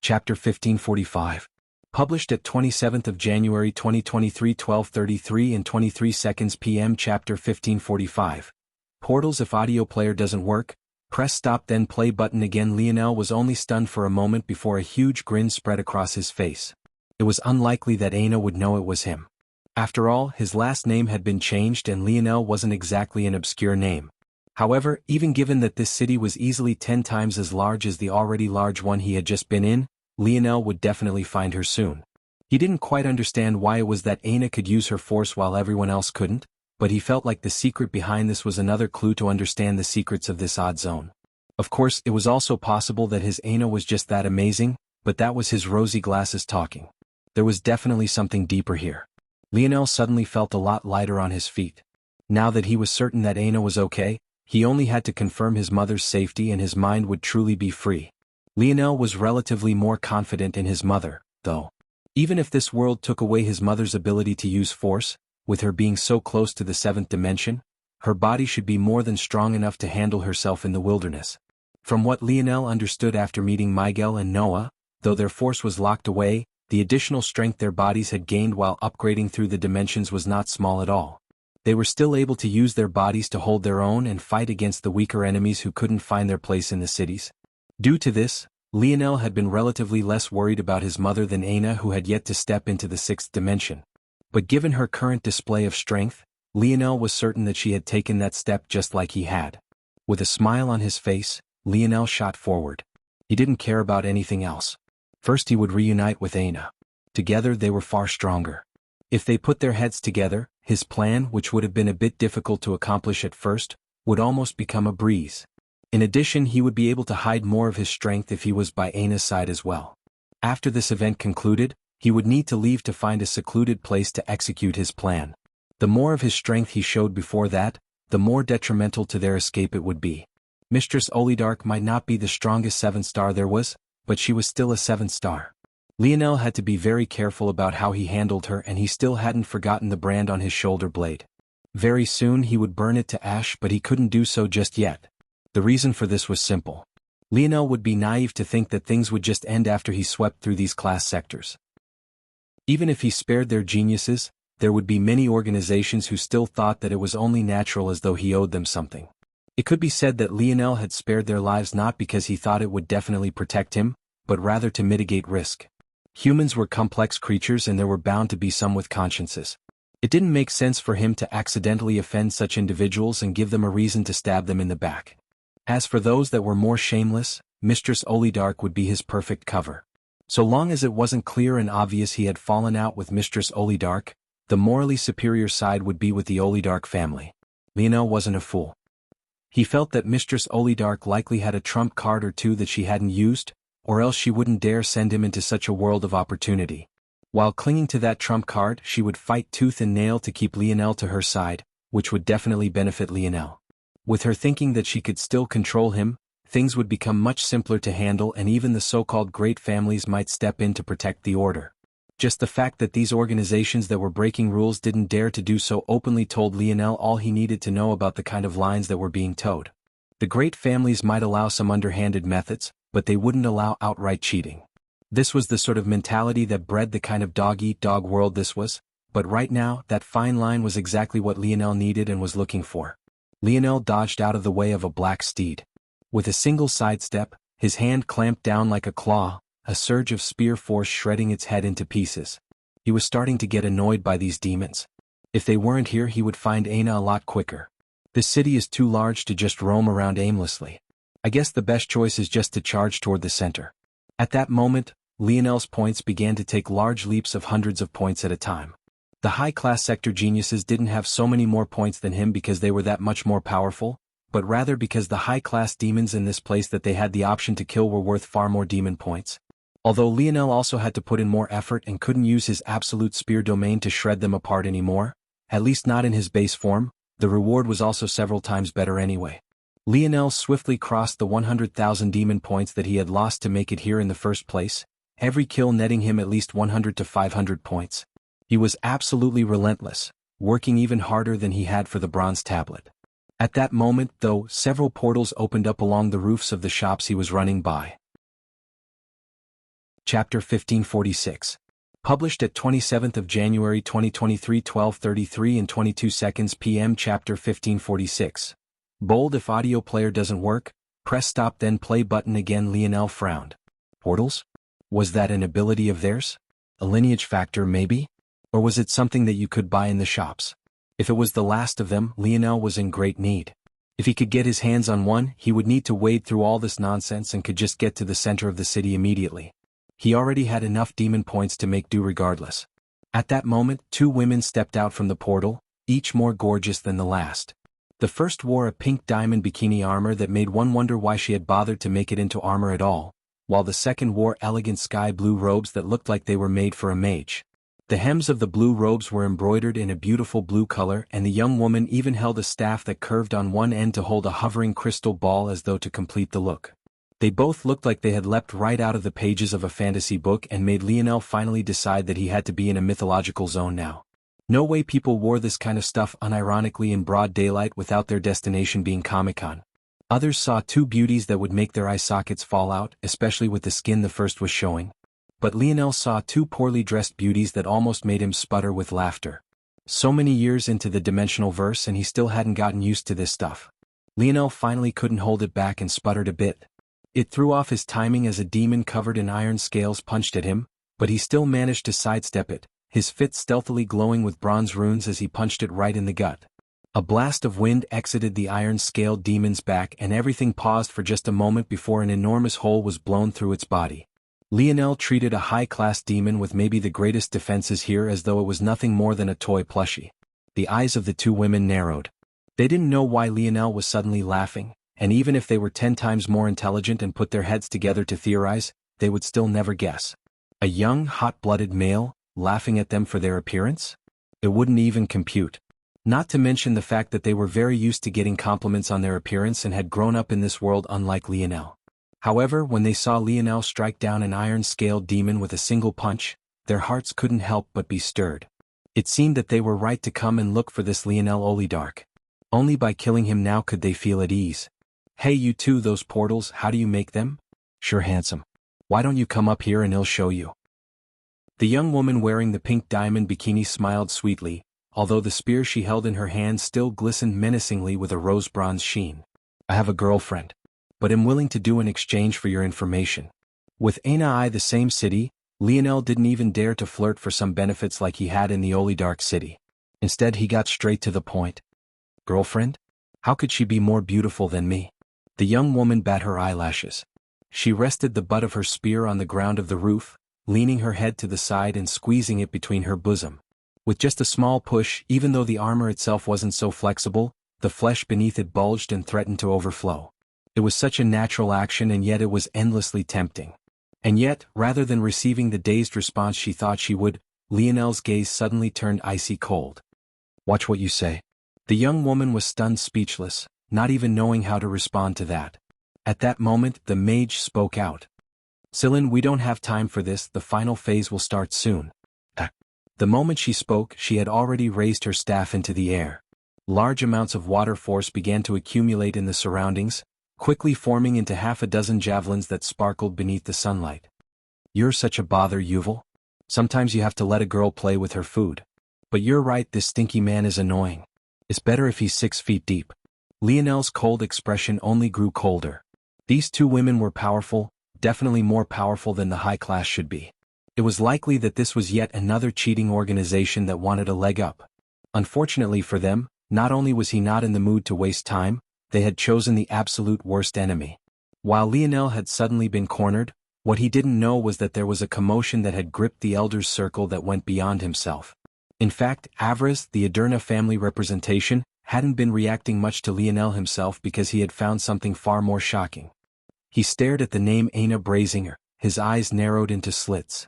Chapter 1545. Published at 27th of January 2023 12:33 and 23 seconds p.m. Chapter 1545. Portals. If audio player doesn't work, press stop then play button again. Lionel was only stunned for a moment before a huge grin spread across his face. It was unlikely that Aina would know it was him. After all, his last name had been changed and Lionel wasn't exactly an obscure name. However, even given that this city was easily 10 times as large as the already large one he had just been in, Lionel would definitely find her soon. He didn't quite understand why it was that Aina could use her force while everyone else couldn't, but he felt like the secret behind this was another clue to understand the secrets of this odd zone. Of course, it was also possible that his Aina was just that amazing, but that was his rosy glasses talking. There was definitely something deeper here. Lionel suddenly felt a lot lighter on his feet. Now that he was certain that Aina was okay, he only had to confirm his mother's safety and his mind would truly be free. Lionel was relatively more confident in his mother, though. Even if this world took away his mother's ability to use force, with her being so close to the 7th dimension, her body should be more than strong enough to handle herself in the wilderness. From what Lionel understood after meeting Miguel and Noah, though their force was locked away, the additional strength their bodies had gained while upgrading through the dimensions was not small at all. They were still able to use their bodies to hold their own and fight against the weaker enemies who couldn't find their place in the cities. Due to this, Lionel had been relatively less worried about his mother than Aina, who had yet to step into the 6th dimension. But given her current display of strength, Lionel was certain that she had taken that step just like he had. With a smile on his face, Lionel shot forward. He didn't care about anything else. First he would reunite with Aina. Together they were far stronger. If they put their heads together, his plan, which would have been a bit difficult to accomplish at first, would almost become a breeze. In addition, he would be able to hide more of his strength if he was by Aina's side as well. After this event concluded, he would need to leave to find a secluded place to execute his plan. The more of his strength he showed before that, the more detrimental to their escape it would be. Mistress Olidark might not be the strongest 7-star there was, but she was still a 7-star. Lionel had to be very careful about how he handled her, and he still hadn't forgotten the brand on his shoulder blade. Very soon he would burn it to ash, but he couldn't do so just yet. The reason for this was simple. Lionel would be naive to think that things would just end after he swept through these class sectors. Even if he spared their geniuses, there would be many organizations who still thought that it was only natural, as though he owed them something. It could be said that Lionel had spared their lives not because he thought it would definitely protect him, but rather to mitigate risk. Humans were complex creatures, and there were bound to be some with consciences. It didn't make sense for him to accidentally offend such individuals and give them a reason to stab them in the back. As for those that were more shameless, Mistress Olidark would be his perfect cover. So long as it wasn't clear and obvious he had fallen out with Mistress Olidark, the morally superior side would be with the Olidark family. Lionel wasn't a fool. He felt that Mistress Olidark likely had a trump card or two that she hadn't used, or else she wouldn't dare send him into such a world of opportunity. While clinging to that trump card, she would fight tooth and nail to keep Lionel to her side, which would definitely benefit Lionel. With her thinking that she could still control him, things would become much simpler to handle, and even the so-called great families might step in to protect the order. Just the fact that these organizations that were breaking rules didn't dare to do so openly told Lionel all he needed to know about the kind of lines that were being towed. The great families might allow some underhanded methods, but they wouldn't allow outright cheating. This was the sort of mentality that bred the kind of dog-eat-dog world this was, but right now, that fine line was exactly what Lionel needed and was looking for. Lionel dodged out of the way of a black steed. With a single sidestep, his hand clamped down like a claw, a surge of spear force shredding its head into pieces. He was starting to get annoyed by these demons. If they weren't here, he would find Aina a lot quicker. This city is too large to just roam around aimlessly. I guess the best choice is just to charge toward the center. At that moment, Lionel's points began to take large leaps of hundreds of points at a time. The high-class sector geniuses didn't have so many more points than him because they were that much more powerful, but rather because the high-class demons in this place that they had the option to kill were worth far more demon points. Although Lionel also had to put in more effort and couldn't use his absolute spear domain to shred them apart anymore, at least not in his base form, the reward was also several times better anyway. Lionel swiftly crossed the 100,000 demon points that he had lost to make it here in the first place, every kill netting him at least 100 to 500 points. He was absolutely relentless, working even harder than he had for the bronze tablet. At that moment, though, several portals opened up along the roofs of the shops he was running by. Chapter 1546. Published at 27th of January 2023, 12:33 and 22 seconds p.m. Chapter 1546. Bold: if audio player doesn't work, press stop then play button again. Lionel frowned. Portals? Was that an ability of theirs? A lineage factor maybe? Or was it something that you could buy in the shops? If it was the last of them, Lionel was in great need. If he could get his hands on one, he would need to wade through all this nonsense and could just get to the center of the city immediately. He already had enough demon points to make do regardless. At that moment, two women stepped out from the portal, each more gorgeous than the last. The first wore a pink diamond bikini armor that made one wonder why she had bothered to make it into armor at all, while the second wore elegant sky blue robes that looked like they were made for a mage. The hems of the blue robes were embroidered in a beautiful blue color, and the young woman even held a staff that curved on one end to hold a hovering crystal ball as though to complete the look. They both looked like they had leapt right out of the pages of a fantasy book and made Lionel finally decide that he had to be in a mythological zone now. No way people wore this kind of stuff unironically in broad daylight without their destination being Comic-Con. Others saw two beauties that would make their eye sockets fall out, especially with the skin the first was showing. But Lionel saw two poorly dressed beauties that almost made him sputter with laughter. So many years into the dimensional verse and he still hadn't gotten used to this stuff. Lionel finally couldn't hold it back and sputtered a bit. It threw off his timing as a demon covered in iron scales punched at him, but he still managed to sidestep it, his fit stealthily glowing with bronze runes as he punched it right in the gut. A blast of wind exited the iron-scaled demon's back and everything paused for just a moment before an enormous hole was blown through its body. Lionel treated a high-class demon with maybe the greatest defenses here as though it was nothing more than a toy plushie. The eyes of the two women narrowed. They didn't know why Lionel was suddenly laughing, and even if they were 10 times more intelligent and put their heads together to theorize, they would still never guess. A young, hot-blooded male, laughing at them for their appearance? It wouldn't even compute. Not to mention the fact that they were very used to getting compliments on their appearance and had grown up in this world unlike Lionel. However, when they saw Lionel strike down an iron-scaled demon with a single punch, their hearts couldn't help but be stirred. It seemed that they were right to come and look for this Lionel Olidark. Only by killing him now could they feel at ease. "Hey you two, those portals, how do you make them?" "Sure handsome. Why don't you come up here and I'll show you." The young woman wearing the pink diamond bikini smiled sweetly, although the spear she held in her hand still glistened menacingly with a rose-bronze sheen. "I have a girlfriend, but am willing to do in exchange for your information." With Aina the same city, Lionel didn't even dare to flirt for some benefits like he had in the Olidark city. Instead he got straight to the point. "Girlfriend? How could she be more beautiful than me?" The young woman bat her eyelashes. She rested the butt of her spear on the ground of the roof, leaning her head to the side and squeezing it between her bosom. With just a small push, even though the armor itself wasn't so flexible, the flesh beneath it bulged and threatened to overflow. It was such a natural action and yet it was endlessly tempting. And yet, rather than receiving the dazed response she thought she would, Lionel's gaze suddenly turned icy cold. "Watch what you say." The young woman was stunned speechless, not even knowing how to respond to that. At that moment, the mage spoke out. "Sillin, we don't have time for this, the final phase will start soon." The moment she spoke, she had already raised her staff into the air. Large amounts of water force began to accumulate in the surroundings, quickly forming into half a dozen javelins that sparkled beneath the sunlight. "You're such a bother, Yuval. Sometimes you have to let a girl play with her food. But you're right, this stinky man is annoying. It's better if he's 6 feet deep." Lionel's cold expression only grew colder. These two women were powerful, definitely more powerful than the high class should be. It was likely that this was yet another cheating organization that wanted a leg up. Unfortunately for them, not only was he not in the mood to waste time, they had chosen the absolute worst enemy. While Lionel had suddenly been cornered, what he didn't know was that there was a commotion that had gripped the elders' circle that went beyond himself. In fact, Avarice, the Aderna family representation, hadn't been reacting much to Lionel himself because he had found something far more shocking. He stared at the name Aina Brazinger, his eyes narrowed into slits.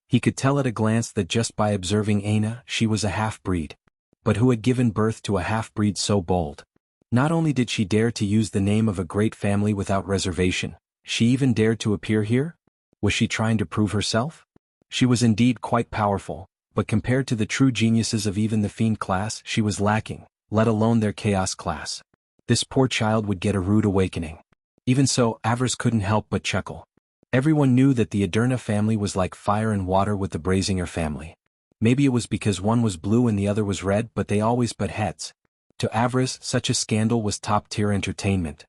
He could tell at a glance that just by observing Aina, she was a half-breed. But who had given birth to a half-breed so bold? Not only did she dare to use the name of a great family without reservation, she even dared to appear here? Was she trying to prove herself? She was indeed quite powerful, but compared to the true geniuses of even the fiend class, she was lacking, let alone their chaos class. This poor child would get a rude awakening. Even so, Avarice couldn't help but chuckle. Everyone knew that the Aderna family was like fire and water with the Brazinger family. Maybe it was because one was blue and the other was red, but they always butt heads. To Avarice, such a scandal was top-tier entertainment.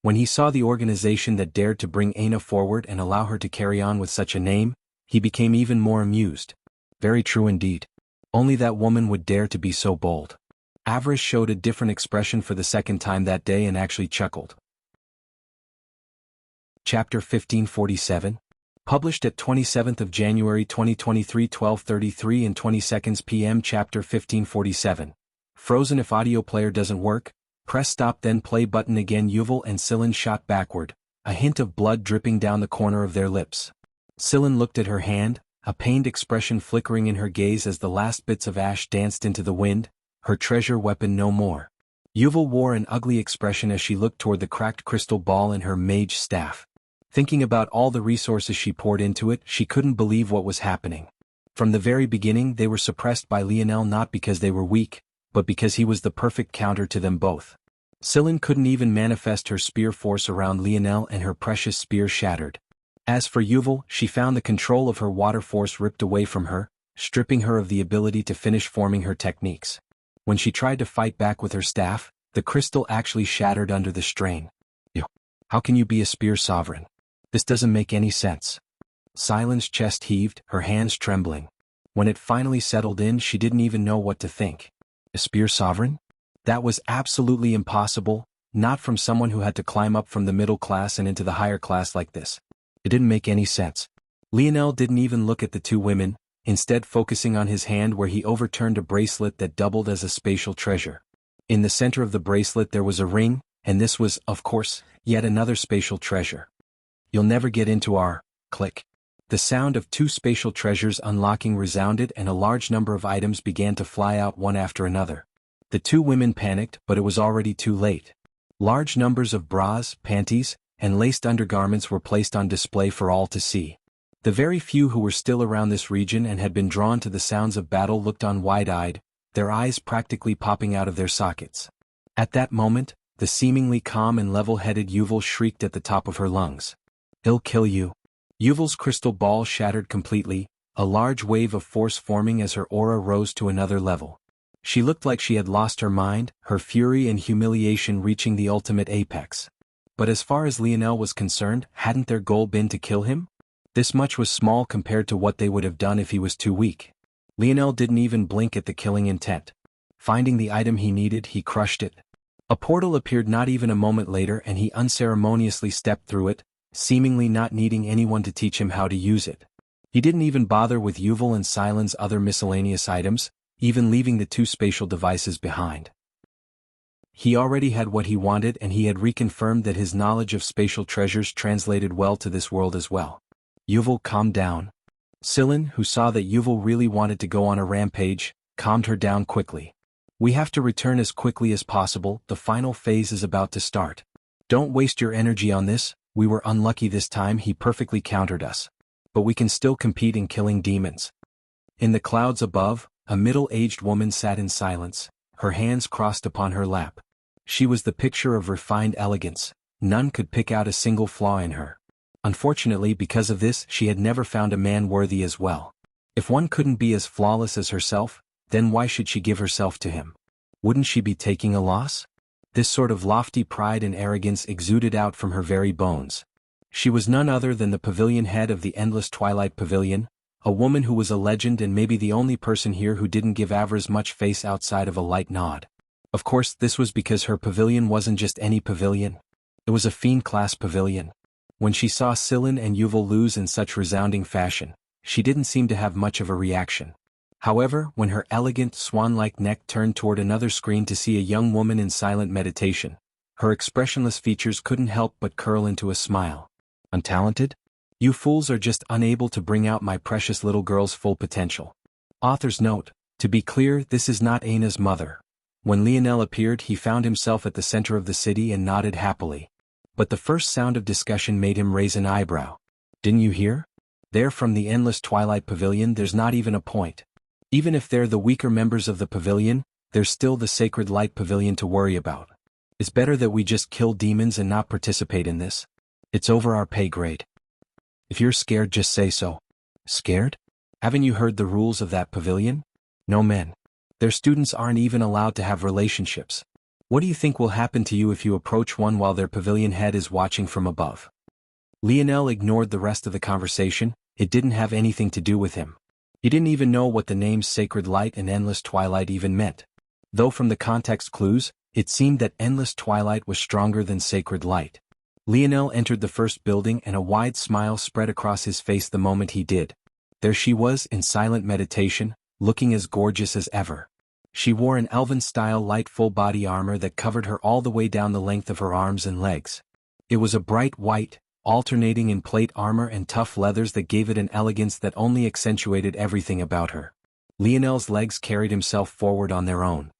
When he saw the organization that dared to bring Aina forward and allow her to carry on with such a name, he became even more amused. Very true indeed. Only that woman would dare to be so bold. Avarice showed a different expression for the second time that day and actually chuckled. Chapter 1547. Published at 27th of January 2023 12:33 and 20 p.m. Chapter 1547. Frozen. If audio player doesn't work, press stop then play button again. Yuval and Sillin shot backward, a hint of blood dripping down the corner of their lips. Sillin looked at her hand, a pained expression flickering in her gaze as the last bits of ash danced into the wind, her treasure weapon no more. Yuval wore an ugly expression as she looked toward the cracked crystal ball in her mage staff. Thinking about all the resources she poured into it, she couldn't believe what was happening. From the very beginning they were suppressed by Lionel not because they were weak, but because he was the perfect counter to them both. Sillin couldn't even manifest her spear force around Lionel and her precious spear shattered. As for Yuval, she found the control of her water force ripped away from her, stripping her of the ability to finish forming her techniques. When she tried to fight back with her staff, the crystal actually shattered under the strain. How can you be a spear sovereign? This doesn't make any sense. Silen's chest heaved, her hands trembling. When it finally settled in, she didn't even know what to think. A spear sovereign? That was absolutely impossible, not from someone who had to climb up from the middle class and into the higher class like this. It didn't make any sense. Lionel didn't even look at the two women, instead focusing on his hand where he overturned a bracelet that doubled as a spatial treasure. In the center of the bracelet there was a ring, and this was, of course, yet another spatial treasure. You'll never get into our clique. The sound of two spatial treasures unlocking resounded and a large number of items began to fly out one after another. The two women panicked, but it was already too late. Large numbers of bras, panties, and laced undergarments were placed on display for all to see. The very few who were still around this region and had been drawn to the sounds of battle looked on wide-eyed, their eyes practically popping out of their sockets. At that moment, the seemingly calm and level-headed Yuval shrieked at the top of her lungs. "He'll kill you." Yuval's crystal ball shattered completely, a large wave of force forming as her aura rose to another level. She looked like she had lost her mind, her fury and humiliation reaching the ultimate apex. But as far as Lionel was concerned, hadn't their goal been to kill him? This much was small compared to what they would have done if he was too weak. Lionel didn't even blink at the killing intent. Finding the item he needed, he crushed it. A portal appeared not even a moment later and he unceremoniously stepped through it, seemingly not needing anyone to teach him how to use it. He didn't even bother with Yuval and Silen's other miscellaneous items, even leaving the two spatial devices behind. He already had what he wanted and he had reconfirmed that his knowledge of spatial treasures translated well to this world as well. Yuval calmed down. Silin, who saw that Yuval really wanted to go on a rampage, calmed her down quickly. "We have to return as quickly as possible, the final phase is about to start. Don't waste your energy on this, we were unlucky this time, he perfectly countered us. But we can still compete in killing demons." In the clouds above, a middle-aged woman sat in silence, her hands crossed upon her lap. She was the picture of refined elegance, none could pick out a single flaw in her. Unfortunately, because of this, she had never found a man worthy as well. If one couldn't be as flawless as herself, then why should she give herself to him? Wouldn't she be taking a loss? This sort of lofty pride and arrogance exuded out from her very bones. She was none other than the pavilion head of the Endless Twilight Pavilion, a woman who was a legend and maybe the only person here who didn't give Avars much face outside of a light nod. Of course, this was because her pavilion wasn't just any pavilion. It was a fiend-class pavilion. When she saw Silin and Yuval lose in such resounding fashion, she didn't seem to have much of a reaction. However, when her elegant, swan-like neck turned toward another screen to see a young woman in silent meditation, her expressionless features couldn't help but curl into a smile. "Untalented? You fools are just unable to bring out my precious little girl's full potential." Author's note: to be clear, this is not Aina's mother. When Lionel appeared, he found himself at the center of the city and nodded happily. But the first sound of discussion made him raise an eyebrow. "Didn't you hear? They're from the Endless Twilight Pavilion, there's not even a point. Even if they're the weaker members of the pavilion, there's still the Sacred Light Pavilion to worry about. It's better that we just kill demons and not participate in this. It's over our pay grade. If you're scared, just say so." "Scared? Haven't you heard the rules of that pavilion? No men. Their students aren't even allowed to have relationships. What do you think will happen to you if you approach one while their pavilion head is watching from above?" Lionel ignored the rest of the conversation, it didn't have anything to do with him. He didn't even know what the names Sacred Light and Endless Twilight even meant. Though from the context clues, it seemed that Endless Twilight was stronger than Sacred Light. Lionel entered the first building and a wide smile spread across his face the moment he did. There she was in silent meditation, looking as gorgeous as ever. She wore an elven-style light full-body armor that covered her all the way down the length of her arms and legs. It was a bright white, alternating in plate armor and tough leathers that gave it an elegance that only accentuated everything about her. Lionel's legs carried himself forward on their own.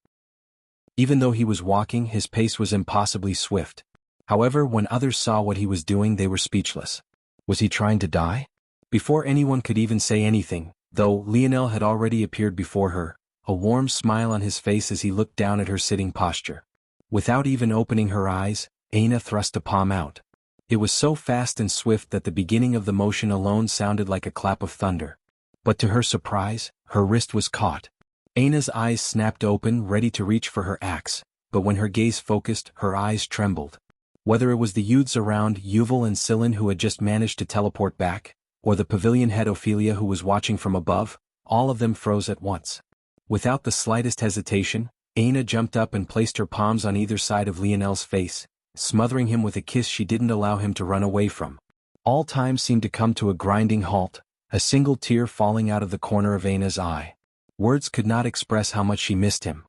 Even though he was walking, his pace was impossibly swift. However, when others saw what he was doing, they were speechless. Was he trying to die? Before anyone could even say anything, though, Lionel had already appeared before her, a warm smile on his face as he looked down at her sitting posture. Without even opening her eyes, Aina thrust a palm out. It was so fast and swift that the beginning of the motion alone sounded like a clap of thunder. But to her surprise, her wrist was caught. Aina's eyes snapped open, ready to reach for her axe, but when her gaze focused, her eyes trembled. Whether it was the youths around, Yuval and Silin who had just managed to teleport back, or the pavilion head Ophelia who was watching from above, all of them froze at once. Without the slightest hesitation, Aina jumped up and placed her palms on either side of Lionel's face, smothering him with a kiss she didn't allow him to run away from. All time seemed to come to a grinding halt, a single tear falling out of the corner of Aina's eye. Words could not express how much she missed him.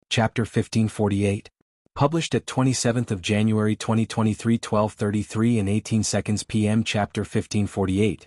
Chapter 1548. Published at 27th of January 2023 12:33 and 18 seconds p.m. Chapter 1548.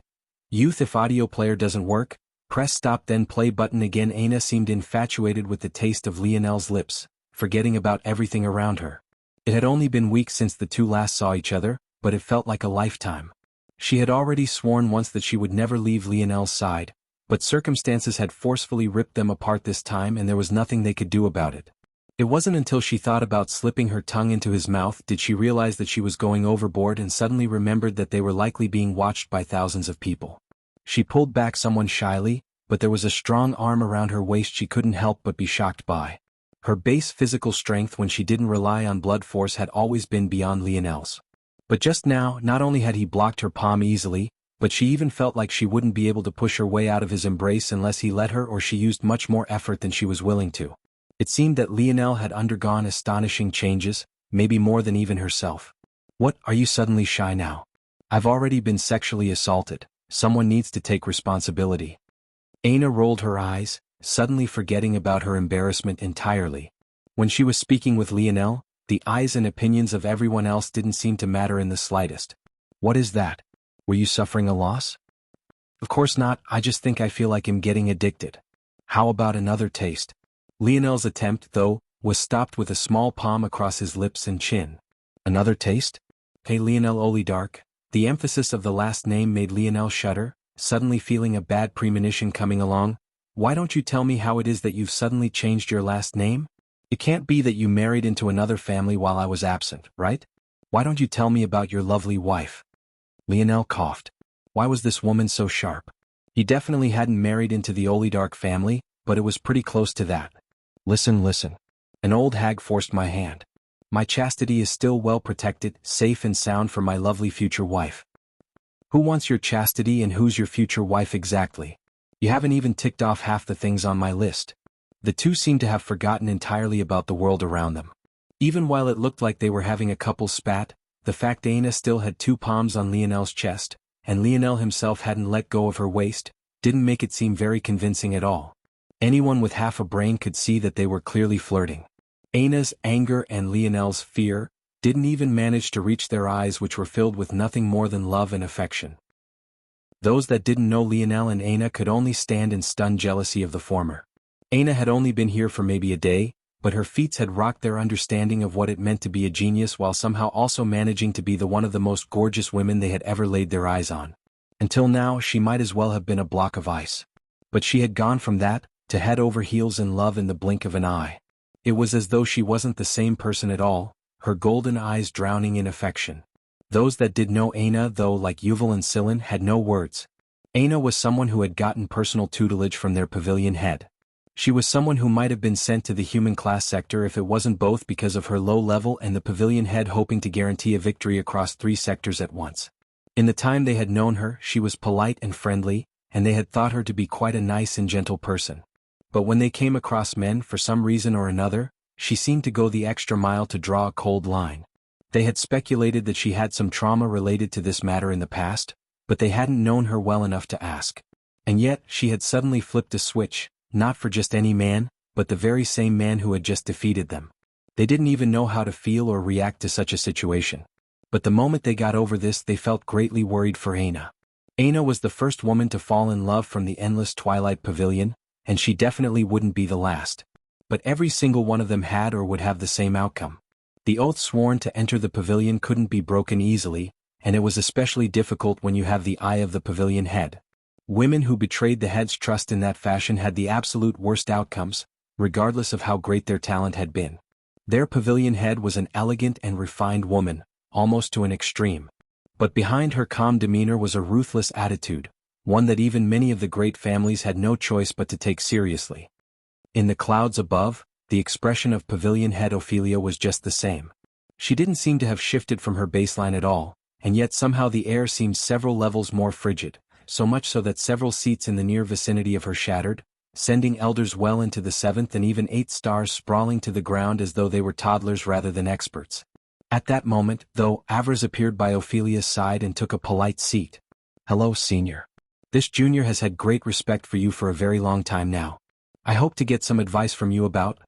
Youth. If audio player doesn't work, press stop then play button again. Aina seemed infatuated with the taste of Lionel's lips, forgetting about everything around her. It had only been weeks since the two last saw each other, but it felt like a lifetime. She had already sworn once that she would never leave Lionel's side, but circumstances had forcefully ripped them apart this time and there was nothing they could do about it. It wasn't until she thought about slipping her tongue into his mouth did she realize that she was going overboard and suddenly remembered that they were likely being watched by thousands of people. She pulled back somewhat shyly, but there was a strong arm around her waist she couldn't help but be shocked by. Her base physical strength when she didn't rely on blood force had always been beyond Lionel's. But just now, not only had he blocked her palm easily, but she even felt like she wouldn't be able to push her way out of his embrace unless he let her, or she used much more effort than she was willing to. It seemed that Lionel had undergone astonishing changes, maybe more than even herself. What, are you suddenly shy now? I've already been sexually assaulted. Someone needs to take responsibility. Aina rolled her eyes, suddenly forgetting about her embarrassment entirely. When she was speaking with Lionel, the eyes and opinions of everyone else didn't seem to matter in the slightest. What is that? Were you suffering a loss? Of course not, I just think I feel like I'm getting addicted. How about another taste? Lionel's attempt, though, was stopped with a small palm across his lips and chin. Another taste? Hey Lionel Olidark. The emphasis of the last name made Lionel shudder, suddenly feeling a bad premonition coming along. Why don't you tell me how it is that you've suddenly changed your last name? It can't be that you married into another family while I was absent, right? Why don't you tell me about your lovely wife? Lionel coughed. Why was this woman so sharp? He definitely hadn't married into the Olidark family, but it was pretty close to that. Listen. An old hag forced my hand. My chastity is still well protected, safe and sound for my lovely future wife. Who wants your chastity and who's your future wife exactly? You haven't even ticked off half the things on my list. The two seemed to have forgotten entirely about the world around them. Even while it looked like they were having a couple spat, the fact Aina still had two palms on Lionel's chest, and Lionel himself hadn't let go of her waist, didn't make it seem very convincing at all. Anyone with half a brain could see that they were clearly flirting. Aina's anger and Lionel's fear didn't even manage to reach their eyes, which were filled with nothing more than love and affection. Those that didn't know Lionel and Aina could only stand in stunned jealousy of the former. Aina had only been here for maybe a day, but her feats had rocked their understanding of what it meant to be a genius while somehow also managing to be the one of the most gorgeous women they had ever laid their eyes on. Until now, she might as well have been a block of ice. But she had gone from that to head over heels in love in the blink of an eye. It was as though she wasn't the same person at all, her golden eyes drowning in affection. Those that did know Aina, though, like Yuval and Silan, had no words. Aina was someone who had gotten personal tutelage from their pavilion head. She was someone who might have been sent to the human class sector if it wasn't both because of her low level and the pavilion head hoping to guarantee a victory across 3 sectors at once. In the time they had known her, she was polite and friendly, and they had thought her to be quite a nice and gentle person. But when they came across men for some reason or another, she seemed to go the extra mile to draw a cold line. They had speculated that she had some trauma related to this matter in the past, but they hadn't known her well enough to ask. And yet, she had suddenly flipped a switch, not for just any man, but the very same man who had just defeated them. They didn't even know how to feel or react to such a situation. But the moment they got over this, they felt greatly worried for Aina. Aina was the first woman to fall in love from the endless Twilight Pavilion, and she definitely wouldn't be the last. But every single one of them had or would have the same outcome. The oath sworn to enter the pavilion couldn't be broken easily, and it was especially difficult when you have the eye of the pavilion head. Women who betrayed the head's trust in that fashion had the absolute worst outcomes, regardless of how great their talent had been. Their pavilion head was an elegant and refined woman, almost to an extreme. But behind her calm demeanor was a ruthless attitude, one that even many of the great families had no choice but to take seriously. In the clouds above, the expression of pavilion head Ophelia was just the same. She didn't seem to have shifted from her baseline at all, and yet somehow the air seemed several levels more frigid, so much so that several seats in the near vicinity of her shattered, sending elders well into the 7th and even 8th stars sprawling to the ground as though they were toddlers rather than experts. At that moment, though, Avras appeared by Ophelia's side and took a polite seat. "Hello, Senior. This junior has had great respect for you for a very long time now. I hope to get some advice from you about..."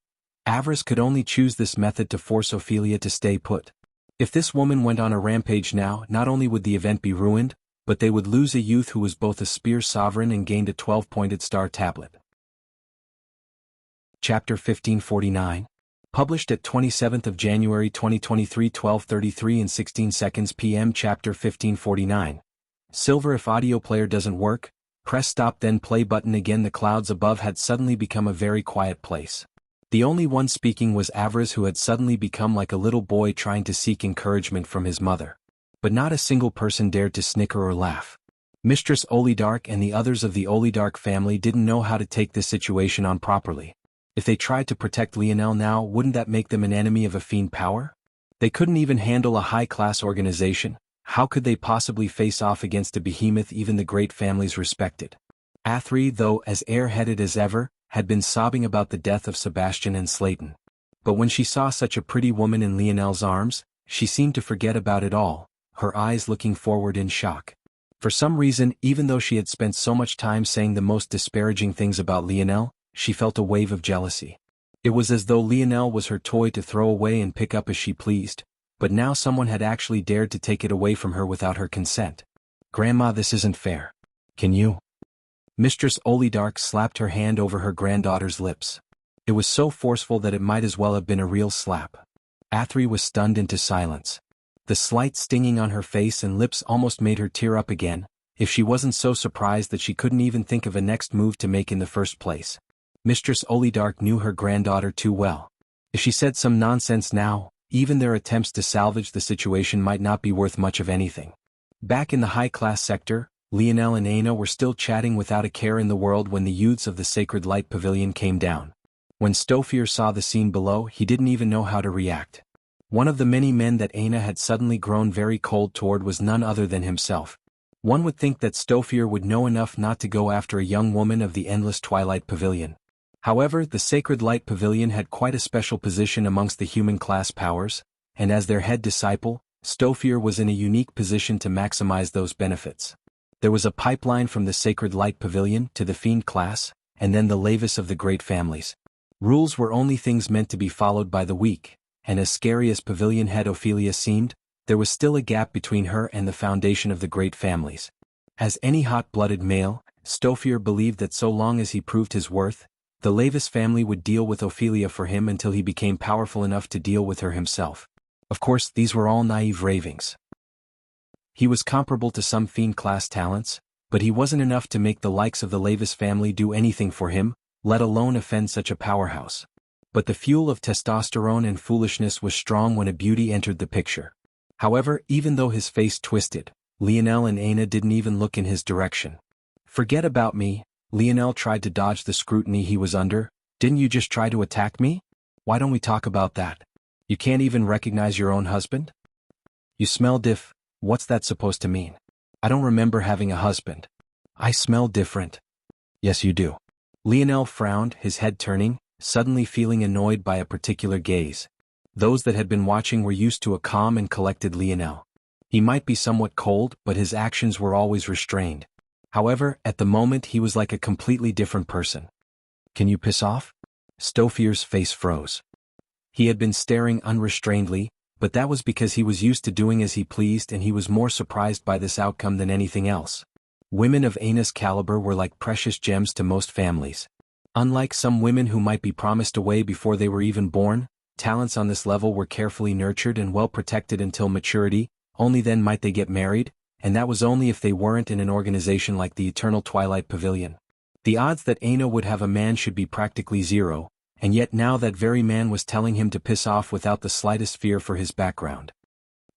Avarice could only choose this method to force Ophelia to stay put. If this woman went on a rampage now, not only would the event be ruined, but they would lose a youth who was both a spear sovereign and gained a 12-pointed star tablet. Chapter 1549. Published at 27th of January 2023, 12:33 and 16 seconds p.m. Chapter 1549. Silver. If audio player doesn't work, press stop then play button again. The clouds above had suddenly become a very quiet place. The only one speaking was Avarice, who had suddenly become like a little boy trying to seek encouragement from his mother. But not a single person dared to snicker or laugh. Mistress Olidark and the others of the Olidark family didn't know how to take this situation on properly. If they tried to protect Lionel now, wouldn't that make them an enemy of a fiend power? They couldn't even handle a high-class organization. How could they possibly face off against a behemoth even the great families respected? Athri, though as air-headed as ever, had been sobbing about the death of Sebastian and Slayton. But when she saw such a pretty woman in Lionel's arms, she seemed to forget about it all, her eyes looking forward in shock. For some reason, even though she had spent so much time saying the most disparaging things about Lionel, she felt a wave of jealousy. It was as though Lionel was her toy to throw away and pick up as she pleased, but now someone had actually dared to take it away from her without her consent. "Grandma, this isn't fair. Can you?" Mistress Olidark slapped her hand over her granddaughter's lips. It was so forceful that it might as well have been a real slap. Athri was stunned into silence. The slight stinging on her face and lips almost made her tear up again, if she wasn't so surprised that she couldn't even think of a next move to make in the first place. Mistress Olidark knew her granddaughter too well. If she said some nonsense now, even their attempts to salvage the situation might not be worth much of anything. Back in the high-class sector, Lionel and Aina were still chatting without a care in the world when the youths of the Sacred Light Pavilion came down. When Stofir saw the scene below, he didn't even know how to react. One of the many men that Aina had suddenly grown very cold toward was none other than himself. One would think that Stofir would know enough not to go after a young woman of the Endless Twilight Pavilion. However, the Sacred Light Pavilion had quite a special position amongst the human class powers, and as their head disciple, Stofir was in a unique position to maximize those benefits. There was a pipeline from the Sacred Light Pavilion to the Fiend class, and then the Lavis of the great families. Rules were only things meant to be followed by the weak, and as scary as Pavilion head Ophelia seemed, there was still a gap between her and the foundation of the great families. As any hot-blooded male, Stofir believed that so long as he proved his worth, the Lavis family would deal with Ophelia for him until he became powerful enough to deal with her himself. Of course, these were all naive ravings. He was comparable to some fiend-class talents, but he wasn't enough to make the likes of the Lavis family do anything for him, let alone offend such a powerhouse. But the fuel of testosterone and foolishness was strong when a beauty entered the picture. However, even though his face twisted, Lionel and Aina didn't even look in his direction. "Forget about me," Lionel tried to dodge the scrutiny he was under. "Didn't you just try to attack me? Why don't we talk about that? You can't even recognize your own husband? You smell what's that supposed to mean? I don't remember having a husband. I smell different." "Yes you do." Lionel frowned, his head turning, suddenly feeling annoyed by a particular gaze. Those that had been watching were used to a calm and collected Lionel. He might be somewhat cold, but his actions were always restrained. However, at the moment he was like a completely different person. "Can you piss off?" Stofir's face froze. He had been staring unrestrainedly, but that was because he was used to doing as he pleased, and he was more surprised by this outcome than anything else. Women of Aina's caliber were like precious gems to most families. Unlike some women who might be promised away before they were even born, talents on this level were carefully nurtured and well protected until maturity. Only then might they get married, and that was only if they weren't in an organization like the Eternal Twilight Pavilion. The odds that Aina would have a man should be practically zero, and yet now that very man was telling him to piss off without the slightest fear for his background.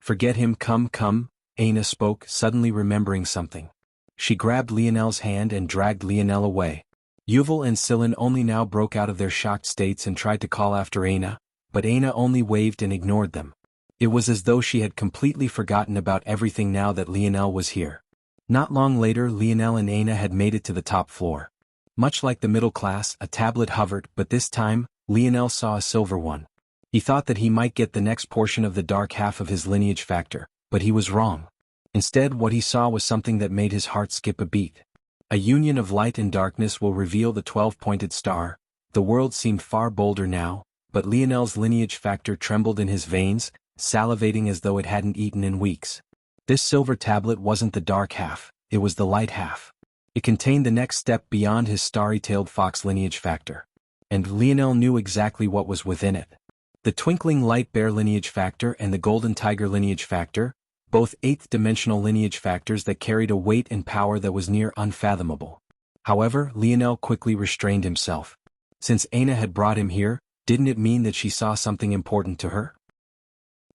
"Forget him, come," Aina spoke, suddenly remembering something. She grabbed Lionel's hand and dragged Lionel away. Yuval and Silen only now broke out of their shocked states and tried to call after Aina, but Aina only waved and ignored them. It was as though she had completely forgotten about everything now that Lionel was here. Not long later, Lionel and Aina had made it to the top floor. Much like the middle class, a tablet hovered, but this time, Lionel saw a silver one. He thought that he might get the next portion of the dark half of his lineage factor, but he was wrong. Instead, what he saw was something that made his heart skip a beat. A union of light and darkness will reveal the 12-pointed star. The world seemed far bolder now, but Lionel's lineage factor trembled in his veins, salivating as though it hadn't eaten in weeks. This silver tablet wasn't the dark half, it was the light half. It contained the next step beyond his starry-tailed fox lineage factor. And Lionel knew exactly what was within it. The twinkling light bear lineage factor and the golden tiger lineage factor, both eighth-dimensional lineage factors that carried a weight and power that was near unfathomable. However, Lionel quickly restrained himself. Since Aina had brought him here, didn't it mean that she saw something important to her?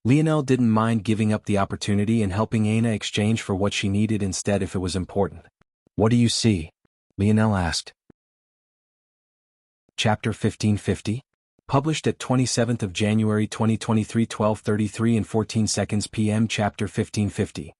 Lionel didn't mind giving up the opportunity and helping Aina exchange for what she needed instead if it was important. "What do you see?" Lionel asked. Chapter 1550? Published at 27th of January 2023 12:33 and 14 seconds p.m. Chapter 1550.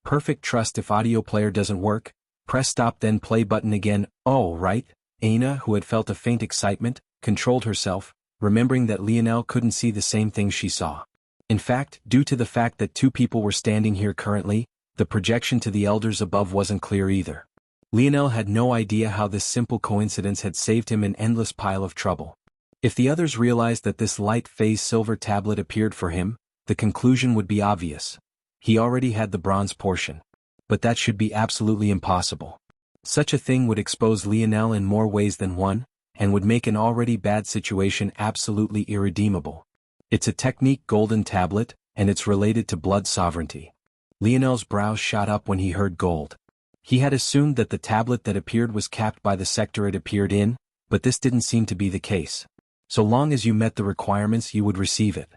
Perfect trust. If audio player doesn't work, press stop then play button again. Oh, right. Aina, who had felt a faint excitement, controlled herself, remembering that Lionel couldn't see the same things she saw. In fact, due to the fact that two people were standing here currently, the projection to the elders above wasn't clear either. Lionel had no idea how this simple coincidence had saved him an endless pile of trouble. If the others realized that this light phase silver tablet appeared for him, the conclusion would be obvious. He already had the bronze portion. But that should be absolutely impossible. Such a thing would expose Lionel in more ways than one, and would make an already bad situation absolutely irredeemable. It's a technique golden tablet, and it's related to blood sovereignty. Lionel's brows shot up when he heard gold. He had assumed that the tablet that appeared was capped by the sector it appeared in, but this didn't seem to be the case. So long as you met the requirements you would receive it.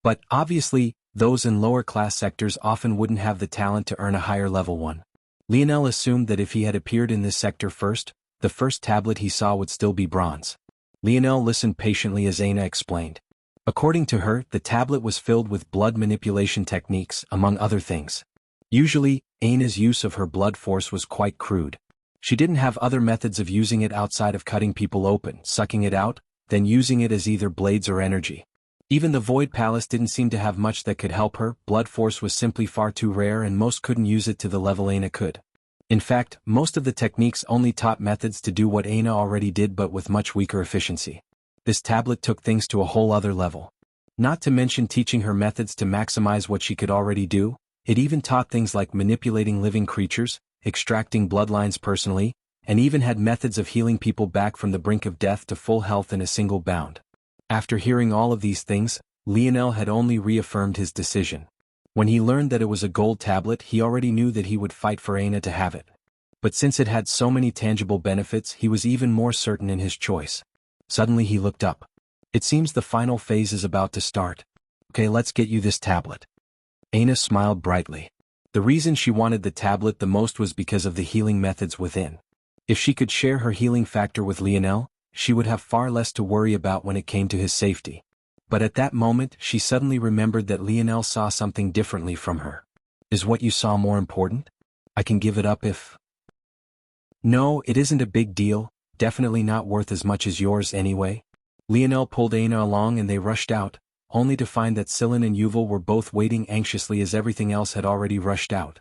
But, obviously, those in lower class sectors often wouldn't have the talent to earn a higher level one. Lionel assumed that if he had appeared in this sector first, the first tablet he saw would still be bronze. Lionel listened patiently as Aina explained. According to her, the tablet was filled with blood manipulation techniques, among other things. Usually, Aina's use of her blood force was quite crude. She didn't have other methods of using it outside of cutting people open, sucking it out, then using it as either blades or energy. Even the Void Palace didn't seem to have much that could help her. Blood force was simply far too rare and most couldn't use it to the level Aina could. In fact, most of the techniques only taught methods to do what Aina already did but with much weaker efficiency. This tablet took things to a whole other level. Not to mention teaching her methods to maximize what she could already do, it even taught things like manipulating living creatures, extracting bloodlines personally, and even had methods of healing people back from the brink of death to full health in a single bound. After hearing all of these things, Lionel had only reaffirmed his decision. When he learned that it was a gold tablet, he already knew that he would fight for Aina to have it. But since it had so many tangible benefits, he was even more certain in his choice. Suddenly he looked up. "It seems the final phase is about to start. Okay, let's get you this tablet." Aina smiled brightly. The reason she wanted the tablet the most was because of the healing methods within. If she could share her healing factor with Lionel, she would have far less to worry about when it came to his safety. But at that moment, she suddenly remembered that Lionel saw something differently from her. "Is what you saw more important? I can give it up if..." "No, it isn't a big deal, definitely not worth as much as yours anyway." Lionel pulled Aina along and they rushed out, only to find that Sillin and Yuval were both waiting anxiously as everything else had already rushed out.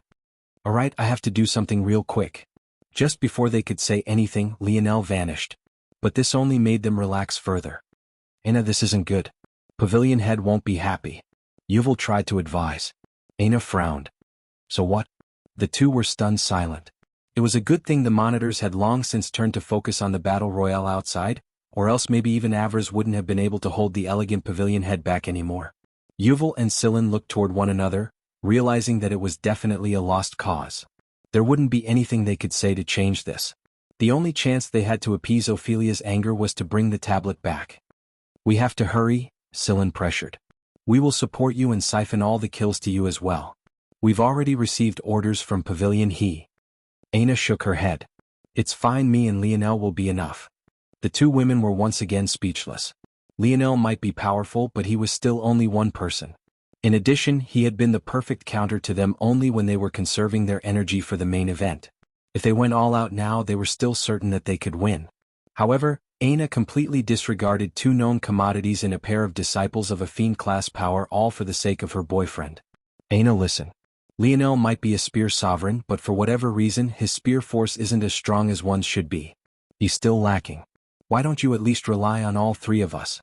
"Alright, I have to do something real quick." Just before they could say anything, Lionel vanished. But this only made them relax further. "Aina, this isn't good. Pavilion Head won't be happy." Yuval tried to advise. Aina frowned. "So what?" The two were stunned silent. It was a good thing the monitors had long since turned to focus on the battle royale outside, or else maybe even Avars wouldn't have been able to hold the elegant Pavilion Head back anymore. Yuval and Sillin looked toward one another, realizing that it was definitely a lost cause. There wouldn't be anything they could say to change this. The only chance they had to appease Ophelia's anger was to bring the tablet back. "We have to hurry," Sillin pressured. "We will support you and siphon all the kills to you as well. We've already received orders from Pavilion He." Aina shook her head. "It's fine, me and Lionel will be enough." The two women were once again speechless. Lionel might be powerful, but he was still only one person. In addition, he had been the perfect counter to them only when they were conserving their energy for the main event. If they went all out now, they were still certain that they could win. However, Aina completely disregarded two known commodities in a pair of disciples of a fiend-class power, all for the sake of her boyfriend. "Aina, listen. Lionel might be a spear sovereign, but for whatever reason, his spear force isn't as strong as one's should be. He's still lacking. Why don't you at least rely on all three of us?"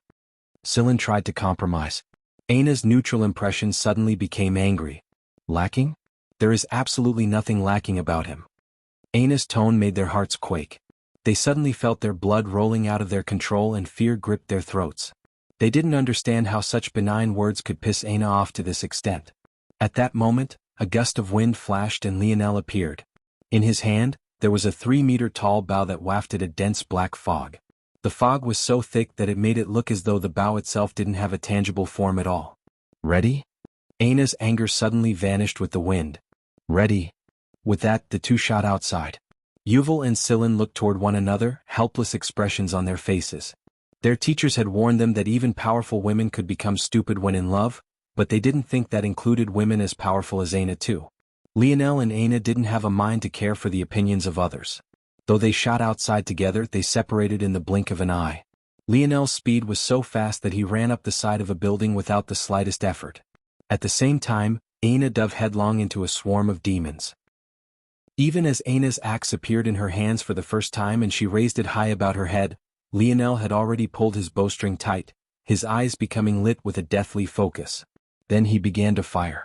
Scylla tried to compromise. Aina's neutral impression suddenly became angry. Lacking? There is absolutely nothing lacking about him. Aina's tone made their hearts quake. They suddenly felt their blood rolling out of their control and fear gripped their throats. They didn't understand how such benign words could piss Aina off to this extent. At that moment, a gust of wind flashed and Lionel appeared. In his hand, there was a 3-meter-tall bough that wafted a dense black fog. The fog was so thick that it made it look as though the bough itself didn't have a tangible form at all. Ready? Aina's anger suddenly vanished with the wind. Ready. With that, the two shot outside. Yuval and Scylla looked toward one another, helpless expressions on their faces. Their teachers had warned them that even powerful women could become stupid when in love, but they didn't think that included women as powerful as Aina too. Lionel and Aina didn't have a mind to care for the opinions of others. Though they shot outside together, they separated in the blink of an eye. Lionel's speed was so fast that he ran up the side of a building without the slightest effort. At the same time, Aina dove headlong into a swarm of demons. Even as Aina's axe appeared in her hands for the first time and she raised it high about her head, Lionel had already pulled his bowstring tight, his eyes becoming lit with a deathly focus. Then he began to fire.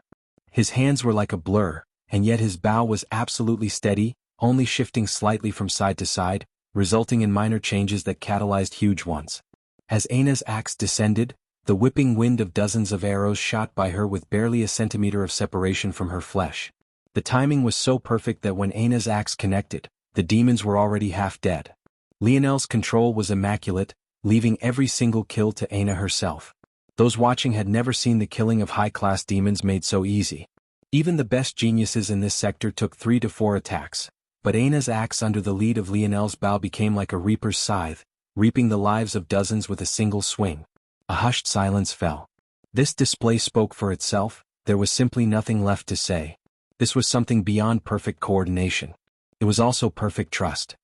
His hands were like a blur, and yet his bow was absolutely steady, only shifting slightly from side to side, resulting in minor changes that catalyzed huge ones. As Aina's axe descended, the whipping wind of dozens of arrows shot by her with barely a centimeter of separation from her flesh. The timing was so perfect that when Aina's axe connected, the demons were already half dead. Lionel's control was immaculate, leaving every single kill to Aina herself. Those watching had never seen the killing of high-class demons made so easy. Even the best geniuses in this sector took 3 to 4 attacks, but Aina's axe under the lead of Lionel's bow became like a reaper's scythe, reaping the lives of dozens with a single swing. A hushed silence fell. This display spoke for itself, there was simply nothing left to say. This was something beyond perfect coordination. It was also perfect trust.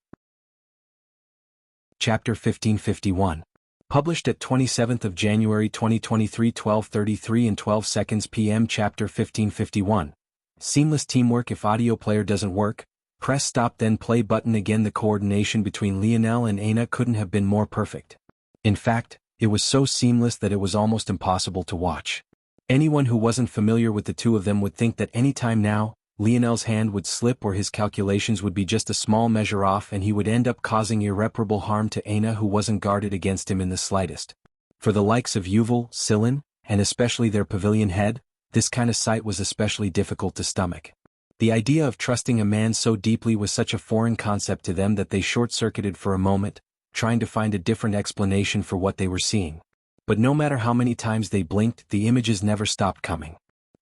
Chapter 1551. Published at 27th of January 2023 12:33 and 12 seconds p.m. Chapter 1551. Seamless teamwork. If audio player doesn't work, press stop then play button again. The coordination between Lionel and Aina couldn't have been more perfect. In fact, it was so seamless that it was almost impossible to watch. Anyone who wasn't familiar with the two of them would think that any time now, Lionel's hand would slip or his calculations would be just a small measure off and he would end up causing irreparable harm to Aina, who wasn't guarded against him in the slightest. For the likes of Yuval, Scylla, and especially their pavilion head, this kind of sight was especially difficult to stomach. The idea of trusting a man so deeply was such a foreign concept to them that they short-circuited for a moment, trying to find a different explanation for what they were seeing. But no matter how many times they blinked, the images never stopped coming.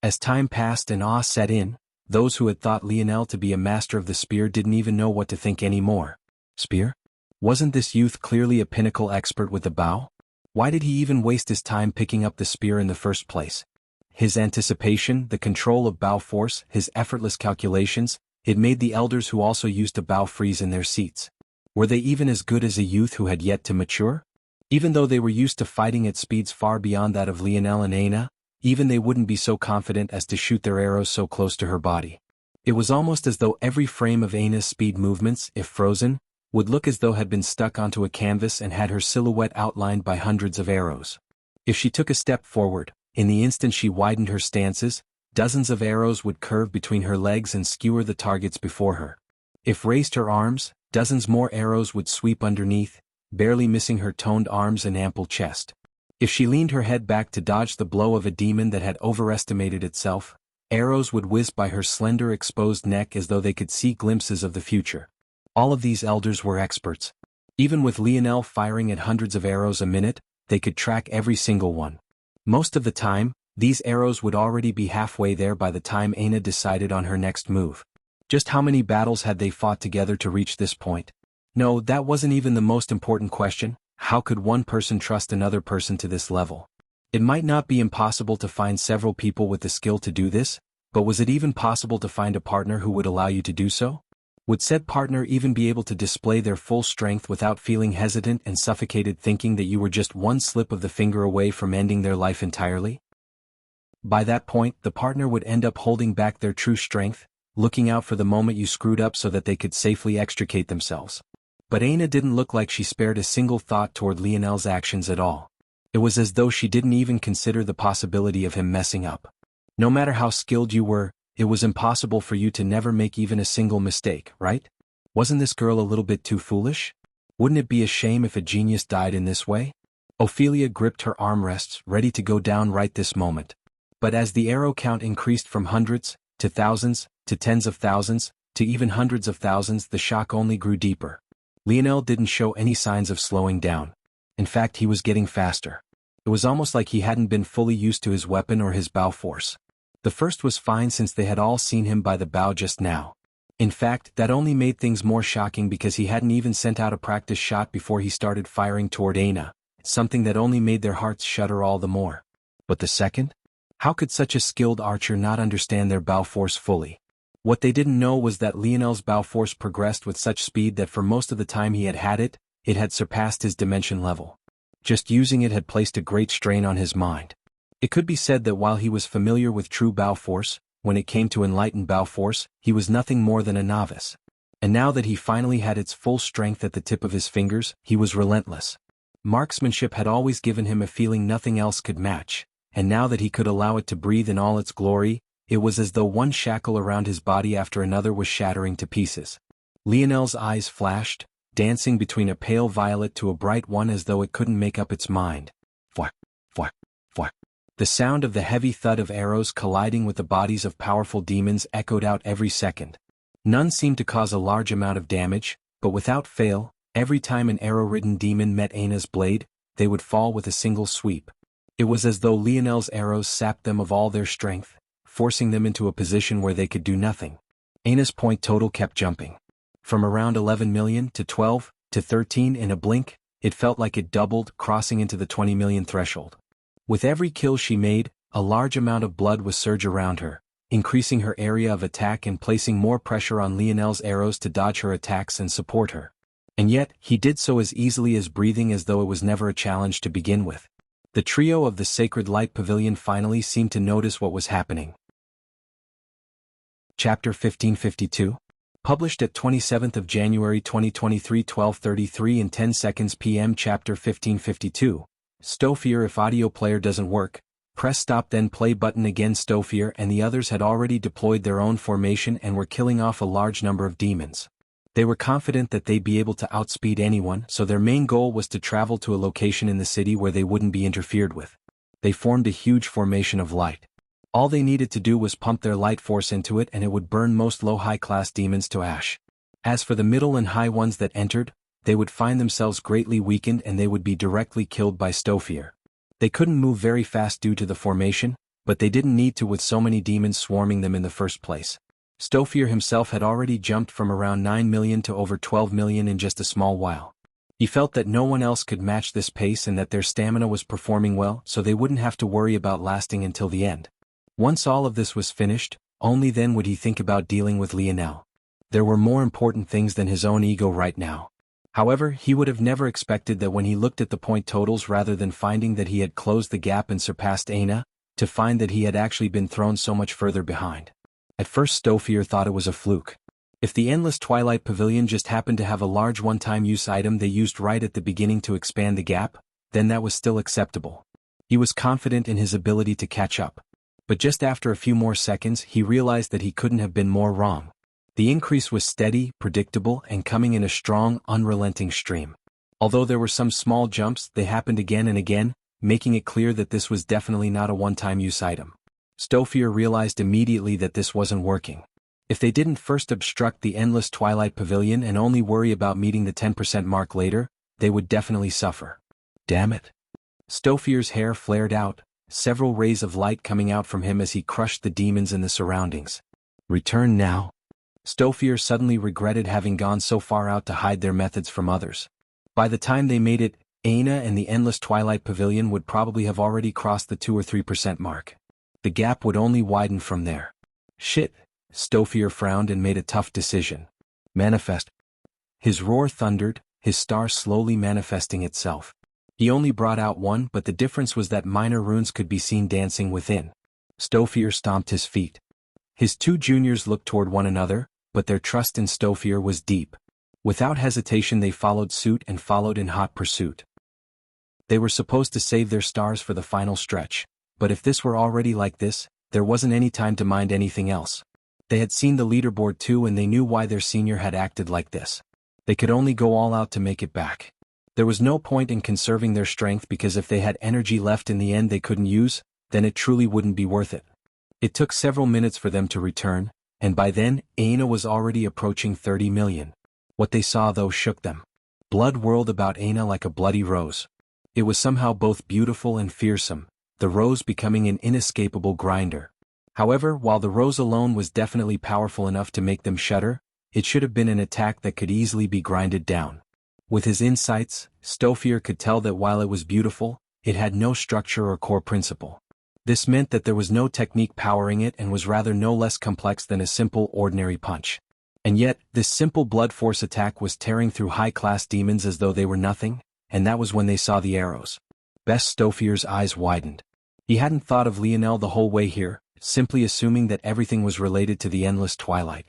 As time passed and awe set in, those who had thought Lionel to be a master of the spear didn't even know what to think anymore. Spear? Wasn't this youth clearly a pinnacle expert with the bow? Why did he even waste his time picking up the spear in the first place? His anticipation, the control of bow force, his effortless calculations, it made the elders who also used a bow freeze in their seats. Were they even as good as a youth who had yet to mature? Even though they were used to fighting at speeds far beyond that of Lionel and Aina, even they wouldn't be so confident as to shoot their arrows so close to her body. It was almost as though every frame of Aina's speed movements, if frozen, would look as though had been stuck onto a canvas and had her silhouette outlined by hundreds of arrows. If she took a step forward, in the instant she widened her stances, dozens of arrows would curve between her legs and skewer the targets before her. If raised her arms, dozens more arrows would sweep underneath, barely missing her toned arms and ample chest. If she leaned her head back to dodge the blow of a demon that had overestimated itself, arrows would whiz by her slender exposed neck as though they could see glimpses of the future. All of these elders were experts. Even with Lionel firing at hundreds of arrows a minute, they could track every single one. Most of the time, these arrows would already be halfway there by the time Aina decided on her next move. Just how many battles had they fought together to reach this point? No, that wasn't even the most important question. How could one person trust another person to this level? It might not be impossible to find several people with the skill to do this, but was it even possible to find a partner who would allow you to do so? Would said partner even be able to display their full strength without feeling hesitant and suffocated, thinking that you were just one slip of the finger away from ending their life entirely? By that point, the partner would end up holding back their true strength, looking out for the moment you screwed up so that they could safely extricate themselves. But Aina didn't look like she spared a single thought toward Lionel's actions at all. It was as though she didn't even consider the possibility of him messing up. No matter how skilled you were, it was impossible for you to never make even a single mistake, right? Wasn't this girl a little bit too foolish? Wouldn't it be a shame if a genius died in this way? Ophelia gripped her armrests, ready to go down right this moment. But as the arrow count increased from hundreds, to thousands, to tens of thousands, to even hundreds of thousands, the shock only grew deeper. Lionel didn't show any signs of slowing down. In fact, he was getting faster. It was almost like he hadn't been fully used to his weapon or his bow force. The first was fine since they had all seen him by the bow just now. In fact, that only made things more shocking because he hadn't even sent out a practice shot before he started firing toward Aina, something that only made their hearts shudder all the more. But the second? How could such a skilled archer not understand their bow force fully? What they didn't know was that Lionel's bow force progressed with such speed that for most of the time he had it, it had surpassed his dimension level. Just using it had placed a great strain on his mind. It could be said that while he was familiar with true bow force, when it came to enlightened bow force, he was nothing more than a novice. And now that he finally had its full strength at the tip of his fingers, he was relentless. Marksmanship had always given him a feeling nothing else could match, and now that he could allow it to breathe in all its glory, it was as though one shackle around his body after another was shattering to pieces. Lionel's eyes flashed, dancing between a pale violet to a bright one as though it couldn't make up its mind. Fwah, fwah, fwah. The sound of the heavy thud of arrows colliding with the bodies of powerful demons echoed out every second. None seemed to cause a large amount of damage, but without fail, every time an arrow-ridden demon met Aina's blade, they would fall with a single sweep. It was as though Lionel's arrows sapped them of all their strength, forcing them into a position where they could do nothing. Aina's point total kept jumping. From around 11 million to 12 to 13 in a blink, it felt like it doubled, crossing into the 20 million threshold. With every kill she made, a large amount of blood was surge around her, increasing her area of attack and placing more pressure on Lionel's arrows to dodge her attacks and support her. And yet, he did so as easily as breathing, as though it was never a challenge to begin with. The trio of the Sacred Light Pavilion finally seemed to notice what was happening. Chapter 1552. Published at 27th of January 2023, 12:33 and 10 seconds p.m. Chapter 1552. Stofir. If audio player doesn't work, press stop then play button again. Stofir and the others had already deployed their own formation and were killing off a large number of demons. They were confident that they'd be able to outspeed anyone, so their main goal was to travel to a location in the city where they wouldn't be interfered with. They formed a huge formation of light. All they needed to do was pump their light force into it and it would burn most low high-class demons to ash. As for the middle and high ones that entered, they would find themselves greatly weakened and they would be directly killed by Stofir. They couldn't move very fast due to the formation, but they didn't need to with so many demons swarming them in the first place. Stofir himself had already jumped from around 9 million to over 12 million in just a small while. He felt that no one else could match this pace and that their stamina was performing well, so they wouldn't have to worry about lasting until the end. Once all of this was finished, only then would he think about dealing with Lionel. There were more important things than his own ego right now. However, he would have never expected that when he looked at the point totals, rather than finding that he had closed the gap and surpassed Aina, to find that he had actually been thrown so much further behind. At first Stofir thought it was a fluke. If the Endless Twilight Pavilion just happened to have a large one-time use item they used right at the beginning to expand the gap, then that was still acceptable. He was confident in his ability to catch up. But just after a few more seconds he realized that he couldn't have been more wrong. The increase was steady, predictable, and coming in a strong, unrelenting stream. Although there were some small jumps, they happened again and again, making it clear that this was definitely not a one-time use item. Stofir realized immediately that this wasn't working. If they didn't first obstruct the Endless Twilight Pavilion and only worry about meeting the 10% mark later, they would definitely suffer. Damn it. Stofir's hair flared out, several rays of light coming out from him as he crushed the demons in the surroundings. Return now. Stofir suddenly regretted having gone so far out to hide their methods from others. By the time they made it, Aina and the Endless Twilight Pavilion would probably have already crossed the 2 or 3% mark. The gap would only widen from there. Shit. Stofir frowned and made a tough decision. Manifest. His roar thundered, his star slowly manifesting itself. He only brought out one, but the difference was that minor runes could be seen dancing within. Stofir stomped his feet. His two juniors looked toward one another, but their trust in Stofir was deep. Without hesitation they followed suit and followed in hot pursuit. They were supposed to save their stars for the final stretch, but if this were already like this, there wasn't any time to mind anything else. They had seen the leaderboard too and they knew why their senior had acted like this. They could only go all out to make it back. There was no point in conserving their strength because if they had energy left in the end they couldn't use, then it truly wouldn't be worth it. It took several minutes for them to return, and by then, Aina was already approaching 30 million. What they saw though shook them. Blood whirled about Aina like a bloody rose. It was somehow both beautiful and fearsome, the rose becoming an inescapable grinder. However, while the rose alone was definitely powerful enough to make them shudder, it should have been an attack that could easily be grinded down. With his insights, Stofir could tell that while it was beautiful, it had no structure or core principle. This meant that there was no technique powering it and was rather no less complex than a simple ordinary punch. And yet, this simple blood force attack was tearing through high-class demons as though they were nothing, and that was when they saw the arrows. Best Stofir's eyes widened. He hadn't thought of Lionel the whole way here, simply assuming that everything was related to the endless twilight.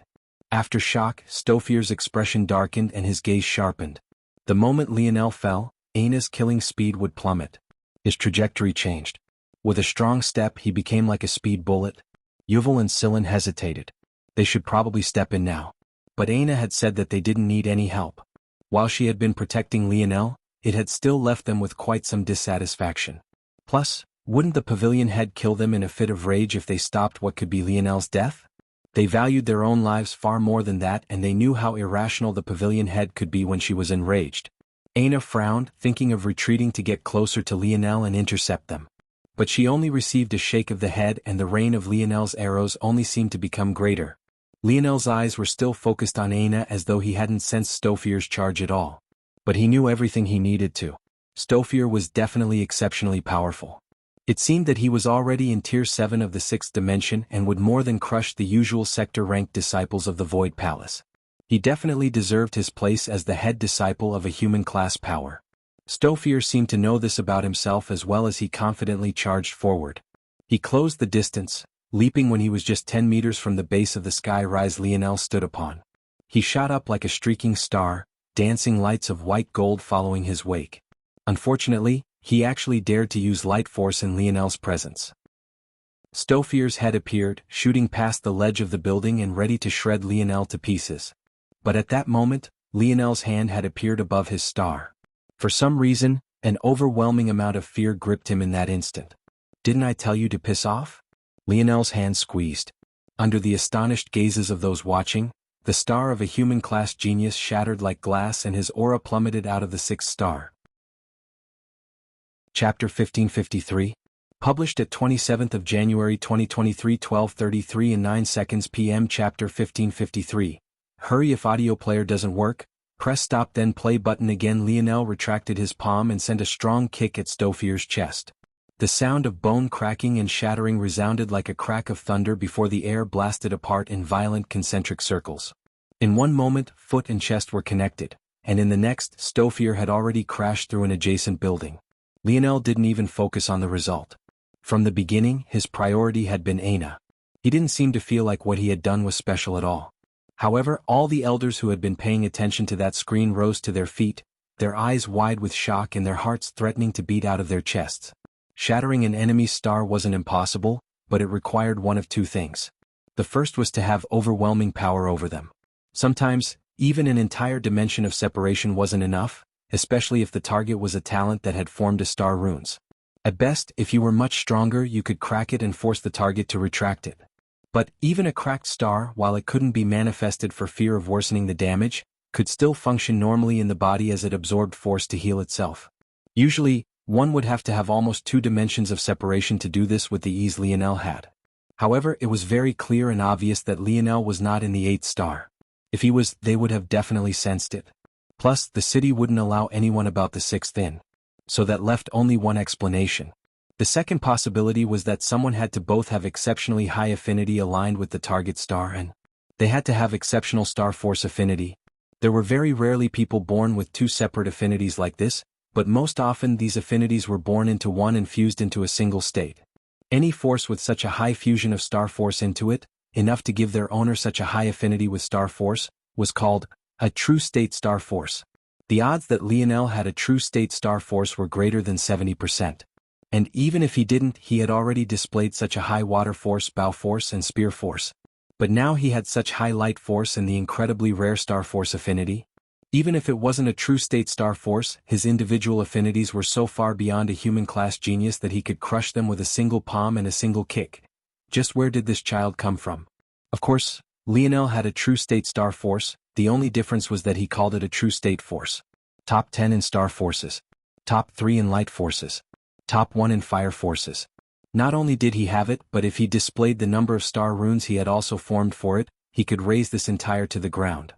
After shock, Stofir's expression darkened and his gaze sharpened. The moment Lionel fell, Aina's killing speed would plummet. His trajectory changed. With a strong step he became like a speed bullet. Yuval and Silen hesitated. They should probably step in now. But Aina had said that they didn't need any help. While she had been protecting Lionel, it had still left them with quite some dissatisfaction. Plus, wouldn't the pavilion head kill them in a fit of rage if they stopped what could be Lionel's death? They valued their own lives far more than that and they knew how irrational the pavilion head could be when she was enraged. Aina frowned, thinking of retreating to get closer to Lionel and intercept them. But she only received a shake of the head and the rain of Lionel's arrows only seemed to become greater. Lionel's eyes were still focused on Aina as though he hadn't sensed Stofir's charge at all. But he knew everything he needed to. Stofir was definitely exceptionally powerful. It seemed that he was already in Tier 7 of the 6th dimension and would more than crush the usual sector-ranked disciples of the Void Palace. He definitely deserved his place as the head disciple of a human-class power. Stofir seemed to know this about himself as well as he confidently charged forward. He closed the distance, leaping when he was just 10 meters from the base of the sky rise Lionel stood upon. He shot up like a streaking star, dancing lights of white gold following his wake. Unfortunately, he actually dared to use light force in Lionel's presence. Stofir's head appeared, shooting past the ledge of the building and ready to shred Lionel to pieces. But at that moment, Lionel's hand had appeared above his star. For some reason, an overwhelming amount of fear gripped him in that instant. "Didn't I tell you to piss off?" Lionel's hand squeezed. Under the astonished gazes of those watching, the star of a human-class genius shattered like glass and his aura plummeted out of the 6th star. Chapter 1553. Published at 27th of January 2023 12:33 and 9 seconds p.m. Chapter 1553. Hurry if audio player doesn't work, press stop then play button again. Lionel retracted his palm and sent a strong kick at Stofir's chest. The sound of bone cracking and shattering resounded like a crack of thunder before the air blasted apart in violent concentric circles. In one moment, foot and chest were connected, and in the next, Stofir had already crashed through an adjacent building. Lionel didn't even focus on the result. From the beginning, his priority had been Aina. He didn't seem to feel like what he had done was special at all. However, all the elders who had been paying attention to that screen rose to their feet, their eyes wide with shock and their hearts threatening to beat out of their chests. Shattering an enemy's star wasn't impossible, but it required one of two things. The first was to have overwhelming power over them. Sometimes, even an entire dimension of separation wasn't enough, especially if the target was a talent that had formed a star runes. At best, if you were much stronger you could crack it and force the target to retract it. But even a cracked star, while it couldn't be manifested for fear of worsening the damage, could still function normally in the body as it absorbed force to heal itself. Usually, one would have to have almost 2 dimensions of separation to do this with the ease Lionel had. However, it was very clear and obvious that Lionel was not in the 8th star. If he was, they would have definitely sensed it. Plus, the city wouldn't allow anyone about the 6th in. So that left only one explanation. The second possibility was that someone had to both have exceptionally high affinity aligned with the target star and they had to have exceptional star force affinity. There were very rarely people born with 2 separate affinities like this, but most often these affinities were born into one and fused into a single state. Any force with such a high fusion of star force into it, enough to give their owner such a high affinity with star force, was called a true state star force. The odds that Lionel had a true state star force were greater than 70%. And even if he didn't, he had already displayed such a high water force, bow force, and spear force. But now he had such high light force and the incredibly rare star force affinity. Even if it wasn't a true state star force, his individual affinities were so far beyond a human-class genius that he could crush them with a single palm and a single kick. Just where did this child come from? Of course, Lionel had a true state star force, the only difference was that he called it a true state force. Top 10 in star forces. Top 3 in light forces. Top 1 in fire forces. Not only did he have it, but if he displayed the number of star runes he had also formed for it, he could raise this entire to the ground.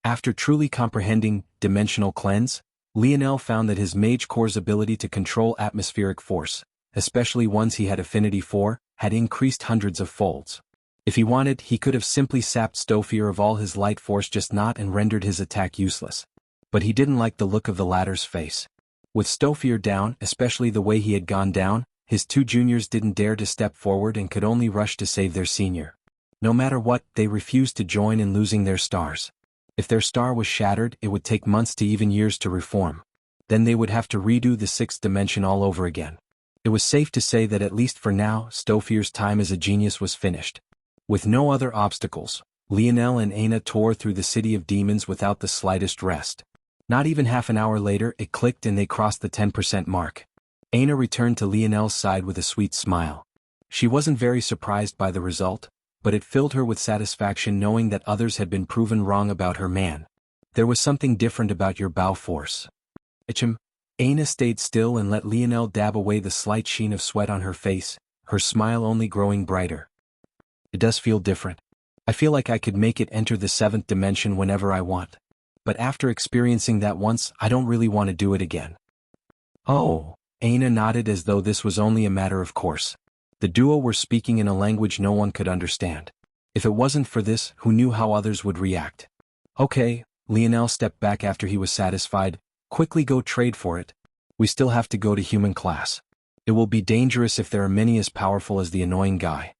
After truly comprehending dimensional cleanse, Lionel found that his mage core's ability to control atmospheric force, especially ones he had affinity for, had increased hundreds of folds. If he wanted, he could have simply sapped Stofir of all his light force, just not, and rendered his attack useless. But he didn't like the look of the latter's face. With Stofir down, especially the way he had gone down, his two juniors didn't dare to step forward and could only rush to save their senior. No matter what, they refused to join in losing their stars. If their star was shattered, it would take months to even years to reform. Then they would have to redo the sixth dimension all over again. It was safe to say that at least for now, Stofir's time as a genius was finished. With no other obstacles, Lionel and Aina tore through the city of demons without the slightest rest. Not even half an hour later, it clicked and they crossed the 10% mark. Aina returned to Lionel's side with a sweet smile. She wasn't very surprised by the result, but it filled her with satisfaction knowing that others had been proven wrong about her man. There was something different about your bow force. Aina stayed still and let Lionel dab away the slight sheen of sweat on her face, her smile only growing brighter. It does feel different. I feel like I could make it enter the seventh dimension whenever I want. But after experiencing that once, I don't really want to do it again. Oh, Aina nodded as though this was only a matter of course. The duo were speaking in a language no one could understand. If it wasn't for this, who knew how others would react? Okay, Lionel stepped back after he was satisfied. Quickly go trade for it. We still have to go to human class. It will be dangerous if there are many as powerful as the annoying guy.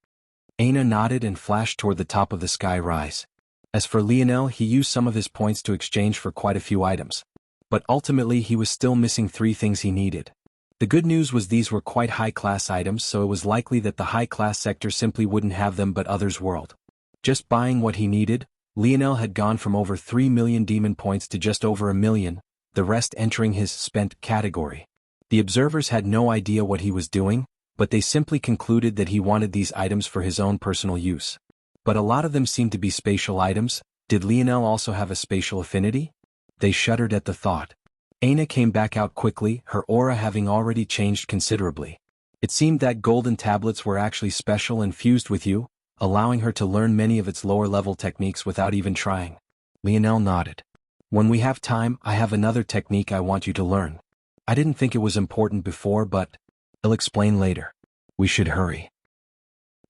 Aina nodded and flashed toward the top of the sky rise. As for Lionel, he used some of his points to exchange for quite a few items. But ultimately he was still missing 3 things he needed. The good news was these were quite high-class items, so it was likely that the high-class sector simply wouldn't have them, but others' world. Just buying what he needed, Lionel had gone from over 3 million demon points to just over 1 million, the rest entering his spent category. The observers had no idea what he was doing, but they simply concluded that he wanted these items for his own personal use. But a lot of them seemed to be spatial items. Did Lionel also have a spatial affinity? They shuddered at the thought. Aina came back out quickly, her aura having already changed considerably. It seemed that golden tablets were actually special and fused with you, allowing her to learn many of its lower-level techniques without even trying. Lionel nodded. When we have time, I have another technique I want you to learn. I didn't think it was important before, but I'll explain later. We should hurry.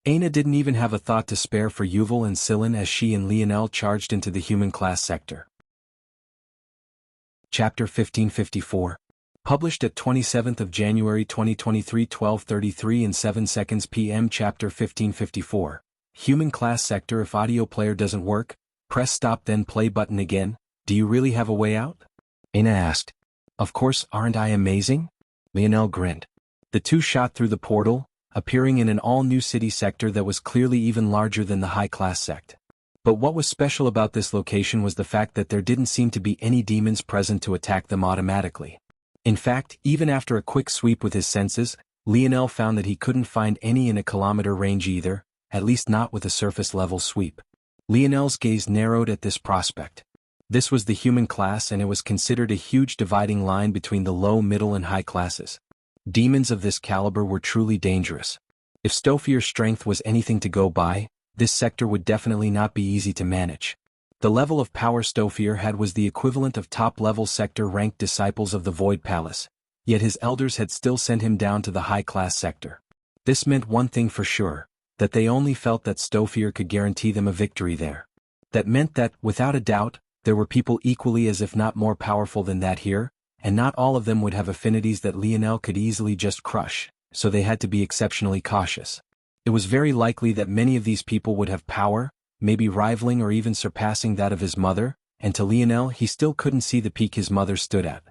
Aina didn't even have a thought to spare for Yuval and Sillin as she and Lionel charged into the human class sector. Chapter 1554. Published at 27th of January 2023, 12:33 and 7 seconds p.m. Chapter 1554. Human class sector. If audio player doesn't work, press stop then play button again. Do you really have a way out? Aina asked. Of course, aren't I amazing? Lionel grinned. The two shot through the portal, appearing in an all-new city sector that was clearly even larger than the high-class sect. But what was special about this location was the fact that there didn't seem to be any demons present to attack them automatically. In fact, even after a quick sweep with his senses, Lionel found that he couldn't find any in a kilometer range either, at least not with a surface-level sweep. Lionel's gaze narrowed at this prospect. This was the human class, and it was considered a huge dividing line between the low, middle, and high classes. Demons of this caliber were truly dangerous. If Stofir's strength was anything to go by, this sector would definitely not be easy to manage. The level of power Stofir had was the equivalent of top-level sector-ranked disciples of the Void Palace, yet his elders had still sent him down to the high-class sector. This meant one thing for sure, that they only felt that Stofir could guarantee them a victory there. That meant that, without a doubt, there were people equally as if not more powerful than that here, and not all of them would have affinities that Lionel could easily just crush, so they had to be exceptionally cautious. It was very likely that many of these people would have power, maybe rivaling or even surpassing that of his mother, and to Lionel he still couldn't see the peak his mother stood at.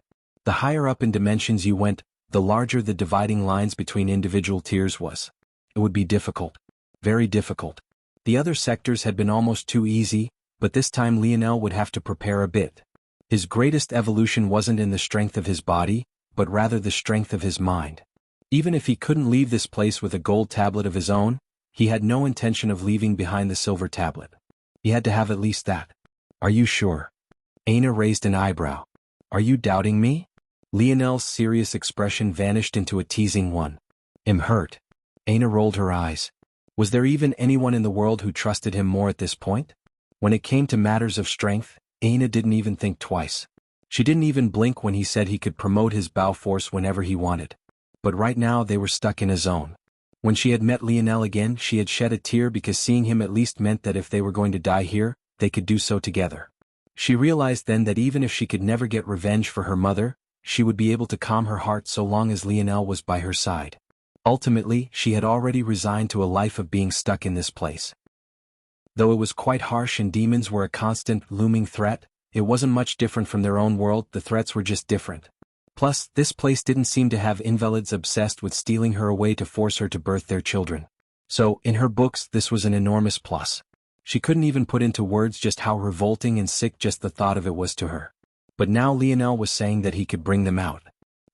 The higher up in dimensions you went, the larger the dividing lines between individual tiers was. It would be difficult. Very difficult. The other sectors had been almost too easy, but this time Lionel would have to prepare a bit. His greatest evolution wasn't in the strength of his body, but rather the strength of his mind. Even if he couldn't leave this place with a gold tablet of his own, he had no intention of leaving behind the silver tablet. He had to have at least that. Are you sure? Aina raised an eyebrow. Are you doubting me? Lionel's serious expression vanished into a teasing one. I'm hurt. Aina rolled her eyes. Was there even anyone in the world who trusted him more at this point? When it came to matters of strength, Aina didn't even think twice. She didn't even blink when he said he could promote his bow force whenever he wanted. But right now they were stuck in a zone. When she had met Lionel again, she had shed a tear because seeing him at least meant that if they were going to die here, they could do so together. She realized then that even if she could never get revenge for her mother, she would be able to calm her heart so long as Lionel was by her side. Ultimately, she had already resigned to a life of being stuck in this place. Though it was quite harsh and demons were a constant, looming threat, it wasn't much different from their own world, the threats were just different. Plus, this place didn't seem to have invalids obsessed with stealing her away to force her to birth their children. So, in her books, this was an enormous plus. She couldn't even put into words just how revolting and sick just the thought of it was to her. But now Lionel was saying that he could bring them out.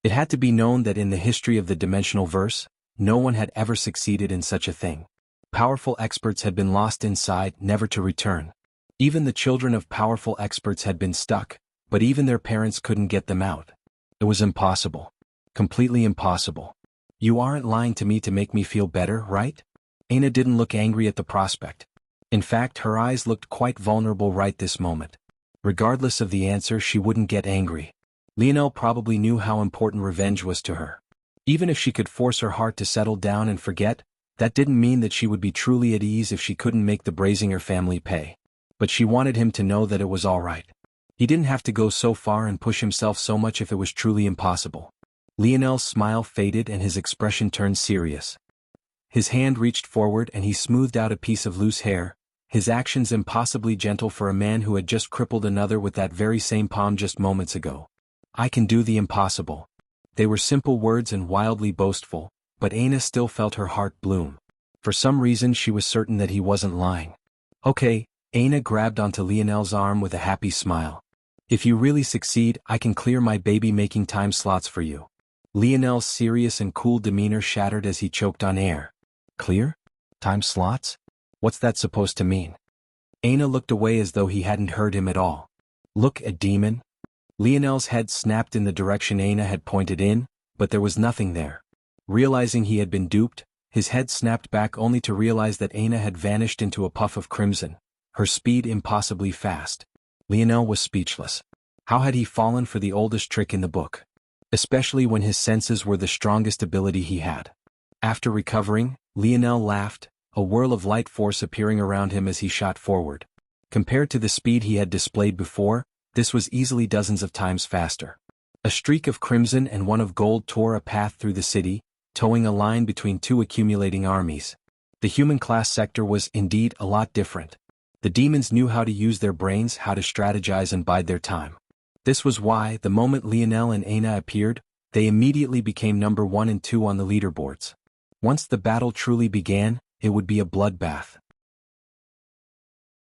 It had to be known that in the history of the dimensional verse, no one had ever succeeded in such a thing. Powerful experts had been lost inside, never to return. Even the children of powerful experts had been stuck, but even their parents couldn't get them out. It was impossible. Completely impossible. You aren't lying to me to make me feel better, right? Aina didn't look angry at the prospect. In fact, her eyes looked quite vulnerable right this moment. Regardless of the answer, she wouldn't get angry. Lionel probably knew how important revenge was to her. Even if she could force her heart to settle down and forget, that didn't mean that she would be truly at ease if she couldn't make the Brazinger family pay. But she wanted him to know that it was all right. He didn't have to go so far and push himself so much if it was truly impossible. Lionel's smile faded and his expression turned serious. His hand reached forward and he smoothed out a piece of loose hair, his actions impossibly gentle for a man who had just crippled another with that very same palm just moments ago. I can do the impossible. They were simple words and wildly boastful, but Aina still felt her heart bloom. For some reason she was certain that he wasn't lying. Okay, Aina grabbed onto Lionel's arm with a happy smile. If you really succeed, I can clear my baby-making time slots for you. Lionel's serious and cool demeanor shattered as he choked on air. Clear? Time slots? What's that supposed to mean? Aina looked away as though he hadn't heard him at all. Look, a demon? Lionel's head snapped in the direction Aina had pointed in, but there was nothing there. Realizing he had been duped, his head snapped back only to realize that Aina had vanished into a puff of crimson, her speed impossibly fast. Lionel was speechless. How had he fallen for the oldest trick in the book? Especially when his senses were the strongest ability he had. After recovering, Lionel laughed, a whirl of light force appearing around him as he shot forward. Compared to the speed he had displayed before, this was easily dozens of times faster. A streak of crimson and one of gold tore a path through the city, towing a line between two accumulating armies. The human class sector was indeed a lot different. The demons knew how to use their brains, how to strategize and bide their time. This was why, the moment Lionel and Aina appeared, they immediately became number 1 and 2 on the leaderboards. Once the battle truly began, it would be a bloodbath.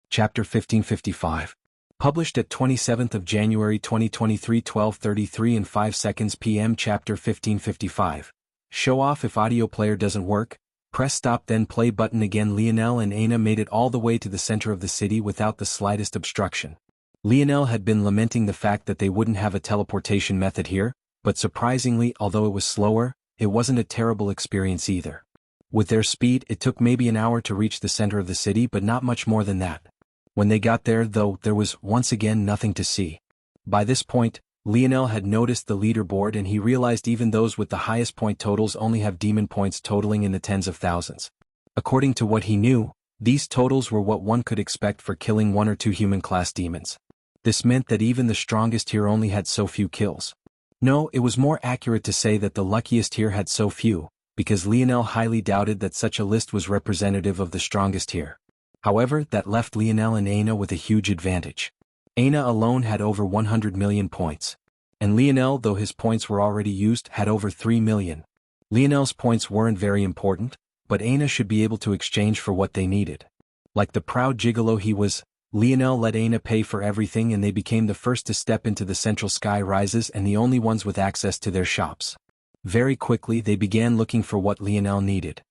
Chapter 1555. Published at 27th of January 2023 12:33 and 5 seconds p.m. Chapter 1555. Show off. If audio player doesn't work, press stop then play button again. Lionel and Aina made it all the way to the center of the city without the slightest obstruction. Lionel had been lamenting the fact that they wouldn't have a teleportation method here, but surprisingly, although it was slower, it wasn't a terrible experience either. With their speed, it took maybe an hour to reach the center of the city, but not much more than that. When they got there, though, there was once again nothing to see. By this point, Lionel had noticed the leaderboard and he realized even those with the highest point totals only have demon points totaling in the tens of thousands. According to what he knew, these totals were what one could expect for killing 1 or 2 human-class demons. This meant that even the strongest here only had so few kills. No, it was more accurate to say that the luckiest here had so few, because Lionel highly doubted that such a list was representative of the strongest here. However, that left Lionel and Aina with a huge advantage. Aina alone had over 100 million points. And Lionel, though his points were already used, had over 3 million. Lionel's points weren't very important, but Aina should be able to exchange for what they needed. Like the proud gigolo he was, Lionel let Aina pay for everything, and they became the first to step into the central sky rises and the only ones with access to their shops. Very quickly they began looking for what Lionel needed.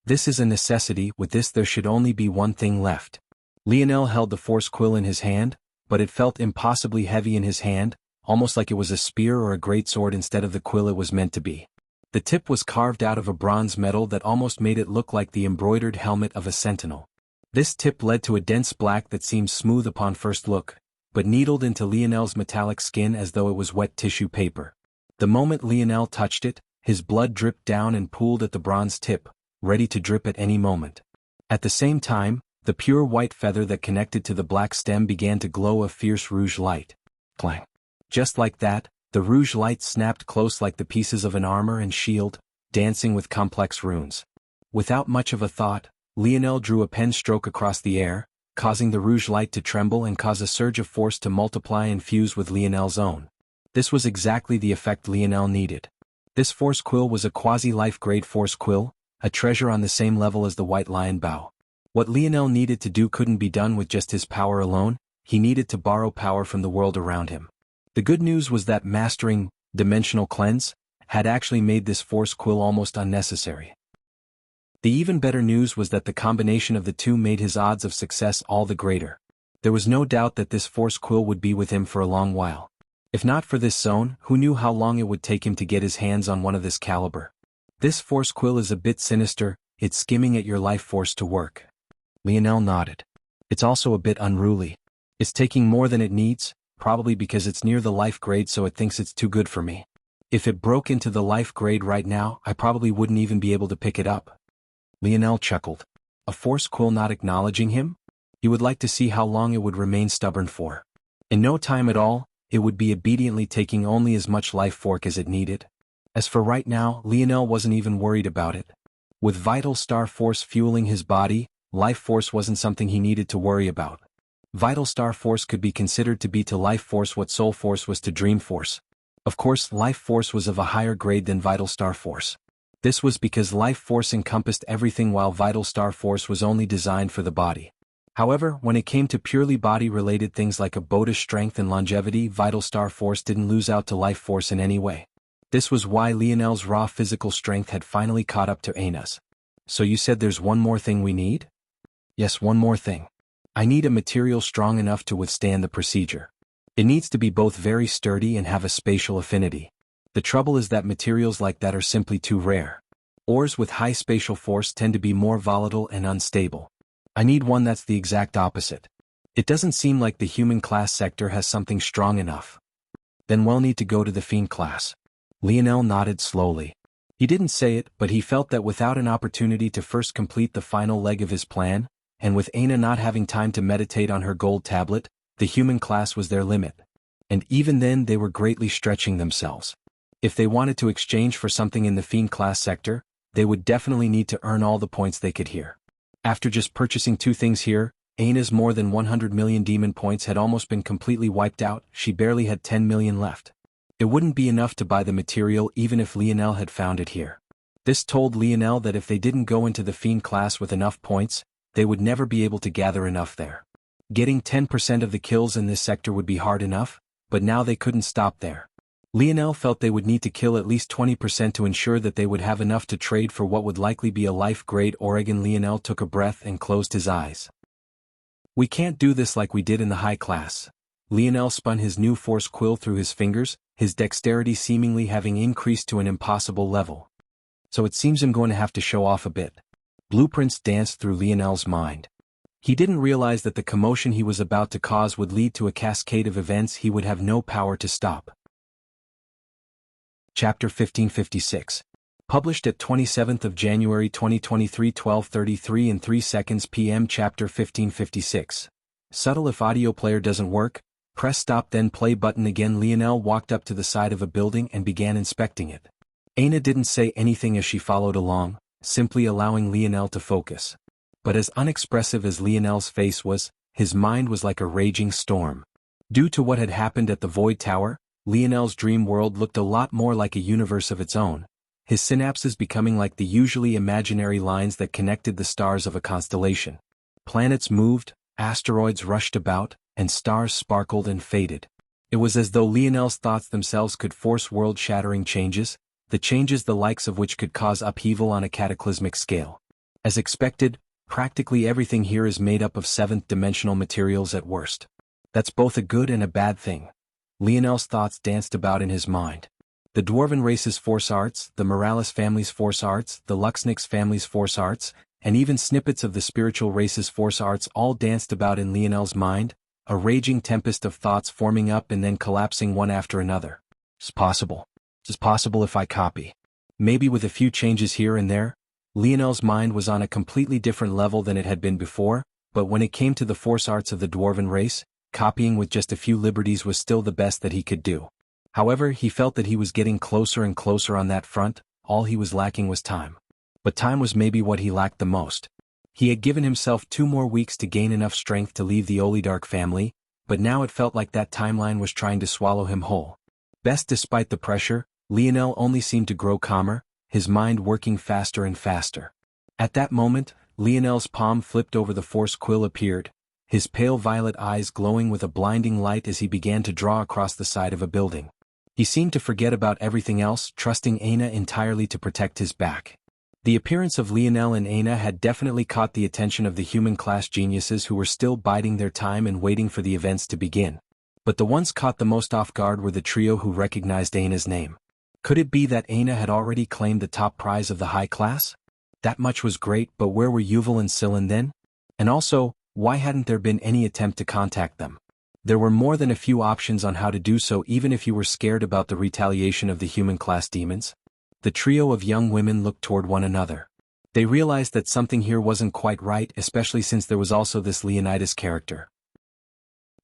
This is a necessity. With this there should only be one thing left. Lionel held the force quill in his hand, but it felt impossibly heavy in his hand, almost like it was a spear or a greatsword instead of the quill it was meant to be. The tip was carved out of a bronze metal that almost made it look like the embroidered helmet of a sentinel. This tip led to a dense black that seemed smooth upon first look, but needled into Lionel's metallic skin as though it was wet tissue paper. The moment Lionel touched it, his blood dripped down and pooled at the bronze tip, ready to drip at any moment. At the same time, the pure white feather that connected to the black stem began to glow a fierce rouge light. Clang! Just like that, the rouge light snapped close like the pieces of an armor and shield, dancing with complex runes. Without much of a thought, Lionel drew a pen stroke across the air, causing the rouge light to tremble and cause a surge of force to multiply and fuse with Lionel's own. This was exactly the effect Lionel needed. This force quill was a quasi-life-grade force quill, a treasure on the same level as the White Lion Bow. What Lionel needed to do couldn't be done with just his power alone, he needed to borrow power from the world around him. The good news was that mastering Dimensional Cleanse had actually made this force quill almost unnecessary. The even better news was that the combination of the two made his odds of success all the greater. There was no doubt that this force quill would be with him for a long while. If not for this zone, who knew how long it would take him to get his hands on one of this caliber? This force quill is a bit sinister, it's skimming at your life force to work. Lionel nodded. It's also a bit unruly. It's taking more than it needs, probably because it's near the life grade, so it thinks it's too good for me. If it broke into the life grade right now, I probably wouldn't even be able to pick it up. Lionel chuckled. A force quill not acknowledging him? He would like to see how long it would remain stubborn for. In no time at all, it would be obediently taking only as much life force as it needed. As for right now, Lionel wasn't even worried about it. With vital star force fueling his body, life force wasn't something he needed to worry about. Vital star force could be considered to be to life force what soul force was to dream force. Of course, life force was of a higher grade than vital star force. This was because life force encompassed everything while vital star force was only designed for the body. However, when it came to purely body-related things like a boda's strength and longevity, vital star force didn't lose out to life force in any way. This was why Lionel's raw physical strength had finally caught up to Aina's. So you said there's one more thing we need? Yes, one more thing. I need a material strong enough to withstand the procedure. It needs to be both very sturdy and have a spatial affinity. The trouble is that materials like that are simply too rare. Ores with high spatial force tend to be more volatile and unstable. I need one that's the exact opposite. It doesn't seem like the human class sector has something strong enough. Then we'll need to go to the fiend class. Lionel nodded slowly. He didn't say it, but he felt that without an opportunity to first complete the final leg of his plan, and with Aina not having time to meditate on her gold tablet, the human class was their limit. And even then they were greatly stretching themselves. If they wanted to exchange for something in the fiend class sector, they would definitely need to earn all the points they could here. After just purchasing two things here, Aina's more than 100 million demon points had almost been completely wiped out, she barely had 10 million left. It wouldn't be enough to buy the material even if Lionel had found it here. This told Lionel that if they didn't go into the fiend class with enough points, they would never be able to gather enough there. Getting 10% of the kills in this sector would be hard enough, but now they couldn't stop there. Lionel felt they would need to kill at least 20% to ensure that they would have enough to trade for what would likely be a life-grade Oregon. Lionel took a breath and closed his eyes. We can't do this like we did in the high class. Lionel spun his new force quill through his fingers, his dexterity seemingly having increased to an impossible level. So it seems I'm going to have to show off a bit. Blueprints danced through Lionel's mind. He didn't realize that the commotion he was about to cause would lead to a cascade of events he would have no power to stop. Chapter 1556. Published at 27th of January 2023 12:33 and 3 seconds p.m. Chapter 1556. Subtle. If audio player doesn't work, press stop then play button again. Lionel walked up to the side of a building and began inspecting it. Aina didn't say anything as she followed along, simply allowing Lionel to focus. But as unexpressive as Lionel's face was, his mind was like a raging storm. Due to what had happened at the Void Tower, Lionel's dream world looked a lot more like a universe of its own, his synapses becoming like the usually imaginary lines that connected the stars of a constellation. Planets moved, asteroids rushed about, and stars sparkled and faded. It was as though Lionel's thoughts themselves could force world-shattering changes, the changes the likes of which could cause upheaval on a cataclysmic scale. As expected, practically everything here is made up of seventh-dimensional materials at worst. That's both a good and a bad thing. Lionel's thoughts danced about in his mind. The Dwarven race's force arts, the Morales family's force arts, the Luxnix family's force arts, and even snippets of the spiritual race's force arts all danced about in Lionel's mind, a raging tempest of thoughts forming up and then collapsing one after another. It's possible. It's possible if I copy. Maybe with a few changes here and there. Lionel's mind was on a completely different level than it had been before, but when it came to the force arts of the Dwarven race, copying with just a few liberties was still the best that he could do. However, he felt that he was getting closer and closer on that front, all he was lacking was time. But time was maybe what he lacked the most. He had given himself 2 more weeks to gain enough strength to leave the Olidark family, but now it felt like that timeline was trying to swallow him whole. Best despite the pressure, Lionel only seemed to grow calmer, his mind working faster and faster. At that moment, Lionel's palm flipped over the force quill appeared, his pale violet eyes glowing with a blinding light as he began to draw across the side of a building. He seemed to forget about everything else, trusting Aina entirely to protect his back. The appearance of Lionel and Aina had definitely caught the attention of the human-class geniuses who were still biding their time and waiting for the events to begin. But the ones caught the most off guard were the trio who recognized Aina's name. Could it be that Aina had already claimed the top prize of the high class? That much was great, but where were Yuval and Silen then? And also, why hadn't there been any attempt to contact them? There were more than a few options on how to do so even if you were scared about the retaliation of the human-class demons. The trio of young women looked toward one another. They realized that something here wasn't quite right, especially since there was also this Leonidas character.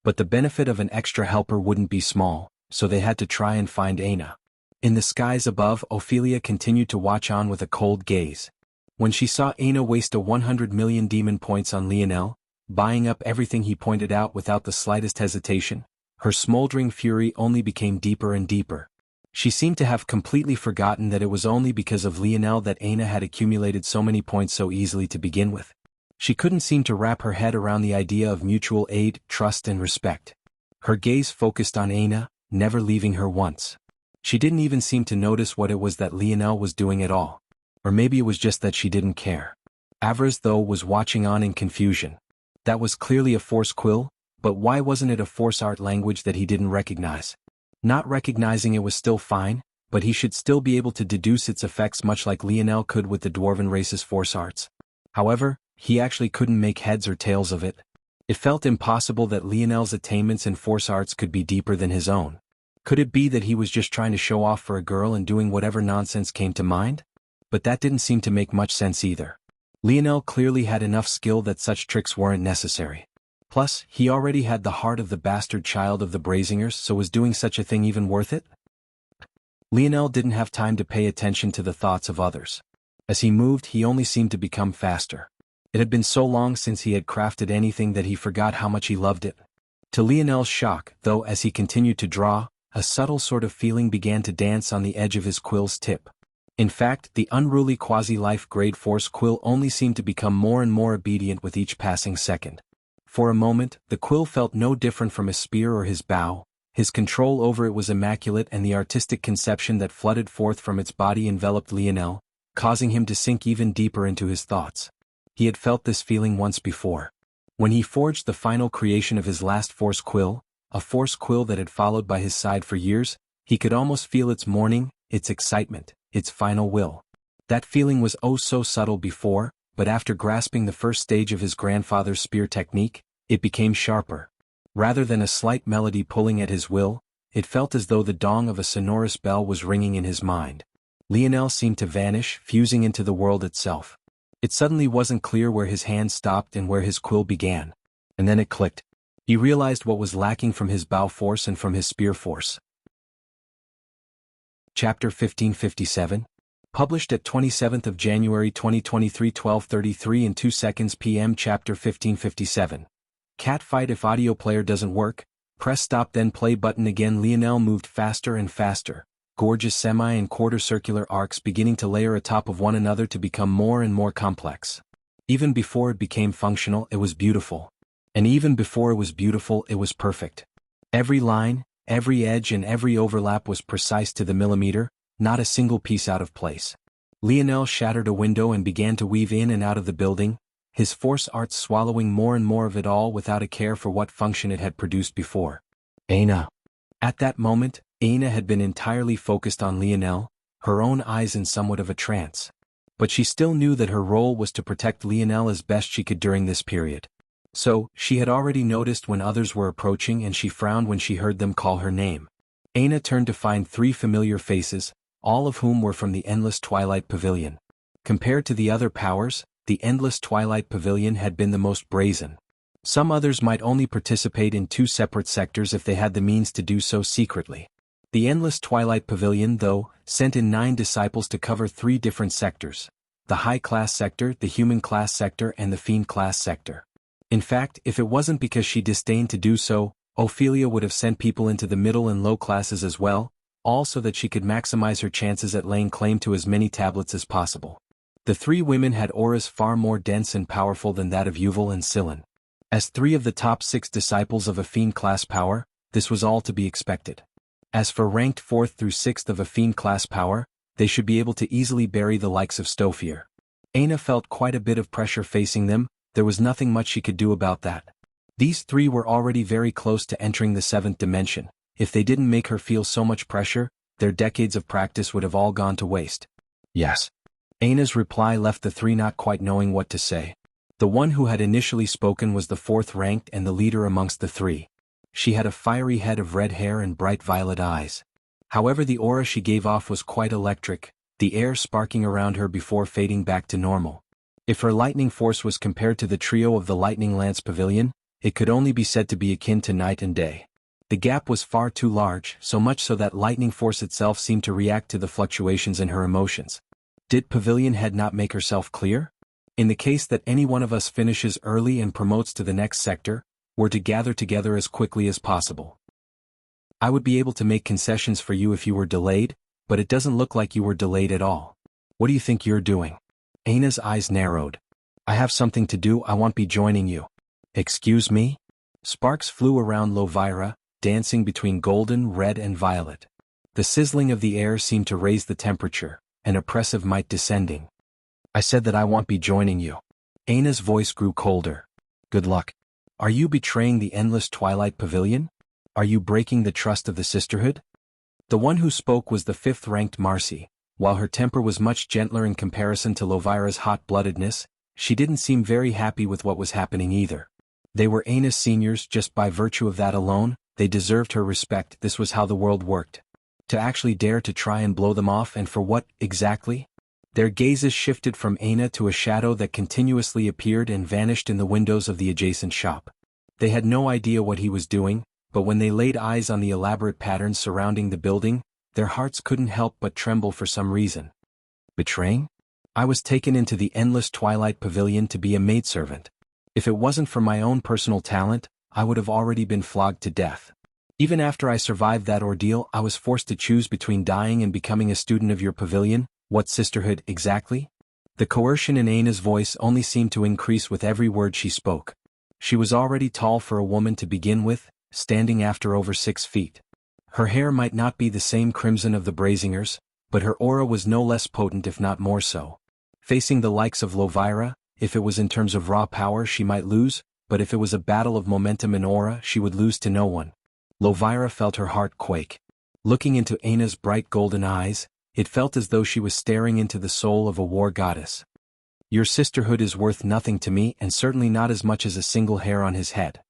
But the benefit of an extra helper wouldn't be small, so they had to try and find Aina. In the skies above, Ophelia continued to watch on with a cold gaze. When she saw Aina waste 100 million demon points on Lionel, buying up everything he pointed out without the slightest hesitation, her smoldering fury only became deeper and deeper. She seemed to have completely forgotten that it was only because of Lionel that Aina had accumulated so many points so easily to begin with. She couldn't seem to wrap her head around the idea of mutual aid, trust and respect. Her gaze focused on Aina, never leaving her once. She didn't even seem to notice what it was that Lionel was doing at all. Or maybe it was just that she didn't care. Avars, though, was watching on in confusion. That was clearly a force quill, but why wasn't it a force art language that he didn't recognize? Not recognizing it was still fine, but he should still be able to deduce its effects much like Lionel could with the Dwarven race's force arts. However, he actually couldn't make heads or tails of it. It felt impossible that Lionel's attainments in force arts could be deeper than his own. Could it be that he was just trying to show off for a girl and doing whatever nonsense came to mind? But that didn't seem to make much sense either. Lionel clearly had enough skill that such tricks weren't necessary. Plus, he already had the heart of the bastard child of the Brazingers, so was doing such a thing even worth it? Lionel didn't have time to pay attention to the thoughts of others. As he moved, he only seemed to become faster. It had been so long since he had crafted anything that he forgot how much he loved it. To Lionel's shock, though, as he continued to draw, a subtle sort of feeling began to dance on the edge of his quill's tip. In fact, the unruly quasi-life grade force quill only seemed to become more and more obedient with each passing second. For a moment, the quill felt no different from a spear or his bow. His control over it was immaculate, and the artistic conception that flooded forth from its body enveloped Lionel, causing him to sink even deeper into his thoughts. He had felt this feeling once before. When he forged the final creation of his last force quill, a force quill that had followed by his side for years, he could almost feel its mourning, its excitement, its final will. That feeling was oh so subtle before, but after grasping the first stage of his grandfather's spear technique, it became sharper. Rather than a slight melody pulling at his will, it felt as though the dong of a sonorous bell was ringing in his mind. Lionel seemed to vanish, fusing into the world itself. It suddenly wasn't clear where his hand stopped and where his quill began. And then it clicked. He realized what was lacking from his bow force and from his spear force. Chapter 1557. Published at 27th of January 2023 12:33 and 2 seconds p.m. Chapter 1557. Cat fight if audio player doesn't work. Press stop then play button again. Lionel moved faster and faster, gorgeous semi- and quarter-circular arcs beginning to layer atop of one another to become more and more complex. Even before it became functional, it was beautiful. And even before it was beautiful, it was perfect. Every line, every edge and every overlap was precise to the millimeter, not a single piece out of place. Lionel shattered a window and began to weave in and out of the building, his force arts swallowing more and more of it all without a care for what function it had produced before. Aina. At that moment, Aina had been entirely focused on Lionel, her own eyes in somewhat of a trance. But she still knew that her role was to protect Lionel as best she could during this period. So, she had already noticed when others were approaching and she frowned when she heard them call her name. Aina turned to find 3 familiar faces, all of whom were from the Endless Twilight Pavilion. Compared to the other powers, the Endless Twilight Pavilion had been the most brazen. Some others might only participate in 2 separate sectors if they had the means to do so secretly. The Endless Twilight Pavilion, though, sent in 9 disciples to cover 3 different sectors: the high-class sector, the human-class sector, and the fiend-class sector. In fact, if it wasn't because she disdained to do so, Ophelia would have sent people into the middle and low classes as well, all so that she could maximize her chances at laying claim to as many tablets as possible. The 3 women had auras far more dense and powerful than that of Yuval and Silan. As 3 of the top 6 disciples of a fiend-class power, this was all to be expected. As for ranked 4th through 6th of a fiend-class power, they should be able to easily bury the likes of Stophier. Aina felt quite a bit of pressure facing them, there was nothing much she could do about that. These 3 were already very close to entering the 7th dimension. If they didn't make her feel so much pressure, their decades of practice would have all gone to waste. Yes. Aina's reply left the 3 not quite knowing what to say. The one who had initially spoken was the 4th ranked and the leader amongst the 3. She had a fiery head of red hair and bright violet eyes. However, the aura she gave off was quite electric, the air sparking around her before fading back to normal. If her lightning force was compared to the trio of the Lightning Lance Pavilion, it could only be said to be akin to night and day. The gap was far too large, so much so that lightning force itself seemed to react to the fluctuations in her emotions. Did Pavilion Head not make herself clear? In the case that any one of us finishes early and promotes to the next sector, we're to gather together as quickly as possible. I would be able to make concessions for you if you were delayed, but it doesn't look like you were delayed at all. What do you think you're doing? Aina's eyes narrowed. I have something to do, I won't be joining you. Excuse me? Sparks flew around Lovira, dancing between golden, red and violet. The sizzling of the air seemed to raise the temperature, an oppressive might descending. I said that I won't be joining you. Aina's voice grew colder. Good luck. Are you betraying the Endless Twilight Pavilion? Are you breaking the trust of the sisterhood? The one who spoke was the 5th-ranked Marcy. While her temper was much gentler in comparison to Lovira's hot-bloodedness, she didn't seem very happy with what was happening either. They were Aina's seniors, just by virtue of that alone, they deserved her respect. This was how the world worked. To actually dare to try and blow them off, and for what, exactly? Their gazes shifted from Aina to a shadow that continuously appeared and vanished in the windows of the adjacent shop. They had no idea what he was doing, but when they laid eyes on the elaborate patterns surrounding the building, their hearts couldn't help but tremble for some reason. Betraying? I was taken into the Endless Twilight Pavilion to be a maidservant. If it wasn't for my own personal talent, I would have already been flogged to death. Even after I survived that ordeal, I was forced to choose between dying and becoming a student of your pavilion. What sisterhood, exactly? The coercion in Aina's voice only seemed to increase with every word she spoke. She was already tall for a woman to begin with, standing after over 6 feet. Her hair might not be the same crimson of the Brazingers, but her aura was no less potent if not more so. Facing the likes of Lovira, if it was in terms of raw power she might lose, but if it was a battle of momentum and aura she would lose to no one. Lovira felt her heart quake. Looking into Aina's bright golden eyes, it felt as though she was staring into the soul of a war goddess. Your sisterhood is worth nothing to me and certainly not as much as a single hair on his head.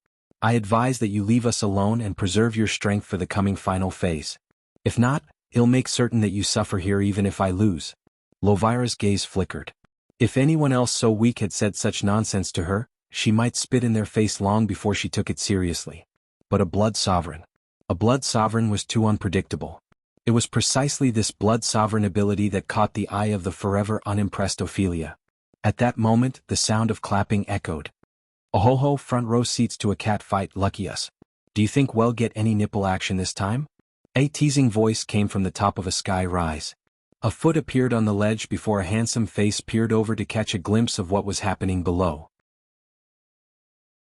I advise that you leave us alone and preserve your strength for the coming final phase. If not, I'll make certain that you suffer here even if I lose. Lovira's gaze flickered. If anyone else so weak had said such nonsense to her, she might spit in their face long before she took it seriously. But a blood sovereign. A blood sovereign was too unpredictable. It was precisely this blood sovereign ability that caught the eye of the forever unimpressed Ophelia. At that moment, the sound of clapping echoed. Oh ho ho, front row seats to a cat fight, lucky us. Do you think we'll get any nipple action this time? A teasing voice came from the top of a sky rise. A foot appeared on the ledge before a handsome face peered over to catch a glimpse of what was happening below.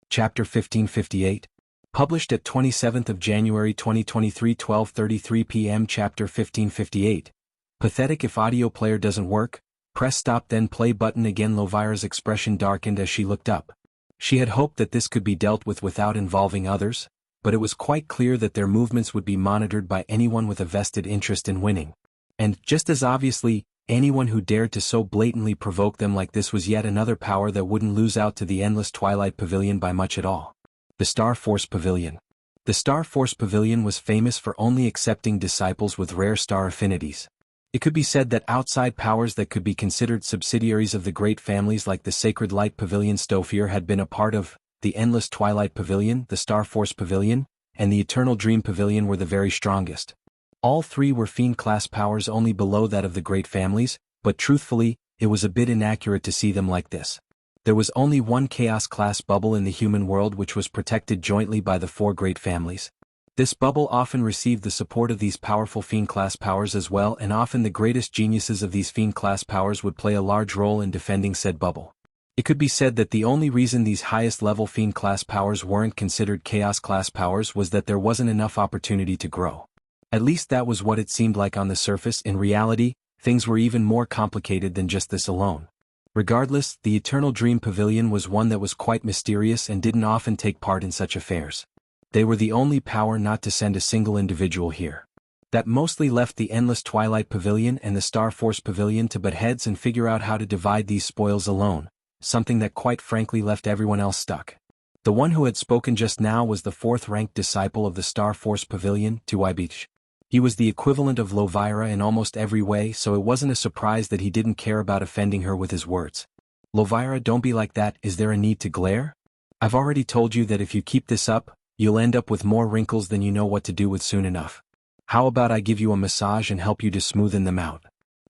Chapter 1558. Published at 27th of January 2023, 12:33 p.m. Chapter 1558. Pathetic. If audio player doesn't work, press stop then play button again. Lovira's expression darkened as she looked up. She had hoped that this could be dealt with without involving others, but it was quite clear that their movements would be monitored by anyone with a vested interest in winning. And, just as obviously, anyone who dared to so blatantly provoke them like this was yet another power that wouldn't lose out to the Endless Twilight Pavilion by much at all. The Star Force Pavilion. The Star Force Pavilion was famous for only accepting disciples with rare star affinities. It could be said that outside powers that could be considered subsidiaries of the great families like the Sacred Light Pavilion Stophier had been a part of the Endless Twilight Pavilion, the Star Force Pavilion, and the Eternal Dream Pavilion were the very strongest. All three were fiend-class powers only below that of the great families, but truthfully, it was a bit inaccurate to see them like this. There was only one Chaos-class bubble in the human world which was protected jointly by the four great families. This bubble often received the support of these powerful fiend-class powers as well, and often the greatest geniuses of these fiend-class powers would play a large role in defending said bubble. It could be said that the only reason these highest-level fiend-class powers weren't considered Chaos-class powers was that there wasn't enough opportunity to grow. At least that was what it seemed like on the surface. In reality, things were even more complicated than just this alone. Regardless, the Eternal Dream Pavilion was one that was quite mysterious and didn't often take part in such affairs. They were the only power not to send a single individual here. That mostly left the Endless Twilight Pavilion and the Star Force Pavilion to butt heads and figure out how to divide these spoils alone, something that quite frankly left everyone else stuck. The one who had spoken just now was the fourth-ranked disciple of the Star Force Pavilion, Tuibich. He was the equivalent of Lovira in almost every way, so it wasn't a surprise that he didn't care about offending her with his words. Lovira, don't be like that. Is there a need to glare? I've already told you that if you keep this up, you'll end up with more wrinkles than you know what to do with soon enough. How about I give you a massage and help you to smoothen them out?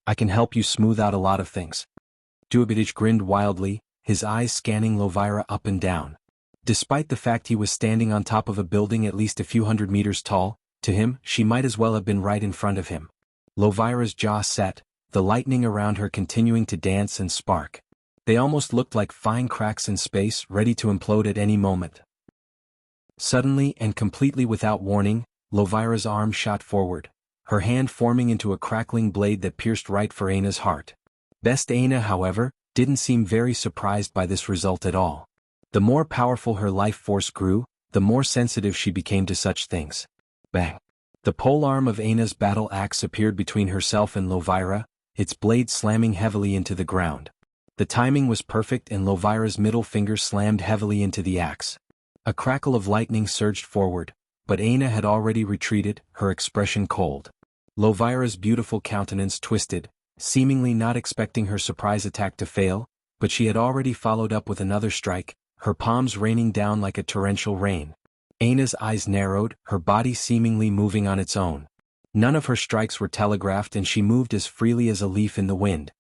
I can help you smooth out a lot of things. Tuibich grinned wildly, his eyes scanning Lovira up and down. Despite the fact he was standing on top of a building at least a few hundred meters tall, to him, she might as well have been right in front of him. Lovira's jaw set, the lightning around her continuing to dance and spark. They almost looked like fine cracks in space, ready to implode at any moment. Suddenly and completely without warning, Lovira's arm shot forward, her hand forming into a crackling blade that pierced right for Aina's heart. Best Aina, however, didn't seem very surprised by this result at all. The more powerful her life force grew, the more sensitive she became to such things. Bang! The polearm of Aina's battle axe appeared between herself and Lovira, its blade slamming heavily into the ground. The timing was perfect and Lovira's middle finger slammed heavily into the axe. A crackle of lightning surged forward, but Aina had already retreated, her expression cold. Lovira's beautiful countenance twisted, seemingly not expecting her surprise attack to fail, but she had already followed up with another strike, her palms raining down like a torrential rain. Aina's eyes narrowed, her body seemingly moving on its own. None of her strikes were telegraphed and she moved as freely as a leaf in the wind.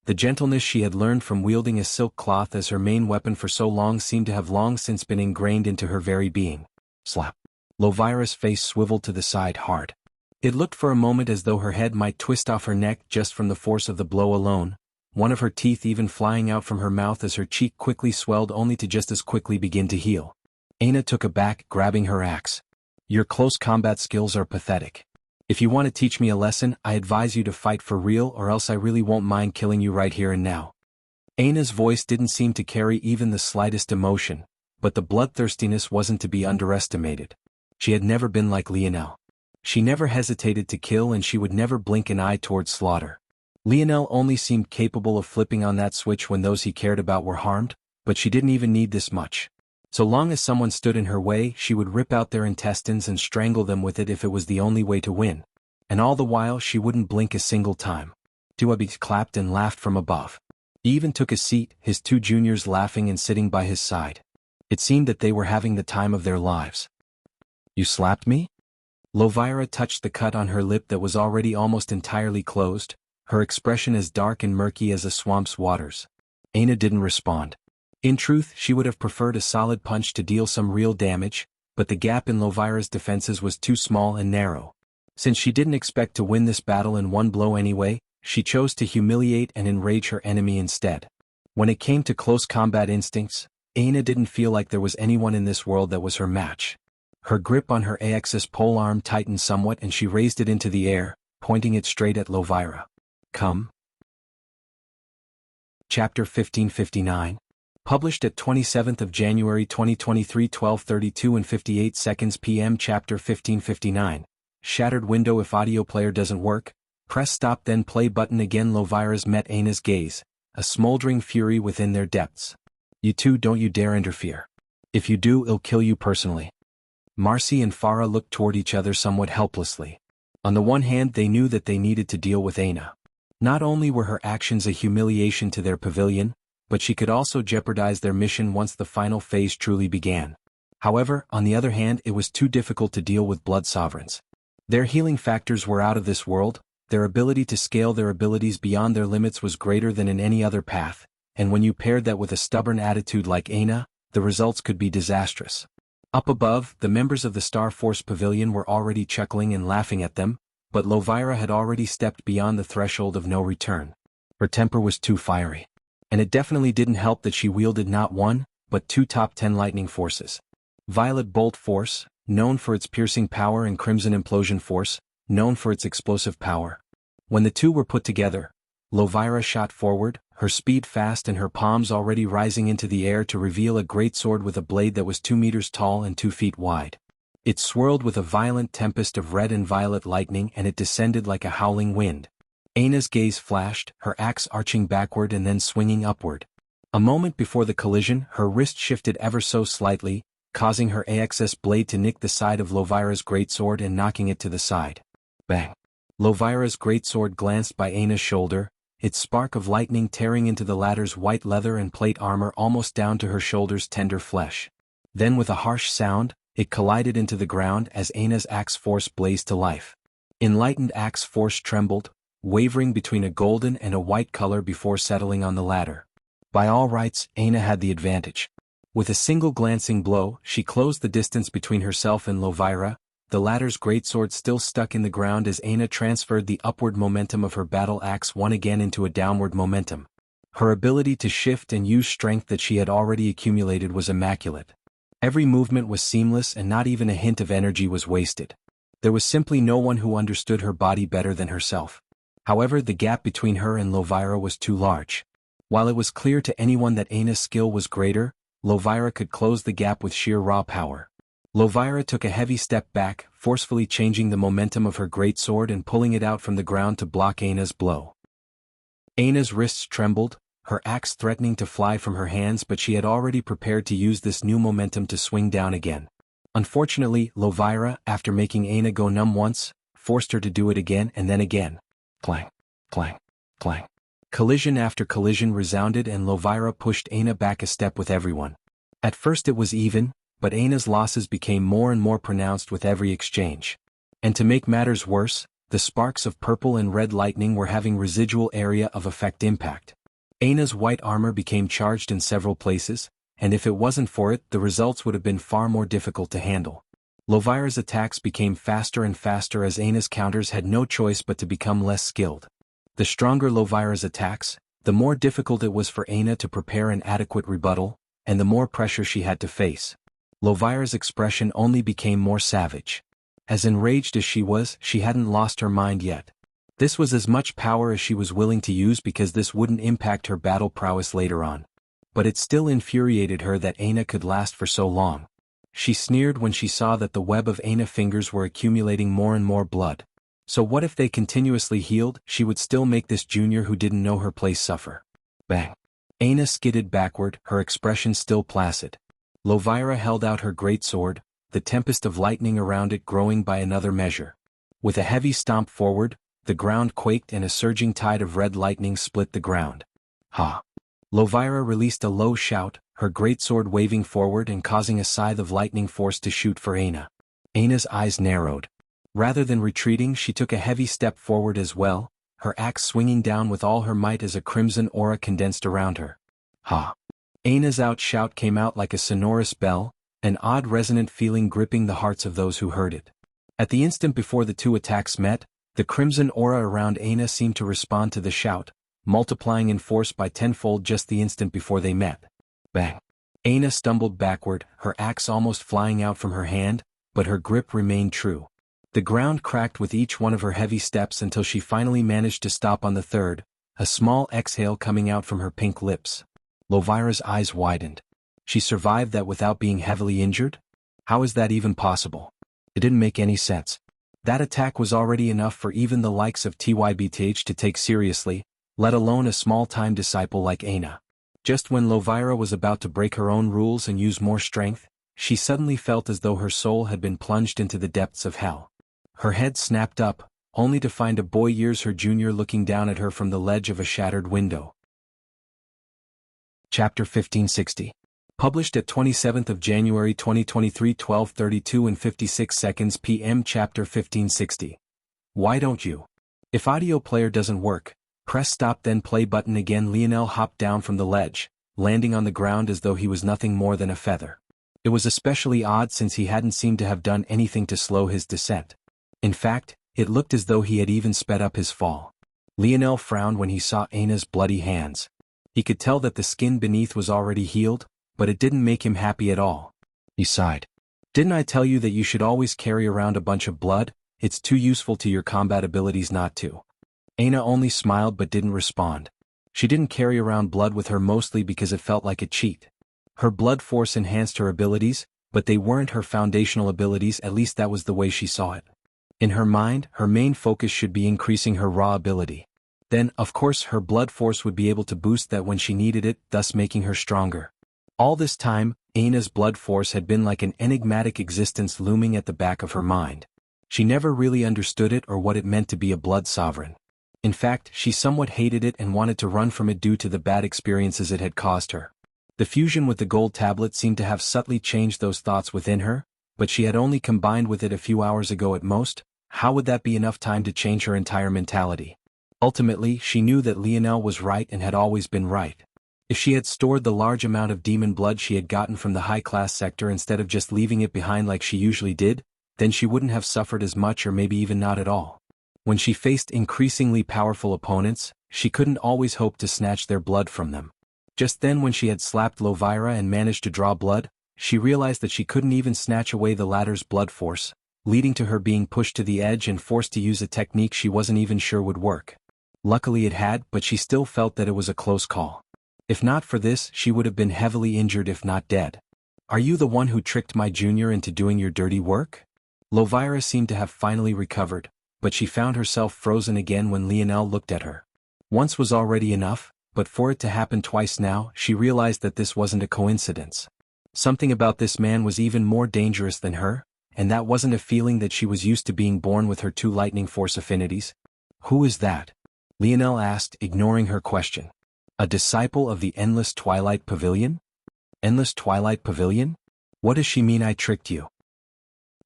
The gentleness she had learned from wielding a silk cloth as her main weapon for so long seemed to have long since been ingrained into her very being. Slap! Lovira's face swiveled to the side hard. It looked for a moment as though her head might twist off her neck just from the force of the blow alone, one of her teeth even flying out from her mouth as her cheek quickly swelled only to just as quickly begin to heal. Aina took aback, grabbing her axe. Your close combat skills are pathetic. If you want to teach me a lesson, I advise you to fight for real or else I really won't mind killing you right here and now. Aina's voice didn't seem to carry even the slightest emotion, but the bloodthirstiness wasn't to be underestimated. She had never been like Lionel. She never hesitated to kill and she would never blink an eye towards slaughter. Lionel only seemed capable of flipping on that switch when those he cared about were harmed, but she didn't even need this much. So long as someone stood in her way, she would rip out their intestines and strangle them with it if it was the only way to win. And all the while she wouldn't blink a single time. Tuibich clapped and laughed from above. He even took a seat, his two juniors laughing and sitting by his side. It seemed that they were having the time of their lives. You slapped me? Lovira touched the cut on her lip that was already almost entirely closed, her expression as dark and murky as a swamp's waters. Aina didn't respond. In truth, she would have preferred a solid punch to deal some real damage, but the gap in Lovira's defenses was too small and narrow. Since she didn't expect to win this battle in one blow anyway, she chose to humiliate and enrage her enemy instead. When it came to close combat instincts, Aina didn't feel like there was anyone in this world that was her match. Her grip on her axis polearm tightened somewhat and she raised it into the air, pointing it straight at Lovira. Come. Chapter 1559. Published at 27th of January 2023 12:32 and 58 seconds p.m. Chapter 1559. Shattered window. If audio player doesn't work, press stop then play button again. Lovira's met Aina's gaze, a smoldering fury within their depths. You two, don't you dare interfere. If you do, I'll kill you personally. Marcy and Farah looked toward each other somewhat helplessly. On the one hand, they knew that they needed to deal with Aina. Not only were her actions a humiliation to their pavilion, but she could also jeopardize their mission once the final phase truly began. However, on the other hand, it was too difficult to deal with blood sovereigns. Their healing factors were out of this world, their ability to scale their abilities beyond their limits was greater than in any other path, and when you paired that with a stubborn attitude like Aina, the results could be disastrous. Up above, the members of the Star Force Pavilion were already chuckling and laughing at them, but Lovira had already stepped beyond the threshold of no return. Her temper was too fiery. And it definitely didn't help that she wielded not one, but two top 10 lightning forces. Violet Bolt Force, known for its piercing power, and Crimson Implosion Force, known for its explosive power. When the two were put together, Lovira shot forward, her speed fast and her palms already rising into the air to reveal a greatsword with a blade that was 2 meters tall and 2 feet wide. It swirled with a violent tempest of red and violet lightning and it descended like a howling wind. Aina's gaze flashed, her axe arching backward and then swinging upward. A moment before the collision, her wrist shifted ever so slightly, causing her axis blade to nick the side of Lovira's greatsword and knocking it to the side. Bang! Lovira's greatsword glanced by Aina's shoulder, its spark of lightning tearing into the latter's white leather and plate armor almost down to her shoulder's tender flesh. Then with a harsh sound, it collided into the ground as Aina's axe force blazed to life. Enlightened axe force trembled, wavering between a golden and a white color before settling on the latter. By all rights, Aina had the advantage. With a single glancing blow, she closed the distance between herself and Lovira, the latter's greatsword still stuck in the ground as Aina transferred the upward momentum of her battle axe once again into a downward momentum. Her ability to shift and use strength that she had already accumulated was immaculate. Every movement was seamless and not even a hint of energy was wasted. There was simply no one who understood her body better than herself. However, the gap between her and Lovira was too large. While it was clear to anyone that Aina's skill was greater, Lovira could close the gap with sheer raw power. Lovira took a heavy step back, forcefully changing the momentum of her greatsword and pulling it out from the ground to block Aina's blow. Aina's wrists trembled, her axe threatening to fly from her hands, but she had already prepared to use this new momentum to swing down again. Unfortunately, Lovira, after making Aina go numb once, forced her to do it again and then again. Clang, clang, clang. Collision after collision resounded and Lovira pushed Aina back a step with everyone. At first it was even, but Aina's losses became more and more pronounced with every exchange. And to make matters worse, the sparks of purple and red lightning were having residual area of effect impact. Aina's white armor became charged in several places, and if it wasn't for it, the results would have been far more difficult to handle. Lovira's attacks became faster and faster as Aina's counters had no choice but to become less skilled. The stronger Lovira's attacks, the more difficult it was for Aina to prepare an adequate rebuttal, and the more pressure she had to face. Lovira's expression only became more savage. As enraged as she was, she hadn't lost her mind yet. This was as much power as she was willing to use because this wouldn't impact her battle prowess later on. But it still infuriated her that Aina could last for so long. She sneered when she saw that the web of Aina's fingers were accumulating more and more blood. So what if they continuously healed? She would still make this junior who didn't know her place suffer. Bang! Aina skidded backward, her expression still placid. Lovira held out her greatsword, the tempest of lightning around it growing by another measure. With a heavy stomp forward, the ground quaked and a surging tide of red lightning split the ground. Ha! Lovira released a low shout, her greatsword waving forward and causing a scythe of lightning force to shoot for Aina. Aina's eyes narrowed. Rather than retreating, she took a heavy step forward as well, her axe swinging down with all her might as a crimson aura condensed around her. Ha! Aina's out shout came out like a sonorous bell, an odd resonant feeling gripping the hearts of those who heard it. At the instant before the two attacks met, the crimson aura around Aina seemed to respond to the shout, multiplying in force by tenfold just the instant before they met. Bang! Aina stumbled backward, her axe almost flying out from her hand, but her grip remained true. The ground cracked with each one of her heavy steps until she finally managed to stop on the third, a small exhale coming out from her pink lips. Lovira's eyes widened. She survived that without being heavily injured? How is that even possible? It didn't make any sense. That attack was already enough for even the likes of TYBTH to take seriously, let alone a small-time disciple like Aina. Just when Lovira was about to break her own rules and use more strength, she suddenly felt as though her soul had been plunged into the depths of hell. Her head snapped up, only to find a boy years her junior looking down at her from the ledge of a shattered window. Chapter 1560. Published at 27th of January 2023, 12:32 and 56 seconds p.m. Chapter 1560. Why don't you? If audio player doesn't work, press stop then play button again. Lionel hopped down from the ledge, landing on the ground as though he was nothing more than a feather. It was especially odd since he hadn't seemed to have done anything to slow his descent. In fact, it looked as though he had even sped up his fall. Lionel frowned when he saw Aina's bloody hands. He could tell that the skin beneath was already healed, but it didn't make him happy at all. He sighed. Didn't I tell you that you should always carry around a bunch of blood? It's too useful to your combat abilities not to. Aina only smiled but didn't respond. She didn't carry around blood with her mostly because it felt like a cheat. Her blood force enhanced her abilities, but they weren't her foundational abilities, at least that was the way she saw it. In her mind, her main focus should be increasing her raw ability. Then, of course, her blood force would be able to boost that when she needed it, thus making her stronger. All this time, Aina's blood force had been like an enigmatic existence looming at the back of her mind. She never really understood it or what it meant to be a blood sovereign. In fact, she somewhat hated it and wanted to run from it due to the bad experiences it had caused her. The fusion with the gold tablet seemed to have subtly changed those thoughts within her, but she had only combined with it a few hours ago at most. How would that be enough time to change her entire mentality? Ultimately, she knew that Lionel was right and had always been right. If she had stored the large amount of demon blood she had gotten from the high-class sector instead of just leaving it behind like she usually did, then she wouldn't have suffered as much or maybe even not at all. When she faced increasingly powerful opponents, she couldn't always hope to snatch their blood from them. Just then when she had slapped Lovira and managed to draw blood, she realized that she couldn't even snatch away the latter's blood force, leading to her being pushed to the edge and forced to use a technique she wasn't even sure would work. Luckily it had, but she still felt that it was a close call. If not for this, she would have been heavily injured if not dead. Are you the one who tricked my junior into doing your dirty work? Lovira seemed to have finally recovered, but she found herself frozen again when Lionel looked at her. Once was already enough, but for it to happen twice now, she realized that this wasn't a coincidence. Something about this man was even more dangerous than her, and that wasn't a feeling that she was used to being born with her two lightning force affinities. Who is that? Lionel asked, ignoring her question. A disciple of the Endless Twilight Pavilion? Endless Twilight Pavilion? What does she mean I tricked you?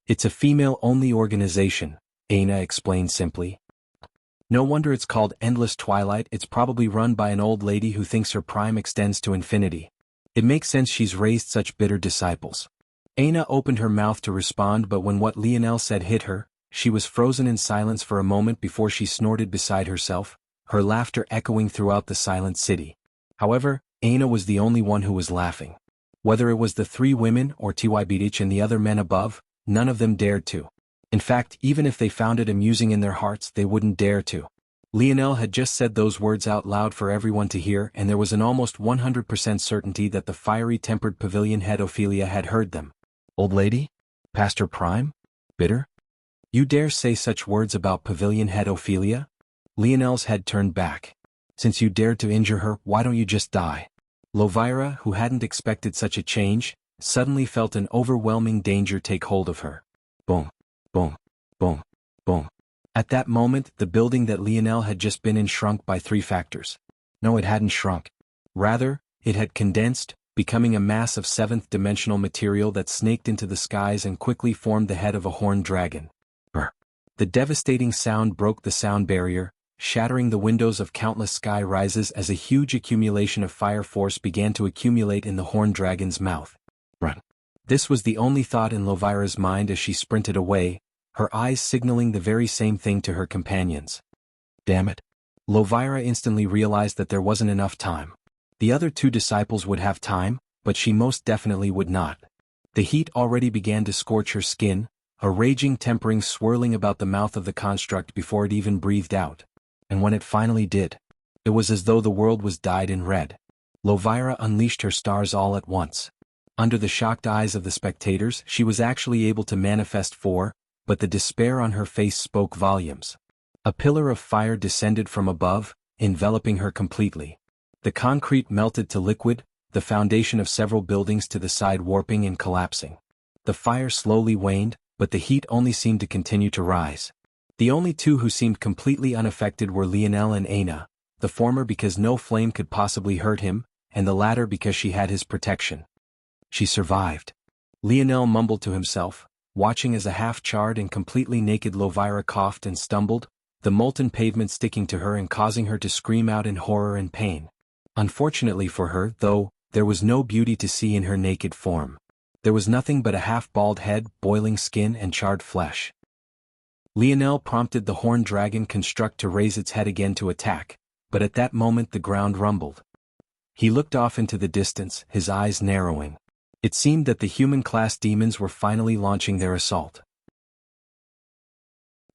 It's a female-only organization, Aina explained simply. No wonder it's called Endless Twilight, it's probably run by an old lady who thinks her prime extends to infinity. It makes sense she's raised such bitter disciples. Aina opened her mouth to respond, but when what Lionel said hit her, she was frozen in silence for a moment before she snorted beside herself, her laughter echoing throughout the silent city. However, Aina was the only one who was laughing. Whether it was the three women or Tybidich and the other men above, none of them dared to. In fact, even if they found it amusing in their hearts, they wouldn't dare to. Lionel had just said those words out loud for everyone to hear, and there was an almost 100% certainty that the fiery-tempered pavilion head Ophelia had heard them. Old lady? Pastor Prime? Bitter? You dare say such words about pavilion head Ophelia? Lionel's head turned back. Since you dared to injure her, why don't you just die? Lovira, who hadn't expected such a change, suddenly felt an overwhelming danger take hold of her. Boom, boom, boom, boom. At that moment, the building that Lionel had just been in shrunk by 3 factors. No, it hadn't shrunk. Rather, it had condensed, becoming a mass of 7th-dimensional material that snaked into the skies and quickly formed the head of a horned dragon. Brr. The devastating sound broke the sound barrier, shattering the windows of countless sky rises as a huge accumulation of fire force began to accumulate in the horned dragon's mouth. Run. This was the only thought in Lovira's mind as she sprinted away, her eyes signaling the very same thing to her companions. Damn it. Lovira instantly realized that there wasn't enough time. The other two disciples would have time, but she most definitely would not. The heat already began to scorch her skin, a raging tempering swirling about the mouth of the construct before it even breathed out. And when it finally did, it was as though the world was dyed in red. Lovira unleashed her stars all at once. Under the shocked eyes of the spectators, she was actually able to manifest four, but the despair on her face spoke volumes. A pillar of fire descended from above, enveloping her completely. The concrete melted to liquid, the foundation of several buildings to the side warping and collapsing. The fire slowly waned, but the heat only seemed to continue to rise. The only two who seemed completely unaffected were Lionel and Aina, the former because no flame could possibly hurt him, and the latter because she had his protection. She survived. Lionel mumbled to himself, watching as a half-charred and completely naked Lovira coughed and stumbled, the molten pavement sticking to her and causing her to scream out in horror and pain. Unfortunately for her, though, there was no beauty to see in her naked form. There was nothing but a half-bald head, boiling skin and charred flesh. Lionel prompted the horned dragon construct to raise its head again to attack, but at that moment the ground rumbled. He looked off into the distance, his eyes narrowing. It seemed that the human-class demons were finally launching their assault.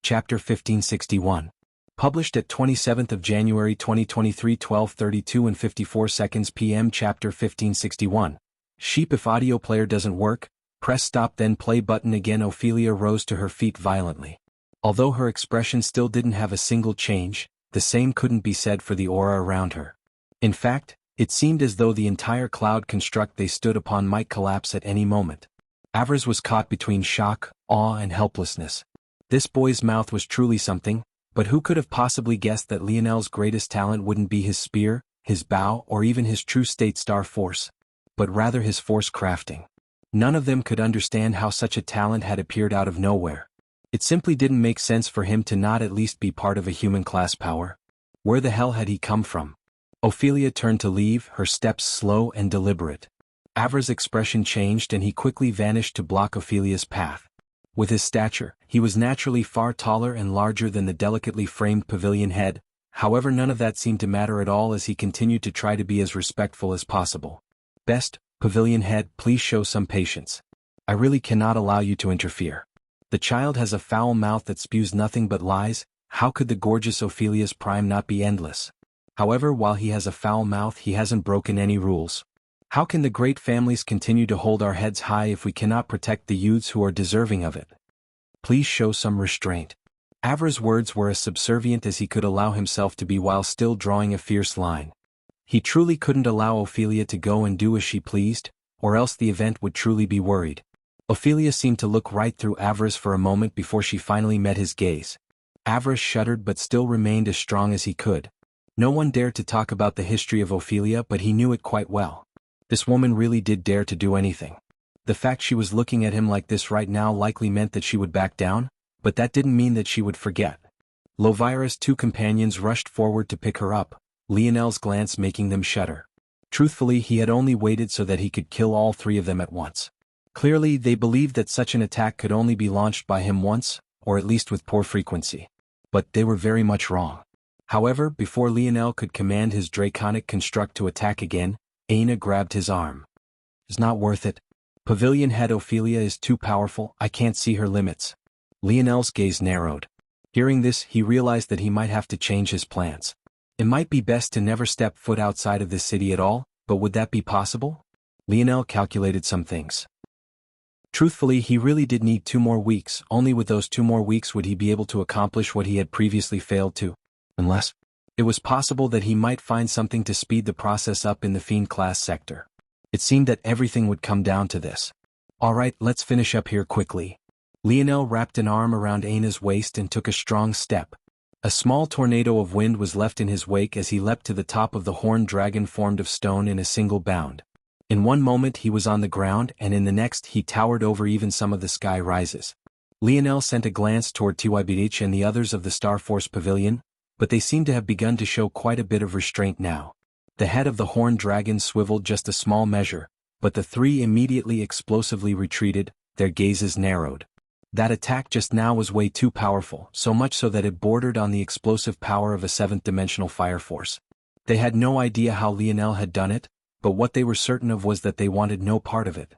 Chapter 1561. Published at 27th of January 2023 12:32 and 54 seconds p.m. Chapter 1561. Sheep. If audio player doesn't work, press stop then play button again. Ophelia rose to her feet violently. Although her expression still didn't have a single change, the same couldn't be said for the aura around her. In fact, it seemed as though the entire cloud construct they stood upon might collapse at any moment. Avars was caught between shock, awe and helplessness. This boy's mouth was truly something, but who could have possibly guessed that Lionel's greatest talent wouldn't be his spear, his bow or even his true state star force, but rather his force crafting. None of them could understand how such a talent had appeared out of nowhere. It simply didn't make sense for him to not at least be part of a human class power. Where the hell had he come from? Ophelia turned to leave, her steps slow and deliberate. Avars' expression changed and he quickly vanished to block Ophelia's path. With his stature, he was naturally far taller and larger than the delicately framed pavilion head, however none of that seemed to matter at all as he continued to try to be as respectful as possible. Best, pavilion head, please show some patience. I really cannot allow you to interfere. The child has a foul mouth that spews nothing but lies. How could the gorgeous Ophelia's prime not be endless? However, while he has a foul mouth, he hasn't broken any rules. How can the great families continue to hold our heads high if we cannot protect the youths who are deserving of it? Please show some restraint. Avars' words were as subservient as he could allow himself to be while still drawing a fierce line. He truly couldn't allow Ophelia to go and do as she pleased, or else the event would truly be worried. Ophelia seemed to look right through Avars for a moment before she finally met his gaze. Avars shuddered but still remained as strong as he could. No one dared to talk about the history of Ophelia, but he knew it quite well. This woman really did dare to do anything. The fact she was looking at him like this right now likely meant that she would back down, but that didn't mean that she would forget. Lovira's two companions rushed forward to pick her up, Lionel's glance making them shudder. Truthfully, he had only waited so that he could kill all three of them at once. Clearly, they believed that such an attack could only be launched by him once, or at least with poor frequency. But they were very much wrong. However, before Lionel could command his draconic construct to attack again, Aina grabbed his arm. It's not worth it. Pavilion head Ophelia is too powerful, I can't see her limits. Lionel's gaze narrowed. Hearing this, he realized that he might have to change his plans. It might be best to never step foot outside of this city at all, but would that be possible? Lionel calculated some things. Truthfully, he really did need 2 more weeks. Only with those 2 more weeks would he be able to accomplish what he had previously failed to. Unless it was possible that he might find something to speed the process up in the Fiend class sector. It seemed that everything would come down to this. Alright, let's finish up here quickly. Lionel wrapped an arm around Aina's waist and took a strong step. A small tornado of wind was left in his wake as he leapt to the top of the horned dragon formed of stone in a single bound. In one moment he was on the ground and in the next he towered over even some of the sky rises. Lionel sent a glance toward Tywibidich and the others of the Star Force Pavilion, but they seemed to have begun to show quite a bit of restraint now. The head of the horned dragon swiveled just a small measure, but the three immediately explosively retreated, their gazes narrowed. That attack just now was way too powerful, so much so that it bordered on the explosive power of a seventh-dimensional fire force. They had no idea how Lionel had done it, but what they were certain of was that they wanted no part of it.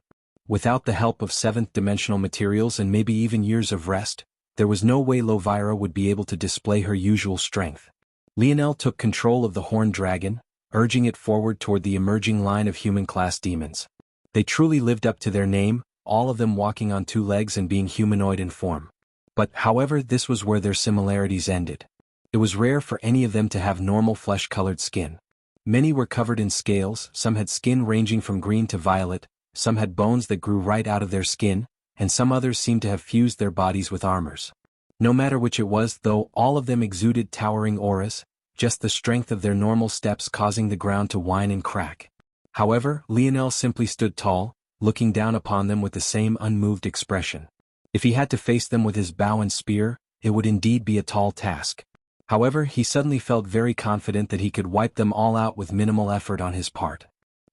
Without the help of seventh-dimensional materials and maybe even years of rest, there was no way Lovira would be able to display her usual strength. Lionel took control of the horned dragon, urging it forward toward the emerging line of human-class demons. They truly lived up to their name, all of them walking on two legs and being humanoid in form. But, however, this was where their similarities ended. It was rare for any of them to have normal flesh-colored skin. Many were covered in scales, some had skin ranging from green to violet, some had bones that grew right out of their skin, and some others seemed to have fused their bodies with armors. No matter which it was, though, all of them exuded towering auras, just the strength of their normal steps causing the ground to whine and crack. However, Lionel simply stood tall, looking down upon them with the same unmoved expression. If he had to face them with his bow and spear, it would indeed be a tall task. However, he suddenly felt very confident that he could wipe them all out with minimal effort on his part.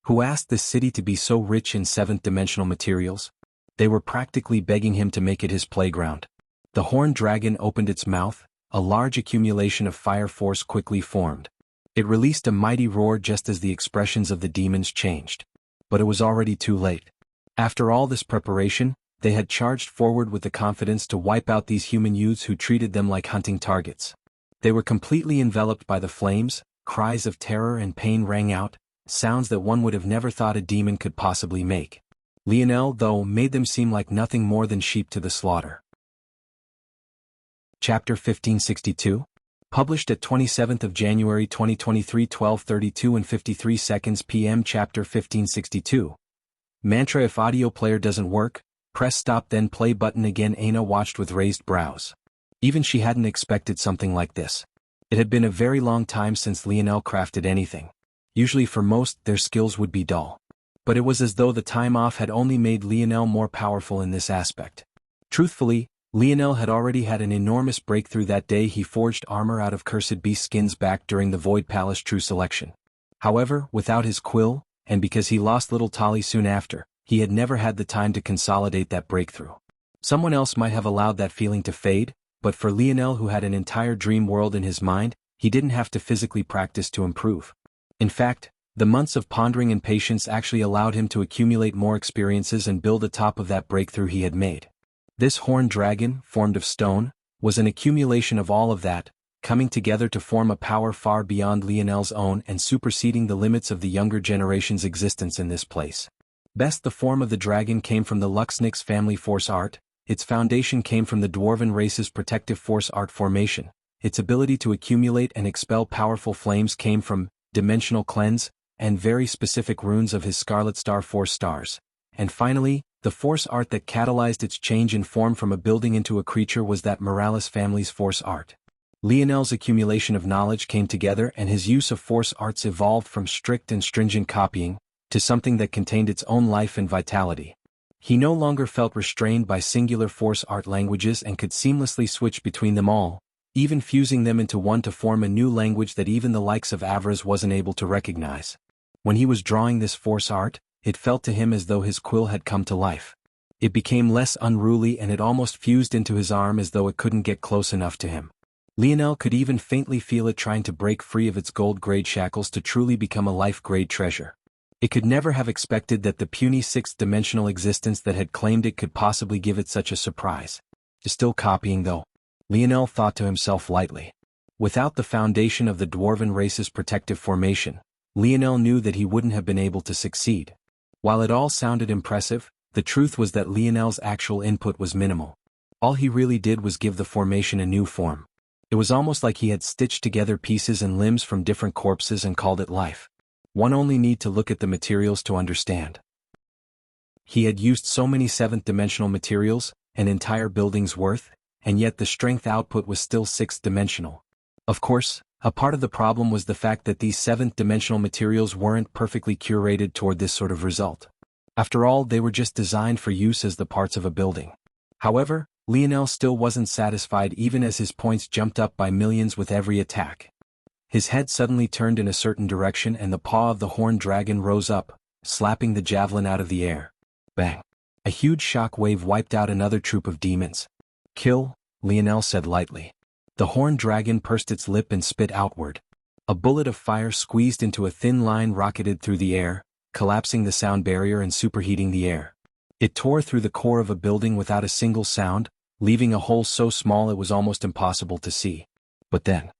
Who asked this city to be so rich in seventh-dimensional materials? They were practically begging him to make it his playground. The horned dragon opened its mouth, a large accumulation of fire force quickly formed. It released a mighty roar just as the expressions of the demons changed. But it was already too late. After all this preparation, they had charged forward with the confidence to wipe out these human youths who treated them like hunting targets. They were completely enveloped by the flames, cries of terror and pain rang out, sounds that one would have never thought a demon could possibly make. Lionel, though, made them seem like nothing more than sheep to the slaughter. Chapter 1562. Published at 27th of January 2023 12:32 and 53 seconds p.m. Chapter 1562. Mantra: if audio player doesn't work, press stop then play button again. Aina watched with raised brows. Even she hadn't expected something like this. It had been a very long time since Lionel crafted anything. Usually for most, their skills would be dull. But it was as though the time off had only made Lionel more powerful in this aspect. Truthfully, Lionel had already had an enormous breakthrough that day he forged armor out of cursed beast skins back during the Void Palace True Selection. However, without his quill, and because he lost little Tali soon after, he had never had the time to consolidate that breakthrough. Someone else might have allowed that feeling to fade, but for Lionel, who had an entire dream world in his mind, he didn't have to physically practice to improve. In fact, the months of pondering and patience actually allowed him to accumulate more experiences and build atop of that breakthrough he had made. This horned dragon, formed of stone, was an accumulation of all of that, coming together to form a power far beyond Lionel's own and superseding the limits of the younger generation's existence in this place. Best, the form of the dragon came from the Luxnix family force art, its foundation came from the Dwarven race's protective force art formation, its ability to accumulate and expel powerful flames came from dimensional cleanse, and very specific runes of his Scarlet Star force stars. And finally, the force art that catalyzed its change in form from a building into a creature was that Morales family's force art. Lionel's accumulation of knowledge came together and his use of force arts evolved from strict and stringent copying, to something that contained its own life and vitality. He no longer felt restrained by singular force art languages and could seamlessly switch between them all, even fusing them into one to form a new language that even the likes of Avras wasn't able to recognize. When he was drawing this force art, it felt to him as though his quill had come to life. It became less unruly and it almost fused into his arm as though it couldn't get close enough to him. Lionel could even faintly feel it trying to break free of its gold-grade shackles to truly become a life-grade treasure. It could never have expected that the puny sixth-dimensional existence that had claimed it could possibly give it such a surprise. Still copying though, Lionel thought to himself lightly. Without the foundation of the Dwarven race's protective formation, Lionel knew that he wouldn't have been able to succeed. While it all sounded impressive, the truth was that Lionel's actual input was minimal. All he really did was give the formation a new form. It was almost like he had stitched together pieces and limbs from different corpses and called it life. One only need to look at the materials to understand. He had used so many seventh-dimensional materials, an entire building's worth, and yet the strength output was still sixth-dimensional. Of course, a part of the problem was the fact that these seventh-dimensional materials weren't perfectly curated toward this sort of result. After all, they were just designed for use as the parts of a building. However, Lionel still wasn't satisfied even as his points jumped up by millions with every attack. His head suddenly turned in a certain direction and the paw of the horned dragon rose up, slapping the javelin out of the air. Bang! A huge shock wave wiped out another troop of demons. Kill, Lionel said lightly. The horned dragon pursed its lip and spit outward. A bullet of fire squeezed into a thin line rocketed through the air, collapsing the sound barrier and superheating the air. It tore through the core of a building without a single sound, leaving a hole so small it was almost impossible to see. But then,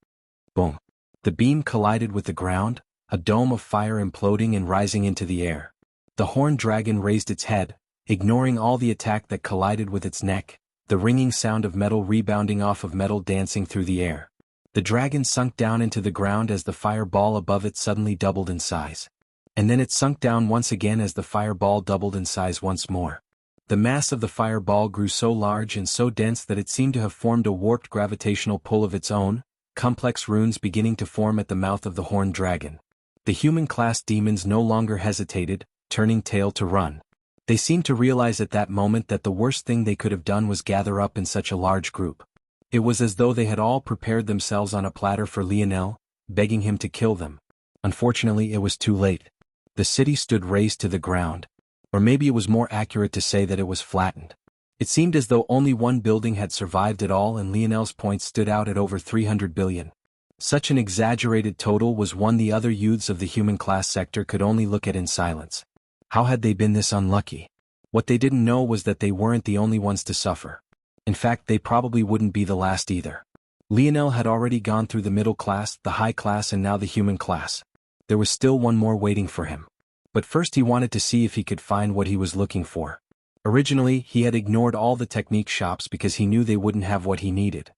boom! The beam collided with the ground, a dome of fire imploding and rising into the air. The horned dragon raised its head, ignoring all the attack that collided with its neck, the ringing sound of metal rebounding off of metal dancing through the air. The dragon sunk down into the ground as the fireball above it suddenly doubled in size. And then it sunk down once again as the fireball doubled in size once more. The mass of the fireball grew so large and so dense that it seemed to have formed a warped gravitational pull of its own, complex runes beginning to form at the mouth of the horned dragon. The human-class demons no longer hesitated, turning tail to run. They seemed to realize at that moment that the worst thing they could have done was gather up in such a large group. It was as though they had all prepared themselves on a platter for Lionel, begging him to kill them. Unfortunately, it was too late. The city stood razed to the ground. Or maybe it was more accurate to say that it was flattened. It seemed as though only one building had survived it all, and Lionel's points stood out at over 300 billion. Such an exaggerated total was one the other youths of the human-class sector could only look at in silence. How had they been this unlucky? What they didn't know was that they weren't the only ones to suffer. In fact, they probably wouldn't be the last either. Lionel had already gone through the middle class, the high class, and now the human class. There was still one more waiting for him. But first he wanted to see if he could find what he was looking for. Originally, he had ignored all the technique shops because he knew they wouldn't have what he needed.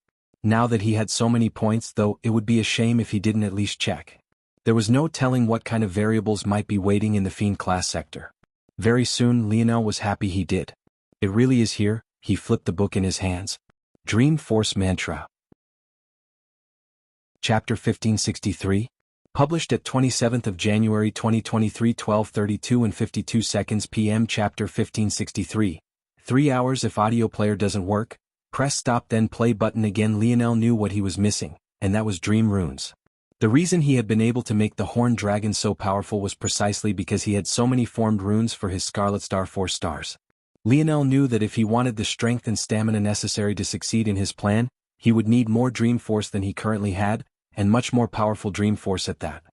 Now that he had so many points, though, it would be a shame if he didn't at least check. There was no telling what kind of variables might be waiting in the fiend class sector. Very soon Lionel was happy he did. It really is here. He flipped the book in his hands. Dream Force Mantra. Chapter 1563. Published at 27th of January 2023, 12:32 and 52 seconds p.m. Chapter 1563. 3 hours. If audio player doesn't work, press stop then play button again. Lionel knew what he was missing, and that was dream runes. The reason he had been able to make the horned dragon so powerful was precisely because he had so many formed runes for his Scarlet Star 4 stars. Lionel knew that if he wanted the strength and stamina necessary to succeed in his plan, he would need more dream force than he currently had, and much more powerful dream force at that.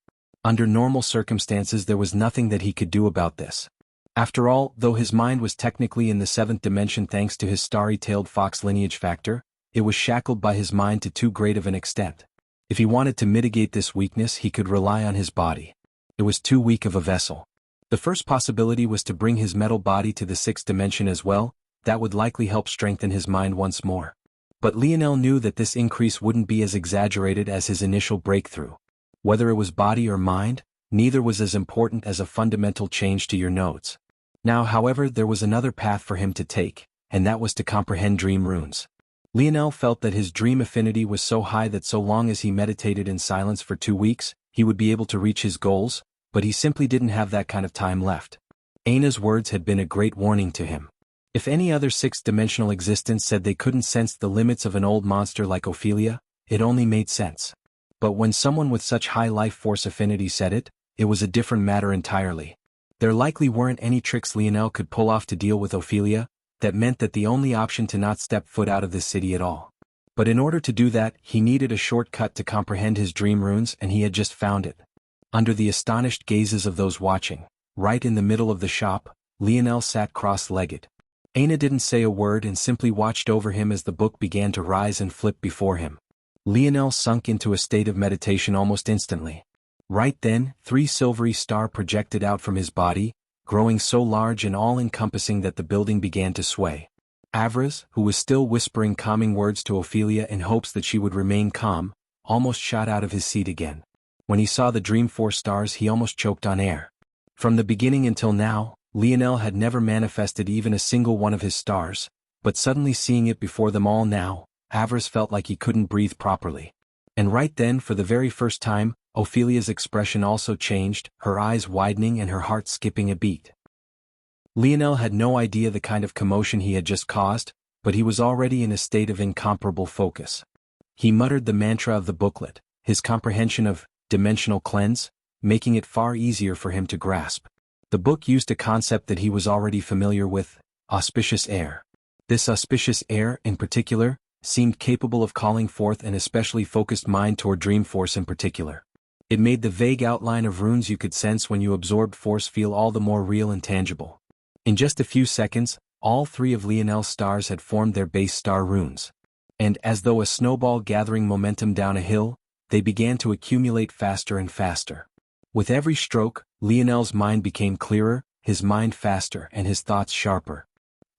Under normal circumstances there was nothing that he could do about this. After all, though his mind was technically in the 7th dimension thanks to his starry-tailed fox lineage factor, it was shackled by his mind to too great of an extent. If he wanted to mitigate this weakness, he could rely on his body. It was too weak of a vessel. The first possibility was to bring his metal body to the 6th dimension as well. That would likely help strengthen his mind once more. But Lionel knew that this increase wouldn't be as exaggerated as his initial breakthrough. Whether it was body or mind, neither was as important as a fundamental change to your nodes. Now, however, there was another path for him to take, and that was to comprehend dream runes. Lionel felt that his dream affinity was so high that so long as he meditated in silence for 2 weeks, he would be able to reach his goals, but he simply didn't have that kind of time left. Aina's words had been a great warning to him. If any other 6th-dimensional existence said they couldn't sense the limits of an old monster like Ophelia, it only made sense. But when someone with such high life force affinity said it, it was a different matter entirely. There likely weren't any tricks Lionel could pull off to deal with Ophelia. That meant that the only option to not step foot out of this city at all. But in order to do that, he needed a shortcut to comprehend his dream runes, and he had just found it. Under the astonished gazes of those watching, right in the middle of the shop, Lionel sat cross-legged. Aina didn't say a word and simply watched over him as the book began to rise and flip before him. Lionel sunk into a state of meditation almost instantly. Right then, 3 silvery stars projected out from his body, growing so large and all-encompassing that the building began to sway. Avras, who was still whispering calming words to Ophelia in hopes that she would remain calm, almost shot out of his seat again. When he saw the Dream Force stars, he almost choked on air. From the beginning until now, Lionel had never manifested even a single one of his stars, but suddenly seeing it before them all now, Avras felt like he couldn't breathe properly. And right then, for the very first time, Ophelia's expression also changed, her eyes widening and her heart skipping a beat. Lionel had no idea the kind of commotion he had just caused, but he was already in a state of incomparable focus. He muttered the mantra of the booklet, his comprehension of dimensional cleanse, making it far easier for him to grasp. The book used a concept that he was already familiar with: auspicious air. This auspicious air, in particular, seemed capable of calling forth an especially focused mind toward dream force in particular. It made the vague outline of runes you could sense when you absorbed force feel all the more real and tangible. In just a few seconds, all three of Lionel's stars had formed their base star runes. And as though a snowball gathering momentum down a hill, they began to accumulate faster and faster. With every stroke, Lionel's mind became clearer, his mind faster and his thoughts sharper.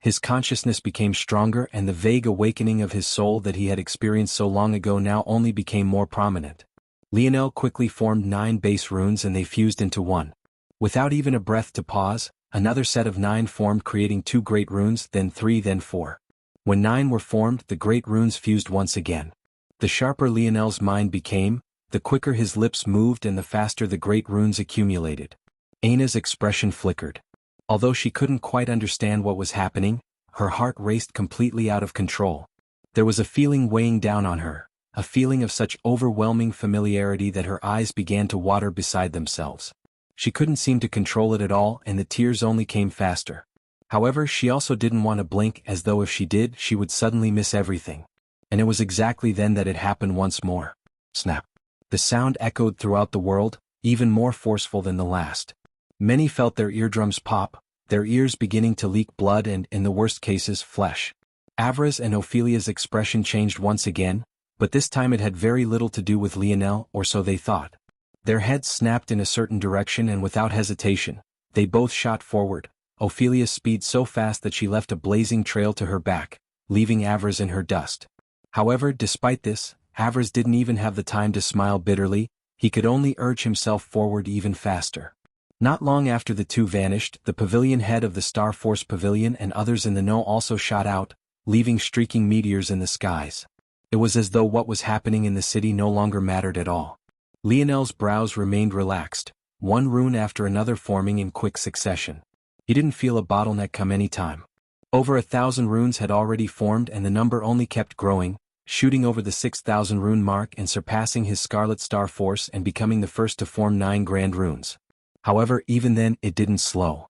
His consciousness became stronger and the vague awakening of his soul that he had experienced so long ago now only became more prominent. Lionel quickly formed 9 base runes and they fused into one. Without even a breath to pause, another set of 9 formed, creating 2 great runes, then 3, then 4. When 9 were formed, the great runes fused once again. The sharper Lionel's mind became, the quicker his lips moved and the faster the great runes accumulated. Aina's expression flickered. Although she couldn't quite understand what was happening, her heart raced completely out of control. There was a feeling weighing down on her, a feeling of such overwhelming familiarity that her eyes began to water beside themselves. She couldn't seem to control it at all and the tears only came faster. However, she also didn't want to blink, as though if she did, she would suddenly miss everything. And it was exactly then that it happened once more. Snap. The sound echoed throughout the world, even more forceful than the last. Many felt their eardrums pop, their ears beginning to leak blood and, in the worst cases, flesh. Avra's and Ophelia's expression changed once again, but this time it had very little to do with Lionel, or so they thought. Their heads snapped in a certain direction and without hesitation, they both shot forward, Ophelia's speed so fast that she left a blazing trail to her back, leaving Avra's in her dust. However, despite this, Avra's didn't even have the time to smile bitterly, he could only urge himself forward even faster. Not long after the two vanished, the pavilion head of the Star Force Pavilion and others in the know also shot out, leaving streaking meteors in the skies. It was as though what was happening in the city no longer mattered at all. Lionel's brows remained relaxed, one rune after another forming in quick succession. He didn't feel a bottleneck come any time. Over 1,000 runes had already formed and the number only kept growing, shooting over the 6,000 rune mark and surpassing his Scarlet Star Force and becoming the first to form 9 grand runes. However, even then, it didn't slow.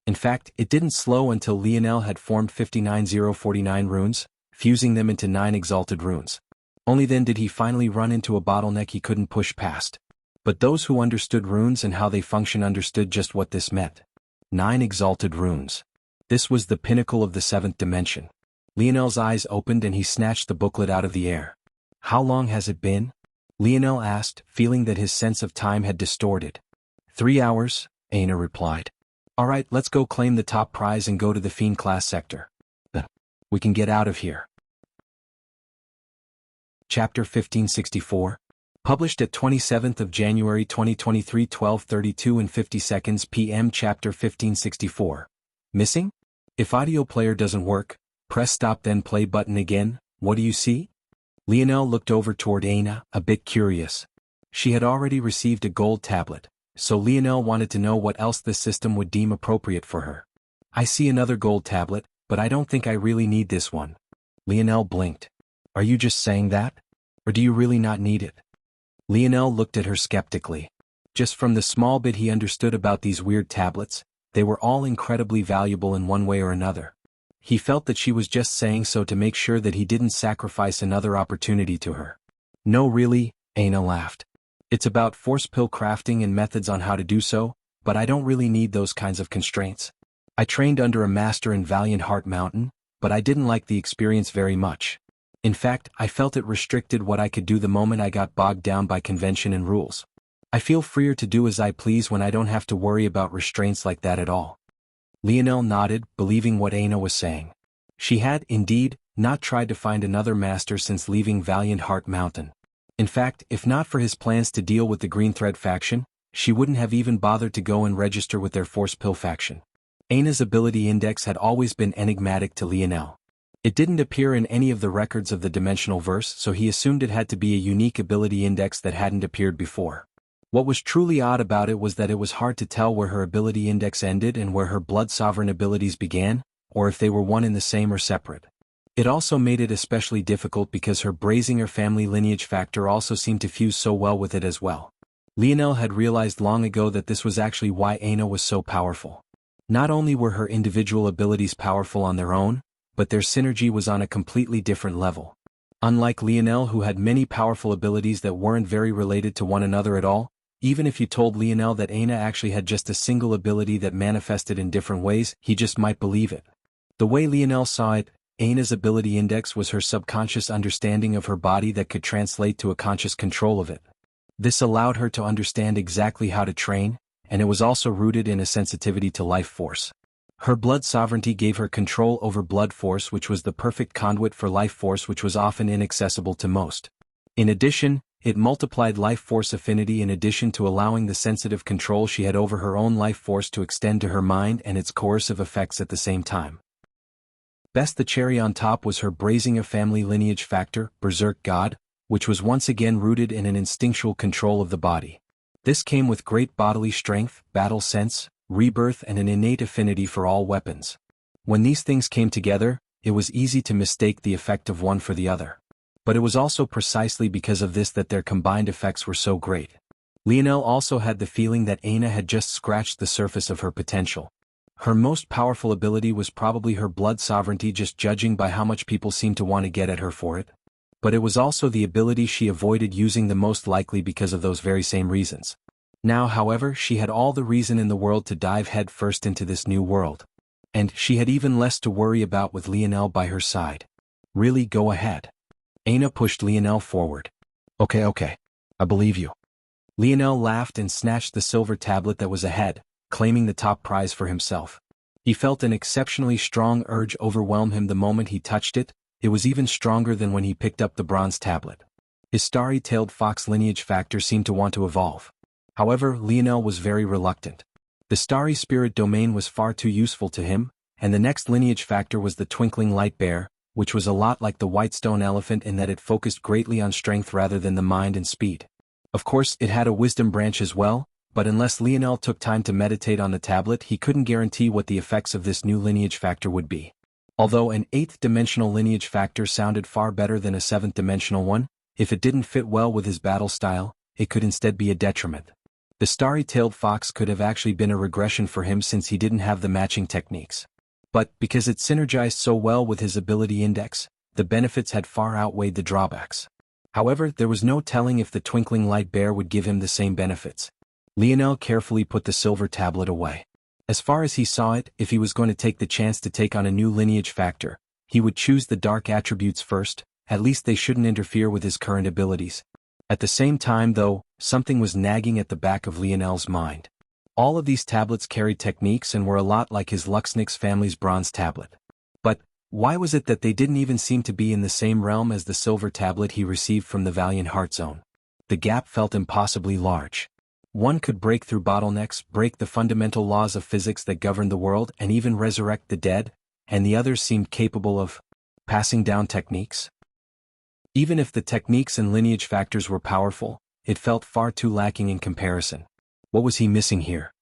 In fact, it didn't slow until Lionel had formed 59,049 runes, fusing them into 9 exalted runes. Only then did he finally run into a bottleneck he couldn't push past. But those who understood runes and how they function understood just what this meant. 9 exalted runes. This was the pinnacle of the 7th dimension. Lionel's eyes opened and he snatched the booklet out of the air. How long has it been? Lionel asked, feeling that his sense of time had distorted. 3 hours, Aina replied. Alright, let's go claim the top prize and go to the Fiend class sector. We can get out of here. Chapter 1564. Published at 27th of January 2023 12:32 and 50 seconds p.m. Chapter 1564. Missing? If audio player doesn't work, press stop then play button again. What do you see? Lionel looked over toward Aina, a bit curious. She had already received a gold tablet, so Lionel wanted to know what else this system would deem appropriate for her. I see another gold tablet, but I don't think I really need this one. Lionel blinked. Are you just saying that? Or do you really not need it? Lionel looked at her skeptically. Just from the small bit he understood about these weird tablets, they were all incredibly valuable in one way or another. He felt that she was just saying so to make sure that he didn't sacrifice another opportunity to her. No really, Aina laughed. It's about force pill crafting and methods on how to do so, but I don't really need those kinds of constraints. I trained under a master in Valiant Heart Mountain, but I didn't like the experience very much. In fact, I felt it restricted what I could do the moment I got bogged down by convention and rules. I feel freer to do as I please when I don't have to worry about restraints like that at all. Lionel nodded, believing what Aina was saying. She had, indeed, not tried to find another master since leaving Valiant Heart Mountain. In fact, if not for his plans to deal with the Green Thread faction, she wouldn't have even bothered to go and register with their Force Pill faction. Aina's ability index had always been enigmatic to Lionel. It didn't appear in any of the records of the dimensional verse, so he assumed it had to be a unique ability index that hadn't appeared before. What was truly odd about it was that it was hard to tell where her ability index ended and where her blood sovereign abilities began, or if they were one and the same or separate. It also made it especially difficult because her Brazinger family lineage factor also seemed to fuse so well with it as well. Lionel had realized long ago that this was actually why Aina was so powerful. Not only were her individual abilities powerful on their own, but their synergy was on a completely different level. Unlike Lionel, who had many powerful abilities that weren't very related to one another at all, even if you told Lionel that Aina actually had just a single ability that manifested in different ways, he just might believe it. The way Lionel saw it, Aina's ability index was her subconscious understanding of her body that could translate to a conscious control of it. This allowed her to understand exactly how to train, and it was also rooted in a sensitivity to life force. Her blood sovereignty gave her control over blood force, which was the perfect conduit for life force, which was often inaccessible to most. In addition, it multiplied life force affinity in addition to allowing the sensitive control she had over her own life force to extend to her mind and its coercive effects at the same time. Best the cherry on top was her brazing of family lineage factor, Berserk God, which was once again rooted in an instinctual control of the body. This came with great bodily strength, battle sense, rebirth, and an innate affinity for all weapons. When these things came together, it was easy to mistake the effect of one for the other. But it was also precisely because of this that their combined effects were so great. Lionel also had the feeling that Aina had just scratched the surface of her potential. Her most powerful ability was probably her blood sovereignty, just judging by how much people seemed to want to get at her for it. But it was also the ability she avoided using the most, likely because of those very same reasons. Now, however, she had all the reason in the world to dive head first into this new world. And she had even less to worry about with Lionel by her side. Really, go ahead. Aina pushed Lionel forward. Okay. I believe you. Lionel laughed and snatched the silver tablet that was ahead, claiming the top prize for himself. He felt an exceptionally strong urge overwhelm him the moment he touched it. It was even stronger than when he picked up the bronze tablet. His starry-tailed fox lineage factor seemed to want to evolve. However, Lionel was very reluctant. The starry spirit domain was far too useful to him, and the next lineage factor was the twinkling light bear, which was a lot like the white stone elephant in that it focused greatly on strength rather than the mind and speed. Of course, it had a wisdom branch as well, but unless Lionel took time to meditate on the tablet, he couldn't guarantee what the effects of this new lineage factor would be. Although an 8th-dimensional lineage factor sounded far better than a 7th-dimensional one, if it didn't fit well with his battle style, it could instead be a detriment. The starry-tailed fox could have actually been a regression for him since he didn't have the matching techniques. But, because it synergized so well with his ability index, the benefits had far outweighed the drawbacks. However, there was no telling if the twinkling light bear would give him the same benefits. Lionel carefully put the silver tablet away. As far as he saw it, if he was going to take the chance to take on a new lineage factor, he would choose the dark attributes first. At least they shouldn't interfere with his current abilities. At the same time, though, something was nagging at the back of Lionel's mind. All of these tablets carried techniques and were a lot like his Luxnix family's bronze tablet. But why was it that they didn't even seem to be in the same realm as the silver tablet he received from the Valiant Heart Zone? The gap felt impossibly large. One could break through bottlenecks, break the fundamental laws of physics that govern the world, and even resurrect the dead, and the others seemed capable of passing down techniques. Even if the techniques and lineage factors were powerful, it felt far too lacking in comparison. What was he missing here?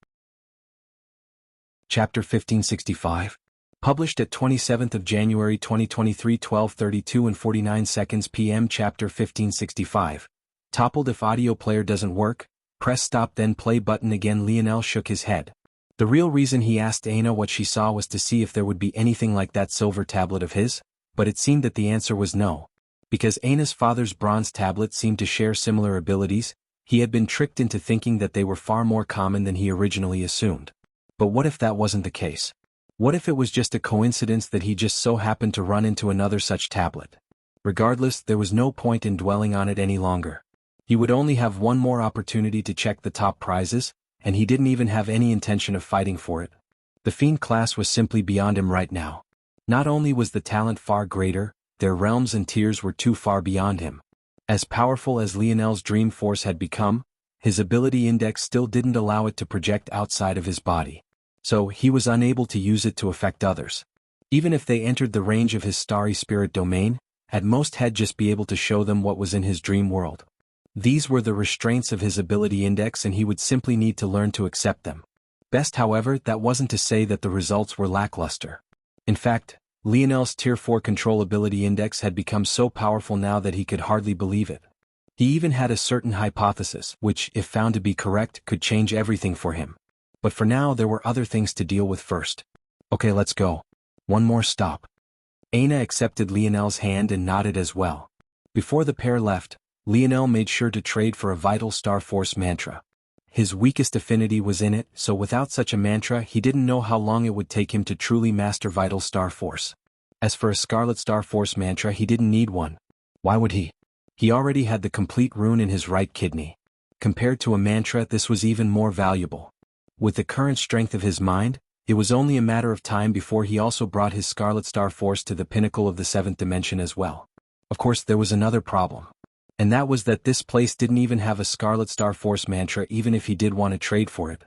Chapter 1565. Published at 27th of January 2023, 12:32 and 49 seconds p.m. Chapter 1565. Toppled. If audio player doesn't work, press stop then play button again. Lionel shook his head. The real reason he asked Aina what she saw was to see if there would be anything like that silver tablet of his, but it seemed that the answer was no. Because Aina's father's bronze tablet seemed to share similar abilities, he had been tricked into thinking that they were far more common than he originally assumed. But what if that wasn't the case? What if it was just a coincidence that he just so happened to run into another such tablet? Regardless, there was no point in dwelling on it any longer. He would only have one more opportunity to check the top prizes, and he didn't even have any intention of fighting for it. The Fiend class was simply beyond him right now. Not only was the talent far greater, their realms and tiers were too far beyond him. As powerful as Lionel's dream force had become, his ability index still didn't allow it to project outside of his body. So he was unable to use it to affect others. Even if they entered the range of his starry spirit domain, at most he'd just be able to show them what was in his dream world. These were the restraints of his ability index, and he would simply need to learn to accept them. Best, however, that wasn't to say that the results were lackluster. In fact, Lionel's Tier 4 control ability index had become so powerful now that he could hardly believe it. He even had a certain hypothesis, which, if found to be correct, could change everything for him. But for now there were other things to deal with first. Okay, let's go. One more stop. Aina accepted Lionel's hand and nodded as well. Before the pair left, Lionel made sure to trade for a vital Star Force mantra. His weakest affinity was in it, so without such a mantra he didn't know how long it would take him to truly master Vital Star Force. As for a Scarlet Star Force mantra, he didn't need one. Why would he? He already had the complete rune in his right kidney. Compared to a mantra, this was even more valuable. With the current strength of his mind, it was only a matter of time before he also brought his Scarlet Star Force to the pinnacle of the 7th dimension as well. Of course, there was another problem. And that was that this place didn't even have a Scarlet Star Force mantra even if he did want to trade for it.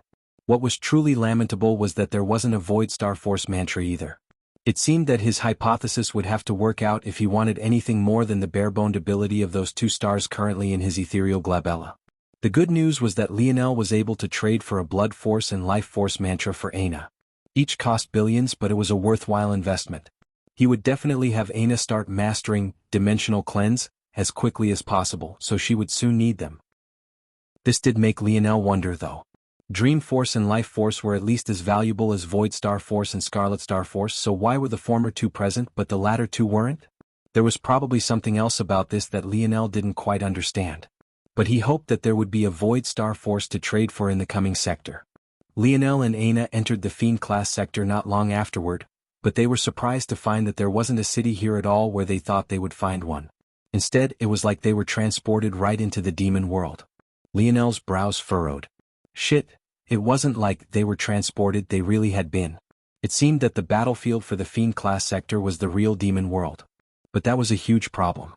What was truly lamentable was that there wasn't a Void Star Force mantra either. It seemed that his hypothesis would have to work out if he wanted anything more than the bare-boned ability of those 2 stars currently in his ethereal glabella. The good news was that Lionel was able to trade for a Blood Force and Life Force mantra for Aina. Each cost billions, but it was a worthwhile investment. He would definitely have Aina start mastering Dimensional Cleanse as quickly as possible, so she would soon need them. This did make Lionel wonder though. Dream Force and Life Force were at least as valuable as Void Star Force and Scarlet Star Force, so why were the former 2 present but the latter 2 weren't? There was probably something else about this that Lionel didn't quite understand. But he hoped that there would be a Void Star Force to trade for in the coming sector. Lionel and Aina entered the Fiend class sector not long afterward, but they were surprised to find that there wasn't a city here at all where they thought they would find one. Instead, it was like they were transported right into the demon world. Lionel's brows furrowed. Shit. It wasn't like they were transported, they really had been. It seemed that the battlefield for the Fiend class sector was the real demon world. But that was a huge problem.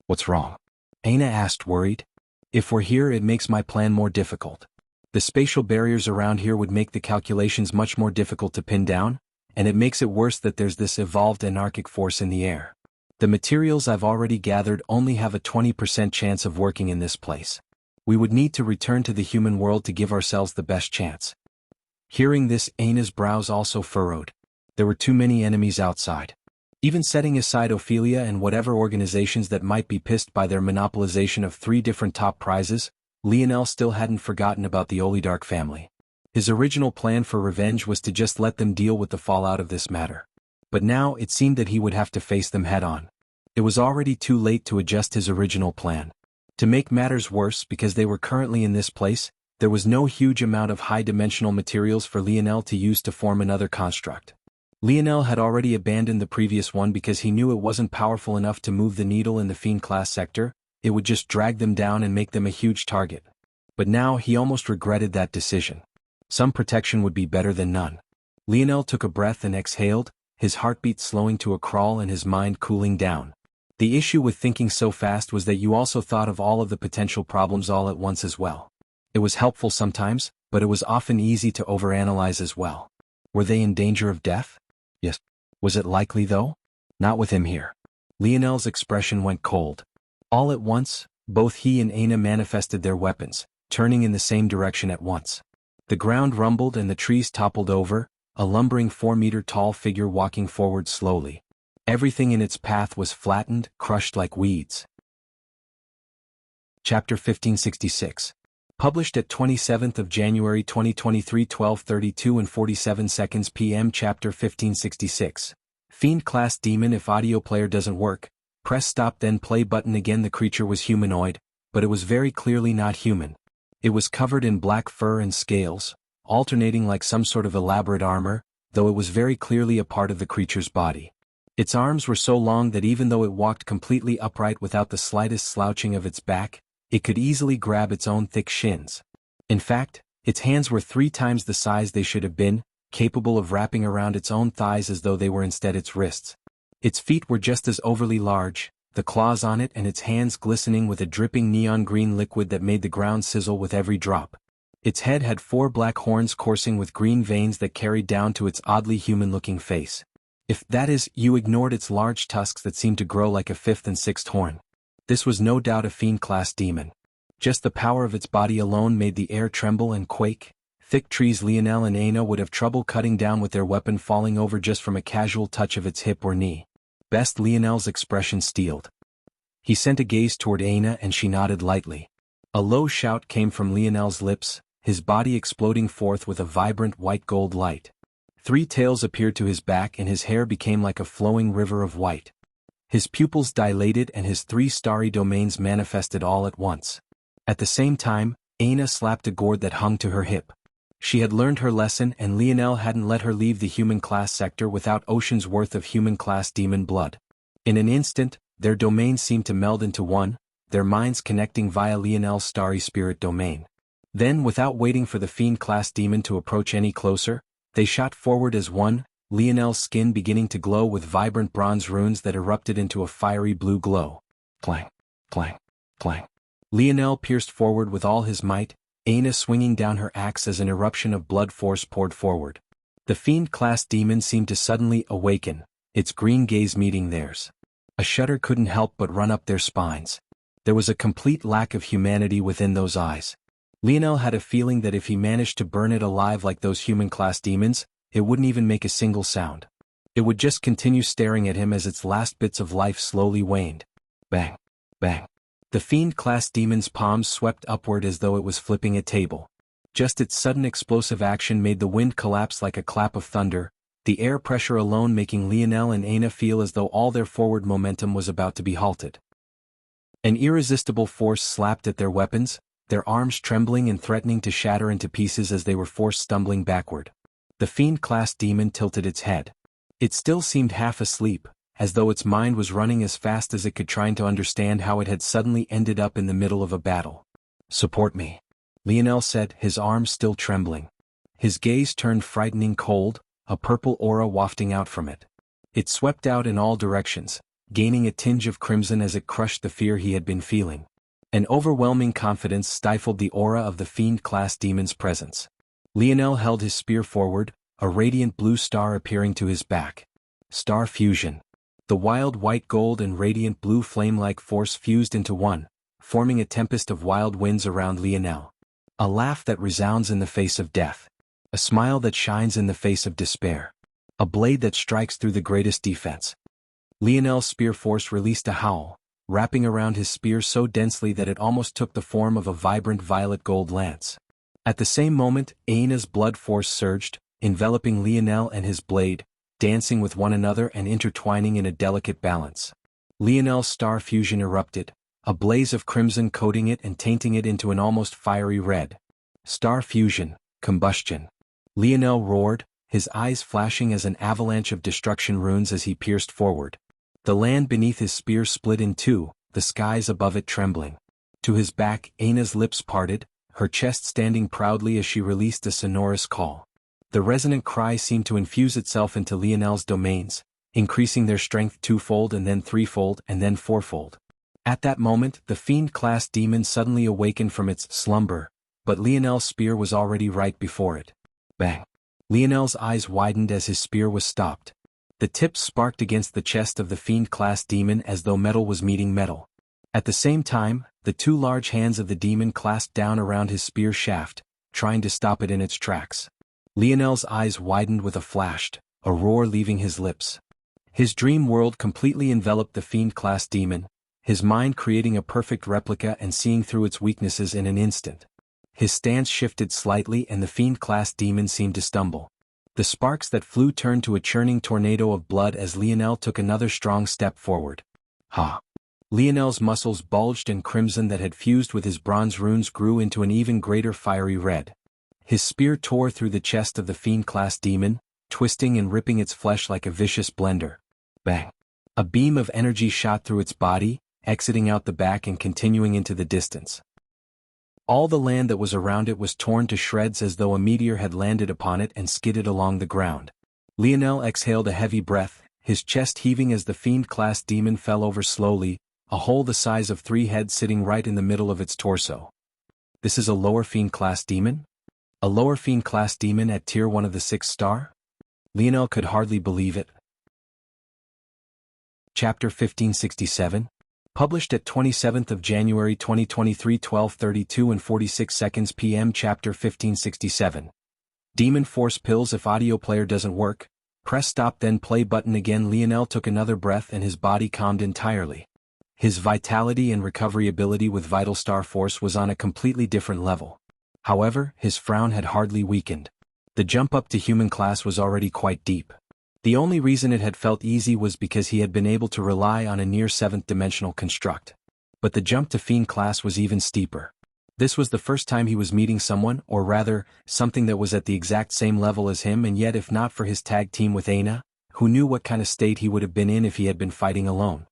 What's wrong? Aina asked, worried. If we're here, it makes my plan more difficult. The spatial barriers around here would make the calculations much more difficult to pin down, and it makes it worse that there's this evolved anarchic force in the air. The materials I've already gathered only have a 20% chance of working in this place. We would need to return to the human world to give ourselves the best chance. Hearing this, Aina's brows also furrowed. There were too many enemies outside. Even setting aside Ophelia and whatever organizations that might be pissed by their monopolization of 3 different top prizes, Lionel still hadn't forgotten about the Olidark family. His original plan for revenge was to just let them deal with the fallout of this matter. But now it seemed that he would have to face them head-on. It was already too late to adjust his original plan. To make matters worse, because they were currently in this place, there was no huge amount of high-dimensional materials for Lionel to use to form another construct. Lionel had already abandoned the previous one because he knew it wasn't powerful enough to move the needle in the Fiend class sector, it would just drag them down and make them a huge target. But now he almost regretted that decision. Some protection would be better than none. Lionel took a breath and exhaled, his heartbeat slowing to a crawl and his mind cooling down. The issue with thinking so fast was that you also thought of all of the potential problems all at once as well. It was helpful sometimes, but it was often easy to overanalyze as well. Were they in danger of death? Yes. Was it likely though? Not with him here. Lionel's expression went cold. All at once, both he and Aina manifested their weapons, turning in the same direction at once. The ground rumbled and the trees toppled over, a lumbering 4-meter-tall figure walking forward slowly. Everything in its path was flattened, crushed like weeds. Chapter 1566. Published at 27th of January 2023, 12:32 and 47 seconds p.m. Chapter 1566. Fiend Class Demon. If audio player doesn't work, press stop then play button again. The creature was humanoid, but it was very clearly not human. It was covered in black fur and scales, alternating like some sort of elaborate armor, though it was very clearly a part of the creature's body. Its arms were so long that even though it walked completely upright without the slightest slouching of its back, it could easily grab its own thick shins. In fact, its hands were 3 times the size they should have been, capable of wrapping around its own thighs as though they were instead its wrists. Its feet were just as overly large, the claws on it and its hands glistening with a dripping neon green liquid that made the ground sizzle with every drop. Its head had 4 black horns coursing with green veins that carried down to its oddly human-looking face. If, that is, you ignored its large tusks that seemed to grow like a 5th and 6th horn. This was no doubt a fiend-class demon. Just the power of its body alone made the air tremble and quake. Thick trees Lionel and Aina would have trouble cutting down with their weapon falling over just from a casual touch of its hip or knee. Best Lionel's expression steeled. He sent a gaze toward Aina and she nodded lightly. A low shout came from Lionel's lips, his body exploding forth with a vibrant white-gold light. 3 tails appeared to his back and his hair became like a flowing river of white. His pupils dilated and his 3 starry domains manifested all at once. At the same time, Aina slapped a gourd that hung to her hip. She had learned her lesson and Lionel hadn't let her leave the human class sector without oceans worth of human class demon blood. In an instant, their domains seemed to meld into one, their minds connecting via Lionel's starry spirit domain. Then, without waiting for the fiend class demon to approach any closer, they shot forward as one, Lionel's skin beginning to glow with vibrant bronze runes that erupted into a fiery blue glow. Clang, clang, clang. Lionel pierced forward with all his might, Aina swinging down her axe as an eruption of blood force poured forward. The fiend class demon seemed to suddenly awaken, its green gaze meeting theirs. A shudder couldn't help but run up their spines. There was a complete lack of humanity within those eyes. Lionel had a feeling that if he managed to burn it alive like those human-class demons, it wouldn't even make a single sound. It would just continue staring at him as its last bits of life slowly waned. Bang! Bang! The fiend-class demon's palms swept upward as though it was flipping a table. Just its sudden explosive action made the wind collapse like a clap of thunder, the air pressure alone making Lionel and Aina feel as though all their forward momentum was about to be halted. An irresistible force slapped at their weapons, their arms trembling and threatening to shatter into pieces as they were forced stumbling backward. The fiend-class demon tilted its head. It still seemed half asleep, as though its mind was running as fast as it could trying to understand how it had suddenly ended up in the middle of a battle. "Support me," Lionel said, his arms still trembling. His gaze turned frightening cold, a purple aura wafting out from it. It swept out in all directions, gaining a tinge of crimson as it crushed the fear he had been feeling. An overwhelming confidence stifled the aura of the fiend-class demon's presence. Lionel held his spear forward, a radiant blue star appearing to his back. Star fusion. The wild white gold and radiant blue flame-like force fused into one, forming a tempest of wild winds around Lionel. A laugh that resounds in the face of death. A smile that shines in the face of despair. A blade that strikes through the greatest defense. Lionel's spear force released a howl, wrapping around his spear so densely that it almost took the form of a vibrant violet gold lance. At the same moment, Aina's blood force surged, enveloping Lionel and his blade, dancing with one another and intertwining in a delicate balance. Lionel's star fusion erupted, a blaze of crimson coating it and tainting it into an almost fiery red. Star fusion, combustion. Lionel roared, his eyes flashing as an avalanche of destruction runes as he pierced forward. The land beneath his spear split in two, the skies above it trembling. To his back, Aina's lips parted, her chest standing proudly as she released a sonorous call. The resonant cry seemed to infuse itself into Lionel's domains, increasing their strength twofold and then threefold and then fourfold. At that moment, the fiend-class demon suddenly awakened from its slumber, but Lionel's spear was already right before it. Bang! Lionel's eyes widened as his spear was stopped. The tips sparked against the chest of the fiend-class demon as though metal was meeting metal. At the same time, the two large hands of the demon clasped down around his spear shaft, trying to stop it in its tracks. Lionel's eyes widened with a flash, a roar leaving his lips. His dream world completely enveloped the fiend-class demon, his mind creating a perfect replica and seeing through its weaknesses in an instant. His stance shifted slightly and the fiend-class demon seemed to stumble. The sparks that flew turned to a churning tornado of blood as Lionel took another strong step forward. Ha! Lionel's muscles bulged and crimson that had fused with his bronze runes grew into an even greater fiery red. His spear tore through the chest of the fiend-class demon, twisting and ripping its flesh like a vicious blender. Bang! A beam of energy shot through its body, exiting out the back and continuing into the distance. All the land that was around it was torn to shreds as though a meteor had landed upon it and skidded along the ground. Lionel exhaled a heavy breath, his chest heaving as the fiend-class demon fell over slowly, a hole the size of 3 heads sitting right in the middle of its torso. This is a lower fiend-class demon? A lower fiend-class demon at tier 1 of the 6th star? Lionel could hardly believe it. Chapter 1567. Published at 27th of January 2023 12:32 and 46 seconds p.m. Chapter 1567. Demon Force Pills. If audio player doesn't work, press stop then play button again. Lionel took another breath and his body calmed entirely. His vitality and recovery ability with Vital Star Force was on a completely different level. However, his frown had hardly weakened. The jump up to human class was already quite deep. The only reason it had felt easy was because he had been able to rely on a near 7th dimensional construct. But the jump to fiend class was even steeper. This was the first time he was meeting someone, or rather, something that was at the exact same level as him, and yet if not for his tag team with Aina, who knew what kind of state he would have been in if he had been fighting alone.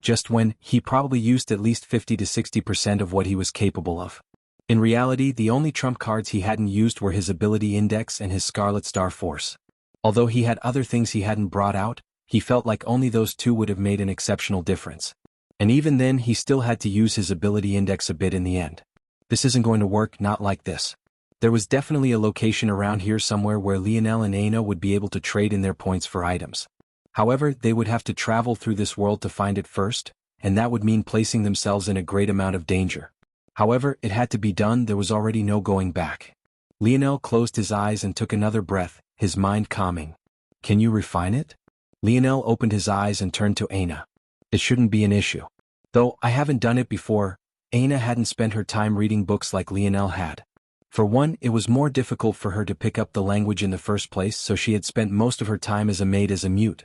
Just when, he probably used at least 50 to 60% of what he was capable of. In reality, the only trump cards he hadn't used were his ability index and his Scarlet Star Force. Although he had other things he hadn't brought out, he felt like only those two would have made an exceptional difference. And even then he still had to use his ability index a bit in the end. This isn't going to work, not like this. There was definitely a location around here somewhere where Lionel and Aina would be able to trade in their points for items. However, they would have to travel through this world to find it first, and that would mean placing themselves in a great amount of danger. However, it had to be done, there was already no going back. Lionel closed his eyes and took another breath, his mind calming. Can you refine it? Lionel opened his eyes and turned to Aina. It shouldn't be an issue. Though I haven't done it before, Aina hadn't spent her time reading books like Lionel had. For one, it was more difficult for her to pick up the language in the first place, so she had spent most of her time as a maid as a mute.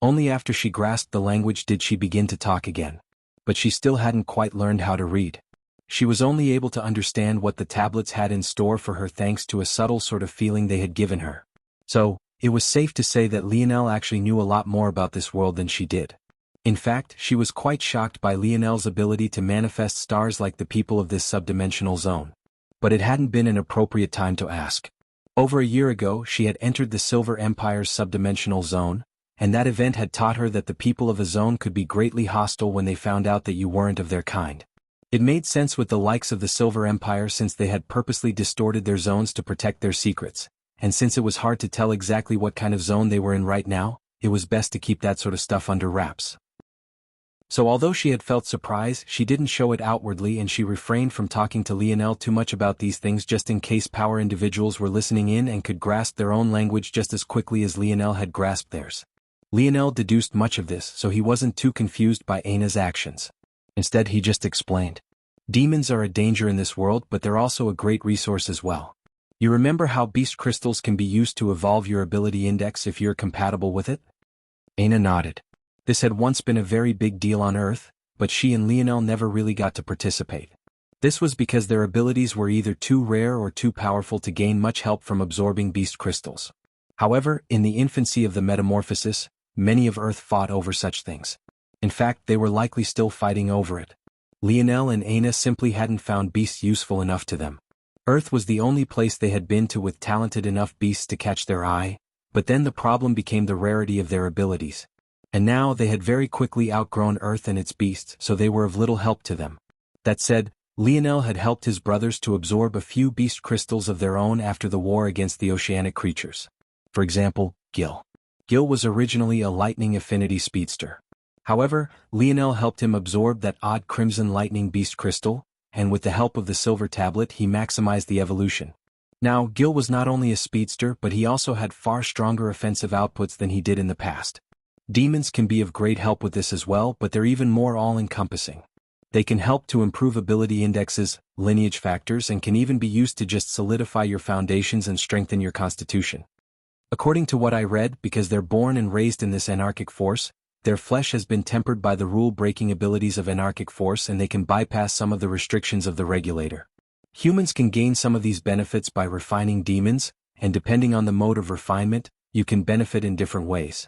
Only after she grasped the language did she begin to talk again. But she still hadn't quite learned how to read. She was only able to understand what the tablets had in store for her thanks to a subtle sort of feeling they had given her. So, it was safe to say that Lionel actually knew a lot more about this world than she did. In fact, she was quite shocked by Lionel's ability to manifest stars like the people of this subdimensional zone. But it hadn't been an appropriate time to ask. Over a year ago she had entered the Silver Empire's subdimensional zone, and that event had taught her that the people of a zone could be greatly hostile when they found out that you weren't of their kind. It made sense with the likes of the Silver Empire since they had purposely distorted their zones to protect their secrets, and since it was hard to tell exactly what kind of zone they were in right now, it was best to keep that sort of stuff under wraps. So although she had felt surprise, she didn't show it outwardly, and she refrained from talking to Lionel too much about these things just in case power individuals were listening in and could grasp their own language just as quickly as Lionel had grasped theirs. Lionel deduced much of this, so he wasn't too confused by Aina's actions. Instead he just explained. Demons are a danger in this world, but they're also a great resource as well. You remember how beast crystals can be used to evolve your ability index if you're compatible with it? Aina nodded. This had once been a very big deal on Earth, but she and Lionel never really got to participate. This was because their abilities were either too rare or too powerful to gain much help from absorbing beast crystals. However, in the infancy of the metamorphosis, many of Earth fought over such things. In fact, they were likely still fighting over it. Lionel and Aina simply hadn't found beasts useful enough to them. Earth was the only place they had been to with talented enough beasts to catch their eye, but then the problem became the rarity of their abilities. And now they had very quickly outgrown Earth and its beasts, so they were of little help to them. That said, Lionel had helped his brothers to absorb a few beast crystals of their own after the war against the oceanic creatures. For example, Gil. Gil was originally a lightning affinity speedster. However, Lionel helped him absorb that odd crimson lightning beast crystal, and with the help of the silver tablet he maximized the evolution. Now, Gil was not only a speedster, but he also had far stronger offensive outputs than he did in the past. Demons can be of great help with this as well, but they're even more all-encompassing. They can help to improve ability indexes, lineage factors, and can even be used to just solidify your foundations and strengthen your constitution. According to what I read, because they're born and raised in this anarchic force, their flesh has been tempered by the rule-breaking abilities of anarchic force, and they can bypass some of the restrictions of the regulator. Humans can gain some of these benefits by refining demons, and depending on the mode of refinement, you can benefit in different ways.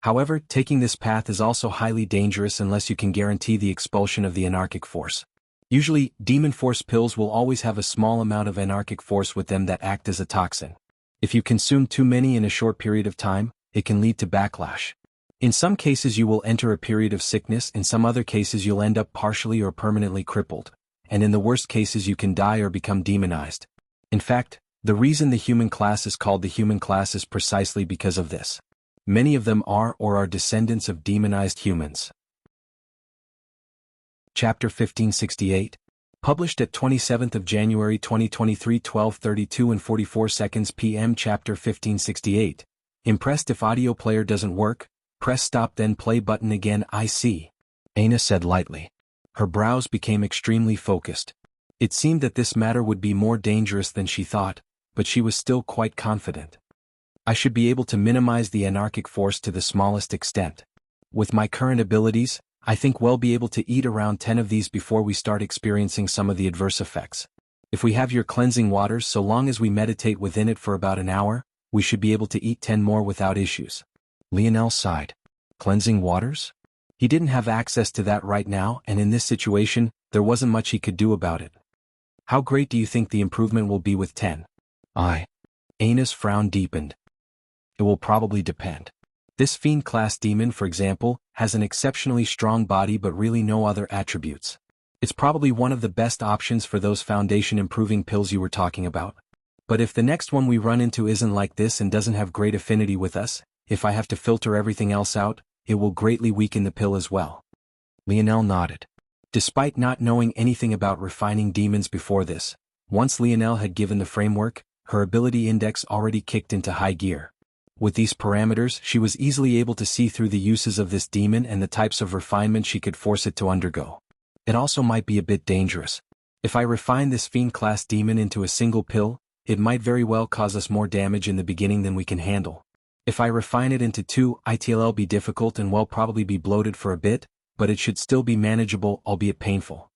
However, taking this path is also highly dangerous unless you can guarantee the expulsion of the anarchic force. Usually, demon force pills will always have a small amount of anarchic force with them that act as a toxin. If you consume too many in a short period of time, it can lead to backlash. In some cases you will enter a period of sickness, in some other cases you'll end up partially or permanently crippled, and in the worst cases you can die or become demonized. In fact, the reason the human class is called the human class is precisely because of this. Many of them are or are descendants of demonized humans. Chapter 1568. Published at 27th of January 2023, 12:32 and 44 seconds p.m. Chapter 1568. Impressed if audio player doesn't work? Press stop then play button again. I see. Aina said lightly. Her brows became extremely focused. It seemed that this matter would be more dangerous than she thought, but she was still quite confident. I should be able to minimize the anarchic force to the smallest extent. With my current abilities, I think we'll be able to eat around 10 of these before we start experiencing some of the adverse effects. If we have your cleansing waters, so long as we meditate within it for about an hour, we should be able to eat 10 more without issues. Lionel sighed. Cleansing waters? He didn't have access to that right now, and in this situation, there wasn't much he could do about it. How great do you think the improvement will be with 10? Aina's frown deepened. It will probably depend. This fiend-class demon, for example, has an exceptionally strong body but really no other attributes. It's probably one of the best options for those foundation-improving pills you were talking about. But if the next one we run into isn't like this and doesn't have great affinity with us, if I have to filter everything else out, it will greatly weaken the pill as well. Lionel nodded. Despite not knowing anything about refining demons before this, once Lionel had given the framework, her ability index already kicked into high gear. With these parameters, she was easily able to see through the uses of this demon and the types of refinement she could force it to undergo. It also might be a bit dangerous. If I refine this fiend-class demon into a single pill, it might very well cause us more damage in the beginning than we can handle. If I refine it into 2, it'll be difficult and will probably be bloated for a bit, but it should still be manageable, albeit painful.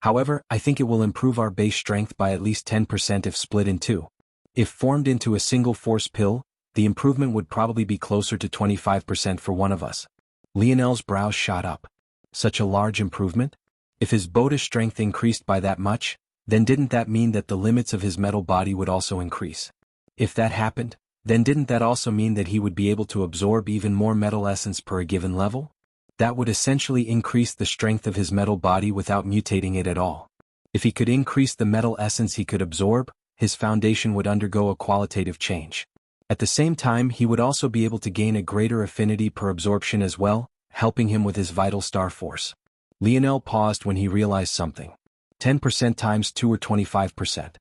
However, I think it will improve our base strength by at least 10% if split in 2. If formed into a single force pill, the improvement would probably be closer to 25% for one of us. Lionel's brows shot up. Such a large improvement? If his Boda's strength increased by that much, then didn't that mean that the limits of his metal body would also increase? If that happened, then didn't that also mean that he would be able to absorb even more metal essence per a given level? That would essentially increase the strength of his metal body without mutating it at all. If he could increase the metal essence he could absorb, his foundation would undergo a qualitative change. At the same time, he would also be able to gain a greater affinity per absorption as well, helping him with his vital star force. Lionel paused when he realized something. 10% times 2 or 25%.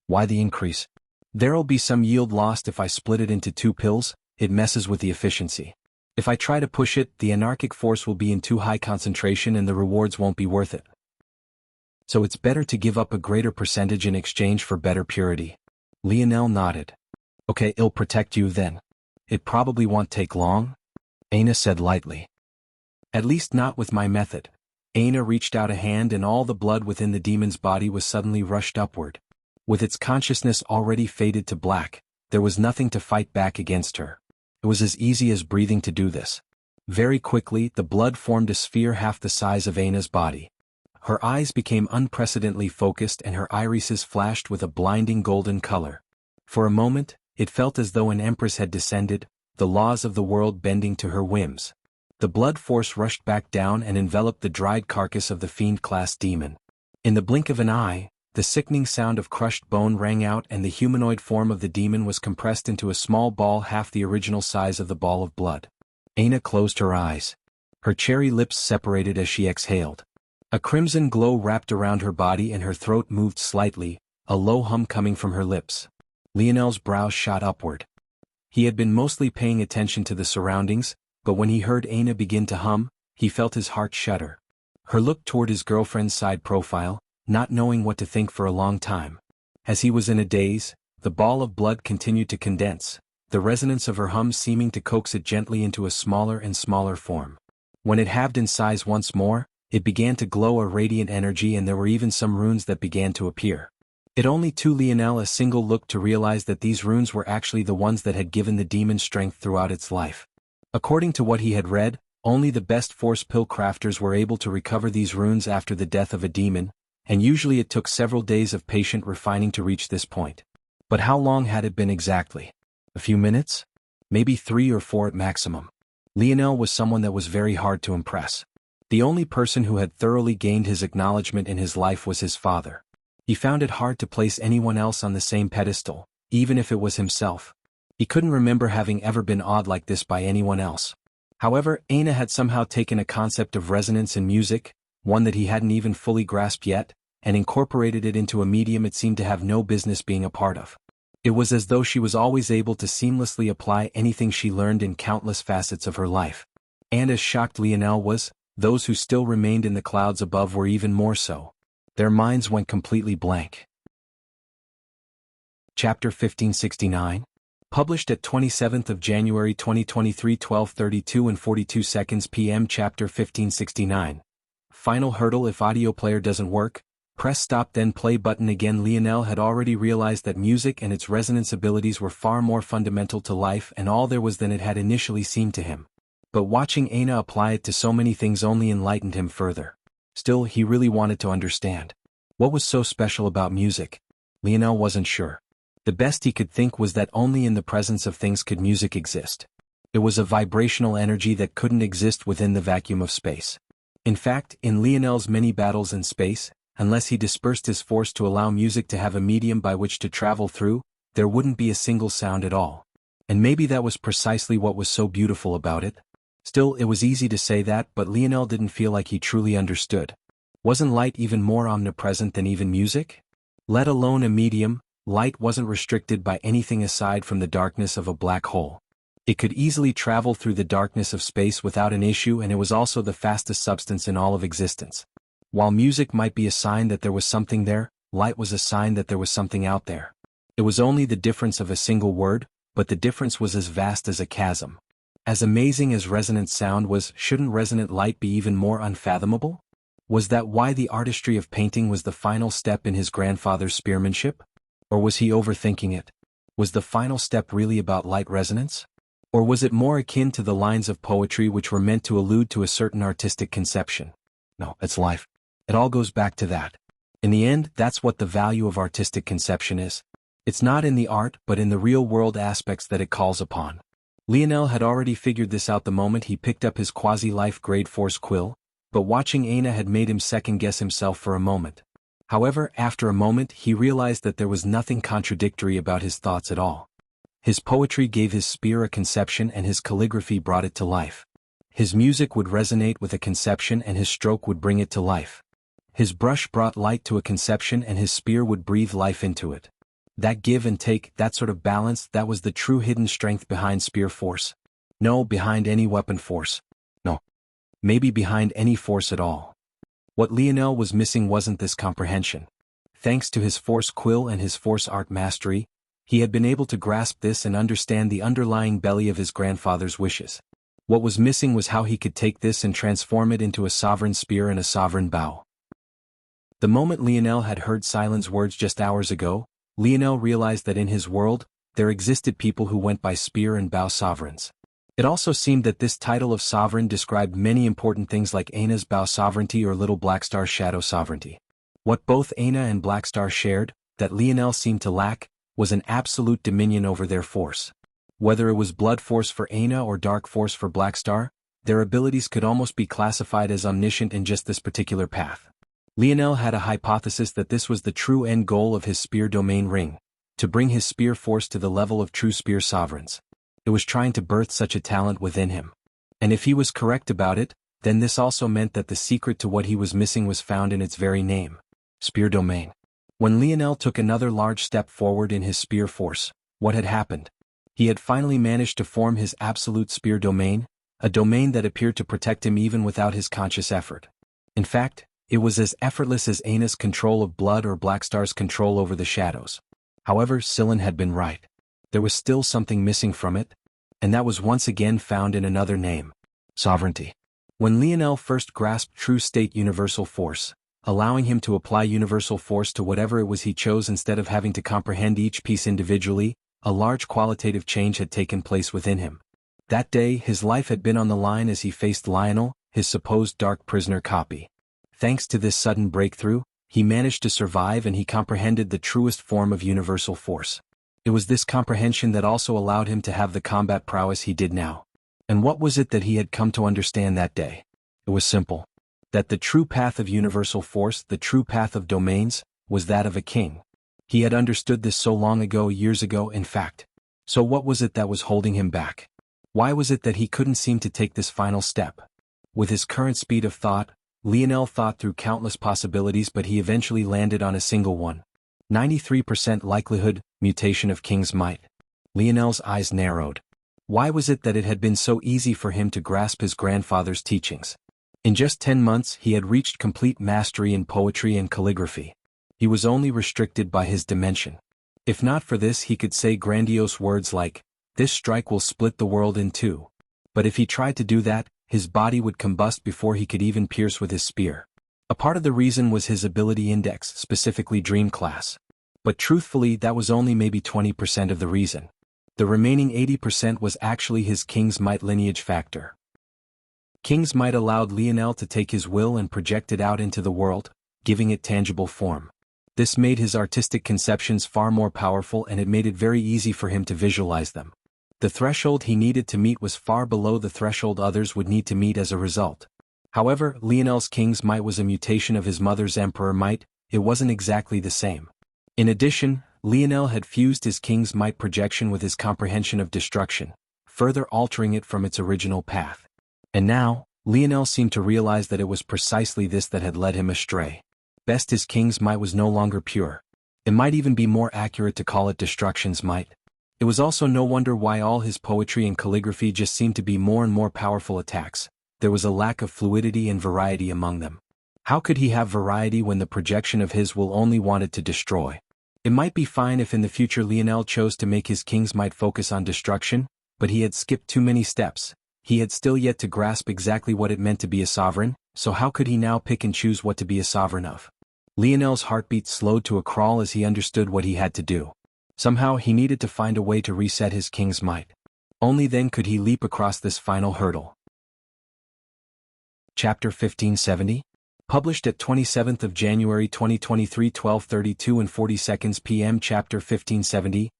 Why the increase? There'll be some yield lost if I split it into 2 pills, it messes with the efficiency. If I try to push it, the anarchic force will be in too high concentration and the rewards won't be worth it. So it's better to give up a greater percentage in exchange for better purity. Lionel nodded. Okay, it'll protect you then. It probably won't take long, Aina said lightly. At least not with my method. Aina reached out a hand and all the blood within the demon's body was suddenly rushed upward. With its consciousness already faded to black, there was nothing to fight back against her. It was as easy as breathing to do this. Very quickly, the blood formed a sphere half the size of Aina's body. Her eyes became unprecedentedly focused and her irises flashed with a blinding golden color. For a moment, it felt as though an empress had descended, the laws of the world bending to her whims. The blood force rushed back down and enveloped the dried carcass of the fiend-class demon. In the blink of an eye, the sickening sound of crushed bone rang out and the humanoid form of the demon was compressed into a small ball half the original size of the ball of blood. Aina closed her eyes. Her cherry lips separated as she exhaled. A crimson glow wrapped around her body and her throat moved slightly, a low hum coming from her lips. Lionel's brows shot upward. He had been mostly paying attention to the surroundings, but when he heard Aina begin to hum, he felt his heart shudder. Her look toward his girlfriend's side profile, not knowing what to think for a long time. As he was in a daze, the ball of blood continued to condense, the resonance of her hum seeming to coax it gently into a smaller and smaller form. When it halved in size once more, it began to glow a radiant energy and there were even some runes that began to appear. It only took Lionel a single look to realize that these runes were actually the ones that had given the demon strength throughout its life. According to what he had read, only the best force pill crafters were able to recover these runes after the death of a demon, and usually it took several days of patient refining to reach this point. But how long had it been exactly? A few minutes? Maybe 3 or 4 at maximum. Lionel was someone that was very hard to impress. The only person who had thoroughly gained his acknowledgement in his life was his father. He found it hard to place anyone else on the same pedestal, even if it was himself. He couldn't remember having ever been awed like this by anyone else. However, Aina had somehow taken a concept of resonance in music, one that he hadn't even fully grasped yet, and incorporated it into a medium it seemed to have no business being a part of. It was as though she was always able to seamlessly apply anything she learned in countless facets of her life. And as shocked Lionel was, Those who still remained in the clouds above were even more so. Their minds went completely blank. Chapter 1569. Published at 27th of January 2023, 12:32 and 42 seconds p.m. Chapter 1569. Final hurdle: if audio player doesn't work, press stop then play button again. Lionel had already realized that music and its resonance abilities were far more fundamental to life and all there was than it had initially seemed to him. But watching Aina apply it to so many things only enlightened him further. Still, he really wanted to understand. What was so special about music? Lionel wasn't sure. The best he could think was that only in the presence of things could music exist. It was a vibrational energy that couldn't exist within the vacuum of space. In fact, in Lionel's many battles in space, unless he dispersed his force to allow music to have a medium by which to travel through, there wouldn't be a single sound at all. And maybe that was precisely what was so beautiful about it. Still, it was easy to say that, but Lionel didn't feel like he truly understood. Wasn't light even more omnipresent than even music? Let alone a medium, light wasn't restricted by anything aside from the darkness of a black hole. It could easily travel through the darkness of space without an issue, and it was also the fastest substance in all of existence. While music might be a sign that there was something there, light was a sign that there was something out there. It was only the difference of a single word, but the difference was as vast as a chasm. As amazing as resonant sound was, shouldn't resonant light be even more unfathomable? Was that why the artistry of painting was the final step in his grandfather's spearmanship? Or was he overthinking it? Was the final step really about light resonance? Or was it more akin to the lines of poetry which were meant to allude to a certain artistic conception? No, it's life. It all goes back to that. In the end, that's what the value of artistic conception is. It's not in the art but in the real-world aspects that it calls upon. Lionel had already figured this out the moment he picked up his quasi-life grade force quill, but watching Aina had made him second-guess himself for a moment. However, after a moment he realized that there was nothing contradictory about his thoughts at all. His poetry gave his spear a conception and his calligraphy brought it to life. His music would resonate with a conception and his stroke would bring it to life. His brush brought light to a conception and his spear would breathe life into it. That give and take, that sort of balance, that was the true hidden strength behind spear force. No, behind any weapon force. No. Maybe behind any force at all. What Lionel was missing wasn't this comprehension. Thanks to his force quill and his force art mastery, he had been able to grasp this and understand the underlying belly of his grandfather's wishes. What was missing was how he could take this and transform it into a sovereign spear and a sovereign bow. The moment Lionel had heard Silen's words just hours ago, Lionel realized that in his world, there existed people who went by spear and bow sovereigns. It also seemed that this title of sovereign described many important things like Aina's bow sovereignty or Little Blackstar's shadow sovereignty. What both Aina and Blackstar shared, that Lionel seemed to lack, was an absolute dominion over their force. Whether it was blood force for Aina or dark force for Blackstar, their abilities could almost be classified as omniscient in just this particular path. Lionel had a hypothesis that this was the true end goal of his spear domain ring, to bring his spear force to the level of true spear sovereigns. It was trying to birth such a talent within him. And if he was correct about it, then this also meant that the secret to what he was missing was found in its very name. Spear domain. When Lionel took another large step forward in his spear force, what had happened? He had finally managed to form his absolute spear domain, a domain that appeared to protect him even without his conscious effort. In fact, it was as effortless as Aina's control of blood or Blackstar's control over the shadows. However, Silen had been right. There was still something missing from it, and that was once again found in another name: sovereignty. When Lionel first grasped true state universal force, allowing him to apply universal force to whatever it was he chose instead of having to comprehend each piece individually, a large qualitative change had taken place within him. That day, his life had been on the line as he faced Lionel, his supposed dark prisoner copy. Thanks to this sudden breakthrough, he managed to survive and he comprehended the truest form of universal force. It was this comprehension that also allowed him to have the combat prowess he did now. And what was it that he had come to understand that day? It was simple. That the true path of universal force, the true path of domains, was that of a king. He had understood this so long ago, years ago, in fact. So what was it that was holding him back? Why was it that he couldn't seem to take this final step? With his current speed of thought, Lionel thought through countless possibilities, but he eventually landed on a single one. 93% likelihood, mutation of King's might. Lionel's eyes narrowed. Why was it that it had been so easy for him to grasp his grandfather's teachings? In just 10 months he had reached complete mastery in poetry and calligraphy. He was only restricted by his dimension. If not for this he could say grandiose words like, "This strike will split the world in two." But if he tried to do that, his body would combust before he could even pierce with his spear. A part of the reason was his ability index, specifically dream class. But truthfully that was only maybe 20% of the reason. The remaining 80% was actually his King's Might lineage factor. King's Might allowed Lionel to take his will and project it out into the world, giving it tangible form. This made his artistic conceptions far more powerful and it made it very easy for him to visualize them. The threshold he needed to meet was far below the threshold others would need to meet as a result. However, Lionel's King's Might was a mutation of his mother's Emperor Might. It wasn't exactly the same. In addition, Lionel had fused his King's Might projection with his comprehension of destruction, further altering it from its original path. And now, Lionel seemed to realize that it was precisely this that had led him astray. Best his King's Might was no longer pure. It might even be more accurate to call it destruction's might. It was also no wonder why all his poetry and calligraphy just seemed to be more and more powerful attacks. There was a lack of fluidity and variety among them. How could he have variety when the projection of his will only wanted to destroy? It might be fine if in the future Lionel chose to make his King's Might focus on destruction, but he had skipped too many steps. He had still yet to grasp exactly what it meant to be a sovereign, so how could he now pick and choose what to be a sovereign of? Lionel's heartbeat slowed to a crawl as he understood what he had to do. Somehow he needed to find a way to reset his King's Might. Only then could he leap across this final hurdle. Chapter 1570? Published at 27th of January 2023 12:32 and 40 seconds p.m. Chapter 1570.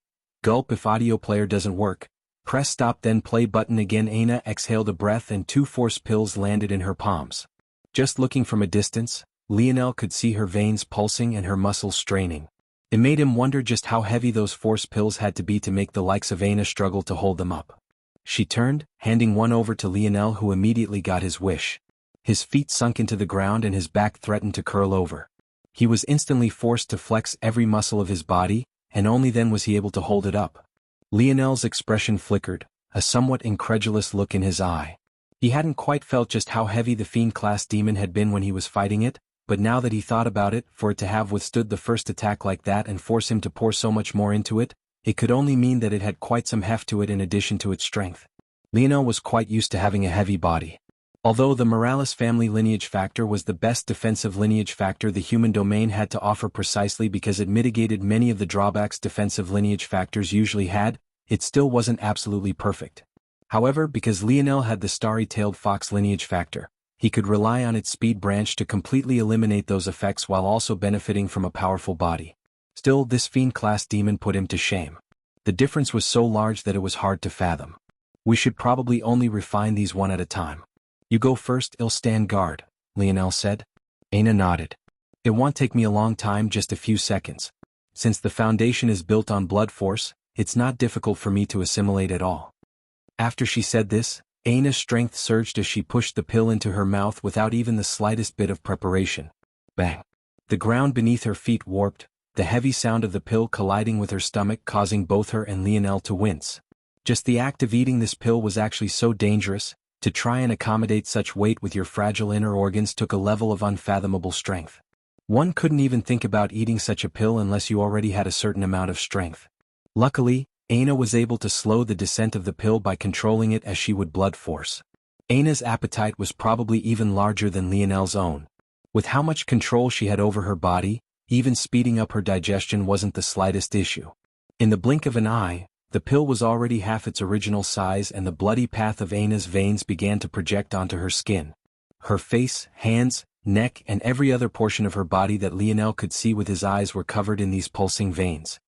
Gulp. If audio player doesn't work, press stop then play button again. Aina exhaled a breath and 2 force pills landed in her palms. Just looking from a distance, Lionel could see her veins pulsing and her muscles straining. It made him wonder just how heavy those force pills had to be to make the likes of Aina struggle to hold them up. She turned, handing one over to Lionel, who immediately got his wish. His feet sunk into the ground and his back threatened to curl over. He was instantly forced to flex every muscle of his body, and only then was he able to hold it up. Lionel's expression flickered, a somewhat incredulous look in his eye. He hadn't quite felt just how heavy the fiend-class demon had been when he was fighting it, but now that he thought about it, for it to have withstood the first attack like that and force him to pour so much more into it, it could only mean that it had quite some heft to it in addition to its strength. Lionel was quite used to having a heavy body. Although the Morales family lineage factor was the best defensive lineage factor the human domain had to offer precisely because it mitigated many of the drawbacks defensive lineage factors usually had, it still wasn't absolutely perfect. However, because Lionel had the starry-tailed fox lineage factor, he could rely on its speed branch to completely eliminate those effects while also benefiting from a powerful body. Still, this fiend-class demon put him to shame. The difference was so large that it was hard to fathom. We should probably only refine these one at a time. You go first, I'll stand guard, Lionel said. Aina nodded. It won't take me a long time, just a few seconds. Since the foundation is built on blood force, it's not difficult for me to assimilate at all. After she said this, Aina's strength surged as she pushed the pill into her mouth without even the slightest bit of preparation. Bang! The ground beneath her feet warped, the heavy sound of the pill colliding with her stomach causing both her and Lionel to wince. Just the act of eating this pill was actually so dangerous. To try and accommodate such weight with your fragile inner organs took a level of unfathomable strength. One couldn't even think about eating such a pill unless you already had a certain amount of strength. Luckily, Aina was able to slow the descent of the pill by controlling it as she would blood force. Aina's appetite was probably even larger than Lionel's own. With how much control she had over her body, even speeding up her digestion wasn't the slightest issue. In the blink of an eye, the pill was already half its original size and the bloody path of Aina's veins began to project onto her skin. Her face, hands, neck and every other portion of her body that Lionel could see with his eyes were covered in these pulsing veins.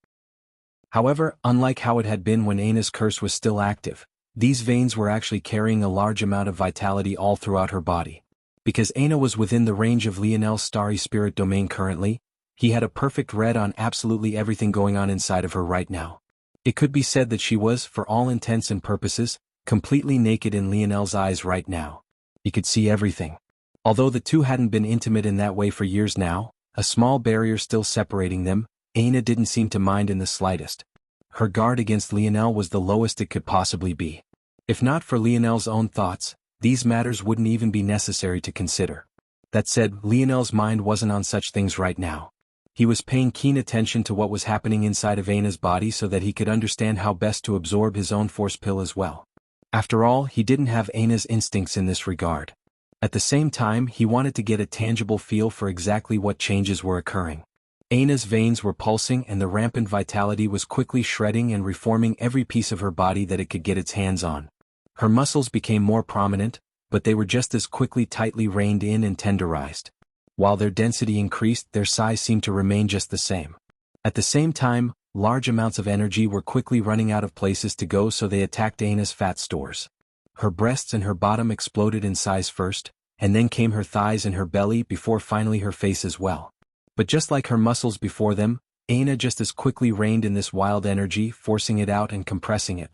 However, unlike how it had been when Aina's curse was still active, these veins were actually carrying a large amount of vitality all throughout her body. Because Aina was within the range of Lionel's starry spirit domain currently, he had a perfect read on absolutely everything going on inside of her right now. It could be said that she was, for all intents and purposes, completely naked in Lionel's eyes right now. He could see everything. Although the two hadn't been intimate in that way for years now, a small barrier still separating them, Aina didn't seem to mind in the slightest. Her guard against Lionel was the lowest it could possibly be. If not for Lionel's own thoughts, these matters wouldn't even be necessary to consider. That said, Lionel's mind wasn't on such things right now. He was paying keen attention to what was happening inside of Aina's body so that he could understand how best to absorb his own force pill as well. After all, he didn't have Aina's instincts in this regard. At the same time, he wanted to get a tangible feel for exactly what changes were occurring. Aina's veins were pulsing and the rampant vitality was quickly shredding and reforming every piece of her body that it could get its hands on. Her muscles became more prominent, but they were just as quickly tightly reined in and tenderized. While their density increased, their size seemed to remain just the same. At the same time, large amounts of energy were quickly running out of places to go, so they attacked Aina's fat stores. Her breasts and her bottom exploded in size first, and then came her thighs and her belly before finally her face as well. But just like her muscles before them, Aina just as quickly reined in this wild energy, forcing it out and compressing it.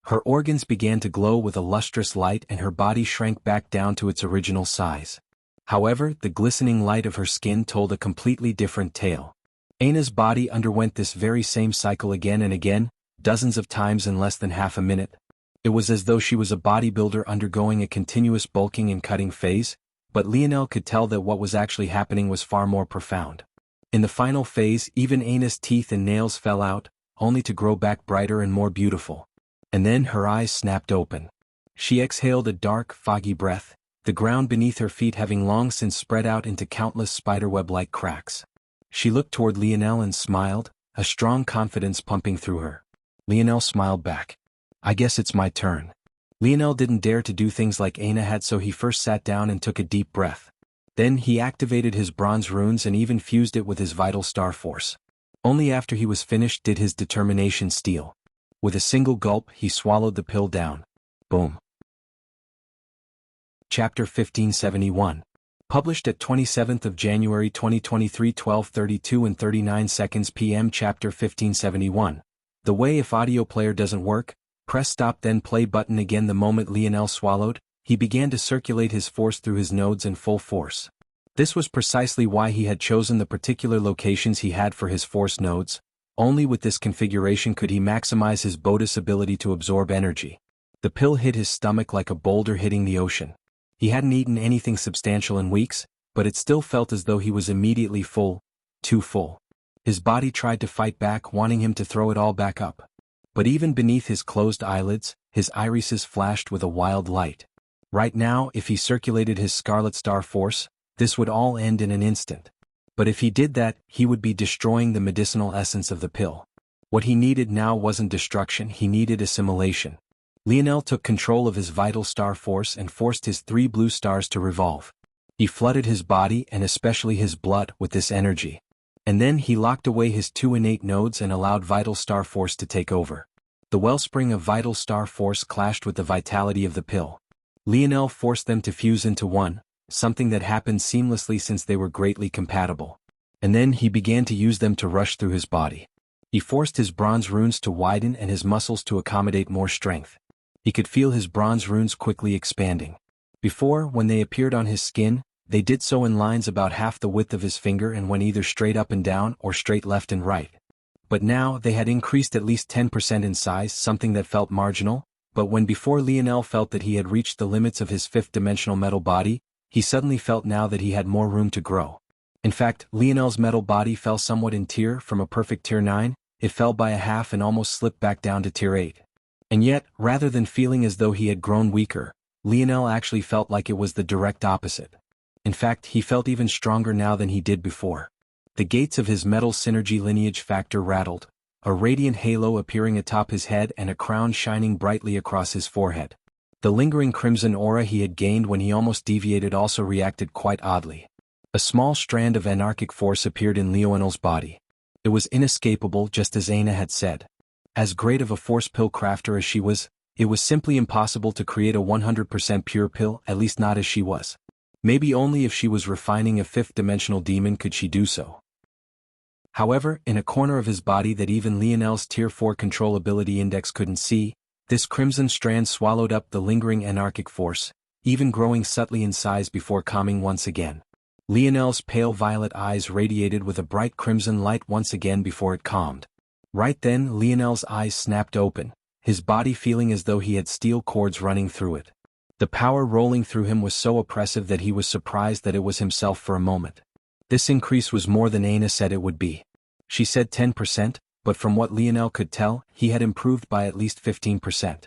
Her organs began to glow with a lustrous light and her body shrank back down to its original size. However, the glistening light of her skin told a completely different tale. Aina's body underwent this very same cycle again and again, dozens of times in less than half a minute. It was as though she was a bodybuilder undergoing a continuous bulking and cutting phase, but Lionel could tell that what was actually happening was far more profound. In the final phase, even Aina's teeth and nails fell out, only to grow back brighter and more beautiful. And then her eyes snapped open. She exhaled a dark, foggy breath, the ground beneath her feet having long since spread out into countless spiderweb-like cracks. She looked toward Lionel and smiled, a strong confidence pumping through her. Lionel smiled back. I guess it's my turn. Lionel didn't dare to do things like Aina had, so he first sat down and took a deep breath. Then he activated his bronze runes and even fused it with his vital star force. Only after he was finished did his determination steel. With a single gulp, he swallowed the pill down. Boom. Chapter 1571. Published at 27th of January 2023, 12:32 and 39 seconds p.m. Chapter 1571. The way if audio player doesn't work, press stop then play button again. The moment Lionel swallowed, he began to circulate his force through his nodes in full force. This was precisely why he had chosen the particular locations he had for his force nodes. Only with this configuration could he maximize his Bodhi's ability to absorb energy. The pill hit his stomach like a boulder hitting the ocean. He hadn't eaten anything substantial in weeks, but it still felt as though he was immediately full, too full. His body tried to fight back, wanting him to throw it all back up. But even beneath his closed eyelids, his irises flashed with a wild light. Right now, if he circulated his Scarlet Star Force, this would all end in an instant. But if he did that, he would be destroying the medicinal essence of the pill. What he needed now wasn't destruction, he needed assimilation. Lionel took control of his vital star force and forced his 3 blue stars to revolve. He flooded his body and especially his blood with this energy. And then he locked away his 2 innate nodes and allowed vital star force to take over. The wellspring of vital star force clashed with the vitality of the pill. Lionel forced them to fuse into one, something that happened seamlessly since they were greatly compatible. And then he began to use them to rush through his body. He forced his bronze runes to widen and his muscles to accommodate more strength. He could feel his bronze runes quickly expanding. Before, when they appeared on his skin, they did so in lines about half the width of his finger and went either straight up and down or straight left and right. But now they had increased at least 10% in size, something that felt marginal, but when before Lionel felt that he had reached the limits of his 5th-dimensional metal body, he suddenly felt now that he had more room to grow. In fact, Lionel's metal body fell somewhat in tier. From a perfect tier 9, it fell by a half and almost slipped back down to tier 8. And yet, rather than feeling as though he had grown weaker, Lionel actually felt like it was the direct opposite. In fact, he felt even stronger now than he did before. The gates of his metal synergy lineage factor rattled, a radiant halo appearing atop his head and a crown shining brightly across his forehead. The lingering crimson aura he had gained when he almost deviated also reacted quite oddly. A small strand of anarchic force appeared in Lionel's body. It was inescapable, just as Aina had said. As great of a force pill crafter as she was, it was simply impossible to create a 100% pure pill, at least not as she was. Maybe only if she was refining a 5th-dimensional demon could she do so. However, in a corner of his body that even Lionel's Tier 4 controllability index couldn't see, this crimson strand swallowed up the lingering anarchic force, even growing subtly in size before calming once again. Lionel's pale violet eyes radiated with a bright crimson light once again before it calmed. Right then, Lionel's eyes snapped open, his body feeling as though he had steel cords running through it. The power rolling through him was so oppressive that he was surprised that it was himself for a moment. This increase was more than Aina said it would be. She said 10%, but from what Lionel could tell, he had improved by at least 15%.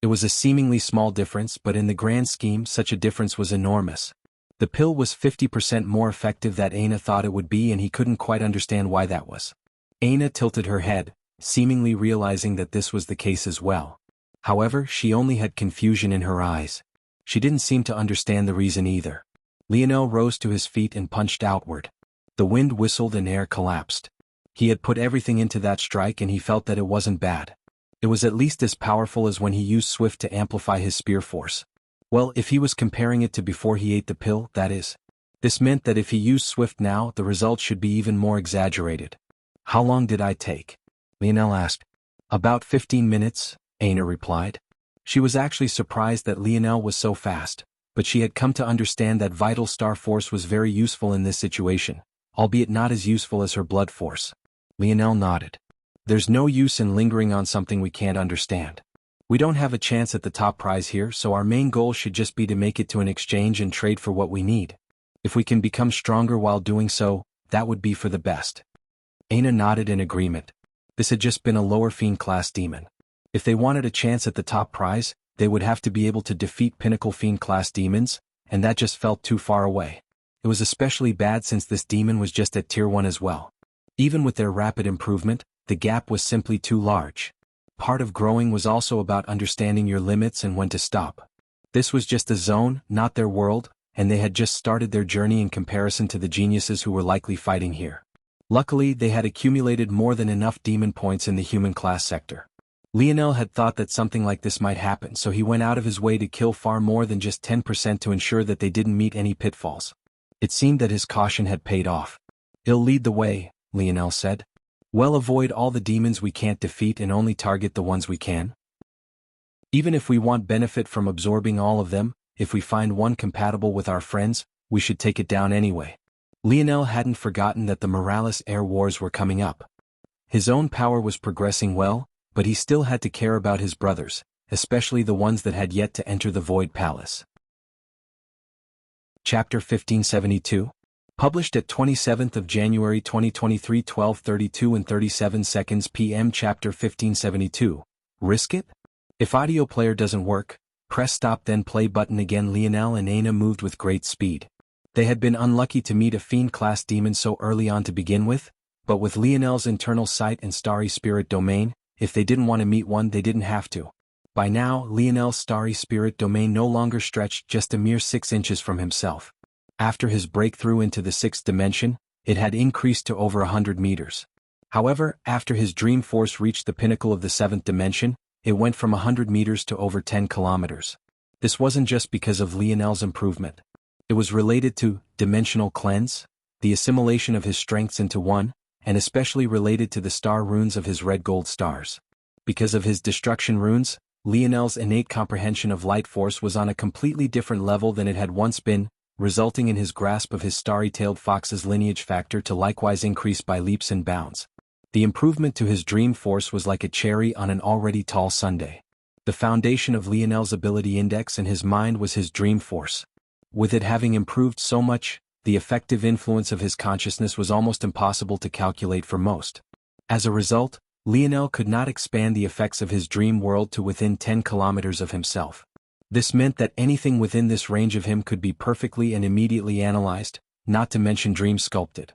It was a seemingly small difference, but in the grand scheme such a difference was enormous. The pill was 50% more effective than Aina thought it would be, and he couldn't quite understand why that was. Aina tilted her head, seemingly realizing that this was the case as well. However, she only had confusion in her eyes. She didn't seem to understand the reason either. Lionel rose to his feet and punched outward. The wind whistled and air collapsed. He had put everything into that strike and he felt that it wasn't bad. It was at least as powerful as when he used Swift to amplify his spear force. Well, if he was comparing it to before he ate the pill, that is. This meant that if he used Swift now, the results should be even more exaggerated. How long did I take? Lionel asked. About 15 minutes, Aina replied. She was actually surprised that Lionel was so fast, but she had come to understand that vital star force was very useful in this situation, albeit not as useful as her blood force. Lionel nodded. There's no use in lingering on something we can't understand. We don't have a chance at the top prize here, so our main goal should just be to make it to an exchange and trade for what we need. If we can become stronger while doing so, that would be for the best. Aina nodded in agreement. This had just been a lower fiend class demon. If they wanted a chance at the top prize, they would have to be able to defeat pinnacle fiend class demons, and that just felt too far away. It was especially bad since this demon was just at tier 1 as well. Even with their rapid improvement, the gap was simply too large. Part of growing was also about understanding your limits and when to stop. This was just a zone, not their world, and they had just started their journey in comparison to the geniuses who were likely fighting here. Luckily, they had accumulated more than enough demon points in the human class sector. Lionel had thought that something like this might happen, so he went out of his way to kill far more than just 10% to ensure that they didn't meet any pitfalls. It seemed that his caution had paid off. "I'll lead the way," Lionel said. "We'll avoid all the demons we can't defeat and only target the ones we can. Even if we want benefit from absorbing all of them, if we find one compatible with our friends, we should take it down anyway." Lionel hadn't forgotten that the Morales Air Wars were coming up. His own power was progressing well, but he still had to care about his brothers, especially the ones that had yet to enter the Void Palace. Chapter 1572. Published at 27th of January 2023, 12:32 and 37 seconds p.m. Chapter 1572. Risk it? If audio player doesn't work, press stop then play button again. Lionel and Aina moved with great speed. They had been unlucky to meet a fiend-class demon so early on to begin with, but with Lionel's internal sight and starry spirit domain, if they didn't want to meet one they didn't have to. By now, Lionel's starry spirit domain no longer stretched just a mere 6 inches from himself. After his breakthrough into the 6th dimension, it had increased to over 100 meters. However, after his dream force reached the pinnacle of the 7th dimension, it went from 100 meters to over 10 kilometers. This wasn't just because of Lionel's improvement. It was related to dimensional cleanse, the assimilation of his strengths into one, and especially related to the star runes of his red gold stars. Because of his destruction runes, Lionel's innate comprehension of light force was on a completely different level than it had once been, resulting in his grasp of his starry-tailed fox's lineage factor to likewise increase by leaps and bounds. The improvement to his dream force was like a cherry on an already tall sundae. The foundation of Lionel's ability index in his mind was his dream force. With it having improved so much, the effective influence of his consciousness was almost impossible to calculate for most. As a result, Lionel could not expand the effects of his dream world to within 10 kilometers of himself. This meant that anything within this range of him could be perfectly and immediately analyzed, not to mention dream sculpted.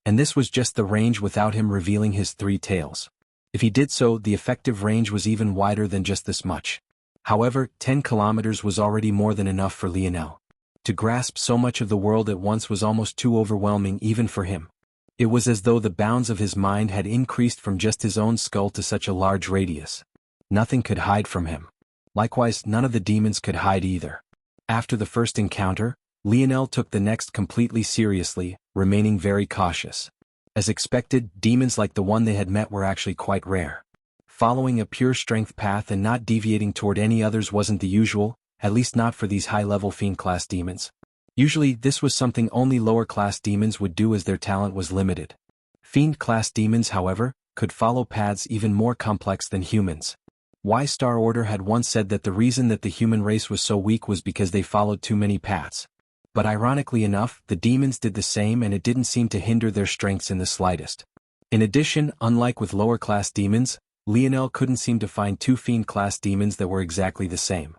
And this was just the range without him revealing his 3 tails. If he did so, the effective range was even wider than just this much. However, 10 kilometers was already more than enough for Lionel. To grasp so much of the world at once was almost too overwhelming even for him. It was as though the bounds of his mind had increased from just his own skull to such a large radius. Nothing could hide from him. Likewise, none of the demons could hide either. After the first encounter, Lionel took the next completely seriously, remaining very cautious. As expected, demons like the one they had met were actually quite rare. Following a pure strength path and not deviating toward any others wasn't the usual, at least not for these high-level fiend-class demons. Usually, this was something only lower-class demons would do as their talent was limited. Fiend-class demons, however, could follow paths even more complex than humans. Y-Star Order had once said that the reason that the human race was so weak was because they followed too many paths. But ironically enough, the demons did the same and it didn't seem to hinder their strengths in the slightest. In addition, unlike with lower-class demons, Lionel couldn't seem to find two Fiend-class demons that were exactly the same.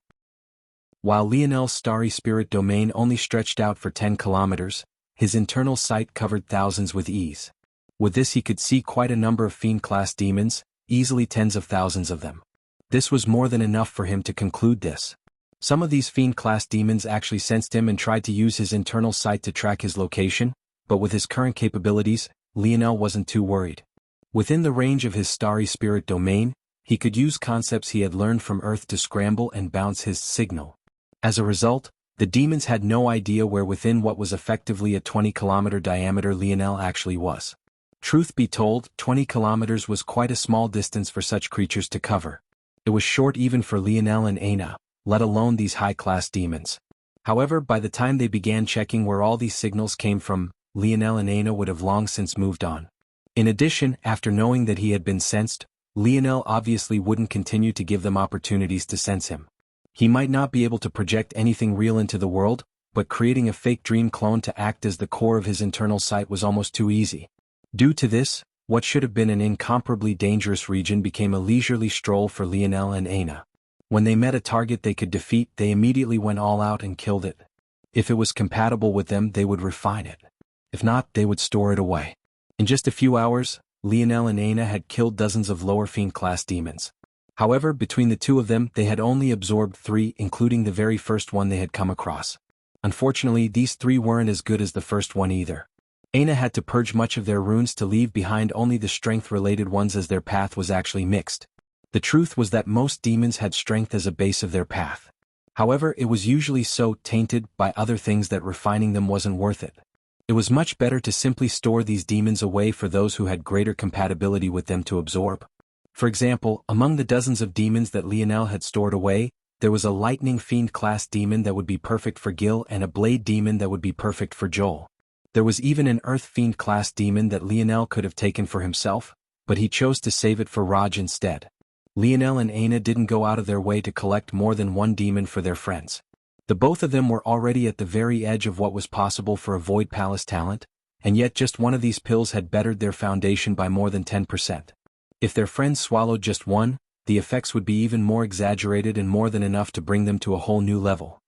While Lionel's starry spirit domain only stretched out for 10 kilometers, his internal sight covered thousands with ease. With this he could see quite a number of Fiend-class demons, easily tens of thousands of them. This was more than enough for him to conclude this. Some of these Fiend-class demons actually sensed him and tried to use his internal sight to track his location, but with his current capabilities, Lionel wasn't too worried. Within the range of his starry spirit domain, he could use concepts he had learned from Earth to scramble and bounce his signal. As a result, the demons had no idea where within what was effectively a 20-kilometer diameter Lionel actually was. Truth be told, 20 kilometers was quite a small distance for such creatures to cover. It was short even for Lionel and Aina, let alone these high-class demons. However, by the time they began checking where all these signals came from, Lionel and Aina would have long since moved on. In addition, after knowing that he had been sensed, Lionel obviously wouldn't continue to give them opportunities to sense him. He might not be able to project anything real into the world, but creating a fake dream clone to act as the core of his internal sight was almost too easy. Due to this, what should have been an incomparably dangerous region became a leisurely stroll for Lionel and Aina. When they met a target they could defeat, they immediately went all out and killed it. If it was compatible with them, they would refine it. If not, they would store it away. In just a few hours, Lionel and Aina had killed dozens of lower Fiend-class demons. However, between the two of them, they had only absorbed 3, including the very first one they had come across. Unfortunately, these 3 weren't as good as the first one either. Aina had to purge much of their runes to leave behind only the strength-related ones as their path was actually mixed. The truth was that most demons had strength as a base of their path. However, it was usually so tainted by other things that refining them wasn't worth it. It was much better to simply store these demons away for those who had greater compatibility with them to absorb. For example, among the dozens of demons that Lionel had stored away, there was a lightning fiend-class demon that would be perfect for Gil and a blade demon that would be perfect for Joel. There was even an earth fiend-class demon that Lionel could have taken for himself, but he chose to save it for Raj instead. Lionel and Aina didn't go out of their way to collect more than one demon for their friends. The both of them were already at the very edge of what was possible for a Void Palace talent, and yet just one of these pills had bettered their foundation by more than 10%. If their friends swallowed just one, the effects would be even more exaggerated and more than enough to bring them to a whole new level.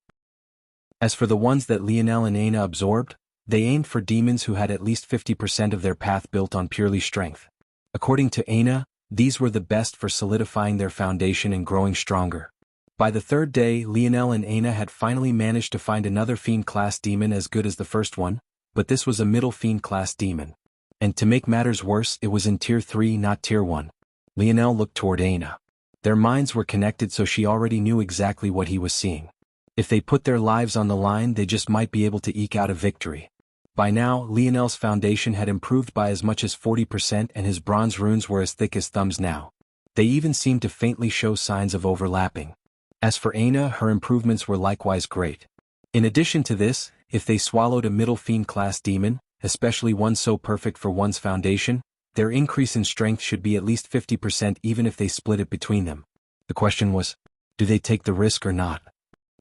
As for the ones that Lionel and Aina absorbed, they aimed for demons who had at least 50% of their path built on purely strength. According to Aina, these were the best for solidifying their foundation and growing stronger. By the third day, Lionel and Aina had finally managed to find another Fiend-class demon as good as the first one, but this was a middle Fiend-class demon. And to make matters worse, it was in Tier 3, not Tier 1. Lionel looked toward Aina. Their minds were connected, so she already knew exactly what he was seeing. If they put their lives on the line, they just might be able to eke out a victory. By now, Lionel's foundation had improved by as much as 40% and his bronze runes were as thick as thumbs now. They even seemed to faintly show signs of overlapping. As for Aina, her improvements were likewise great. In addition to this, if they swallowed a middle Fiend-class demon, especially one so perfect for one's foundation, their increase in strength should be at least 50% even if they split it between them. The question was, do they take the risk or not?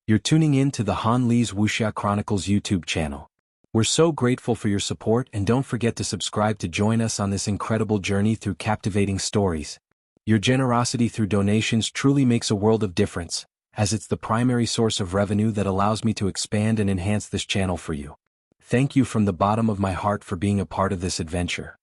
You're tuning in to the Han Lee's Wuxia Chronicles YouTube channel. We're so grateful for your support, and don't forget to subscribe to join us on this incredible journey through captivating stories. Your generosity through donations truly makes a world of difference, as it's the primary source of revenue that allows me to expand and enhance this channel for you. Thank you from the bottom of my heart for being a part of this adventure.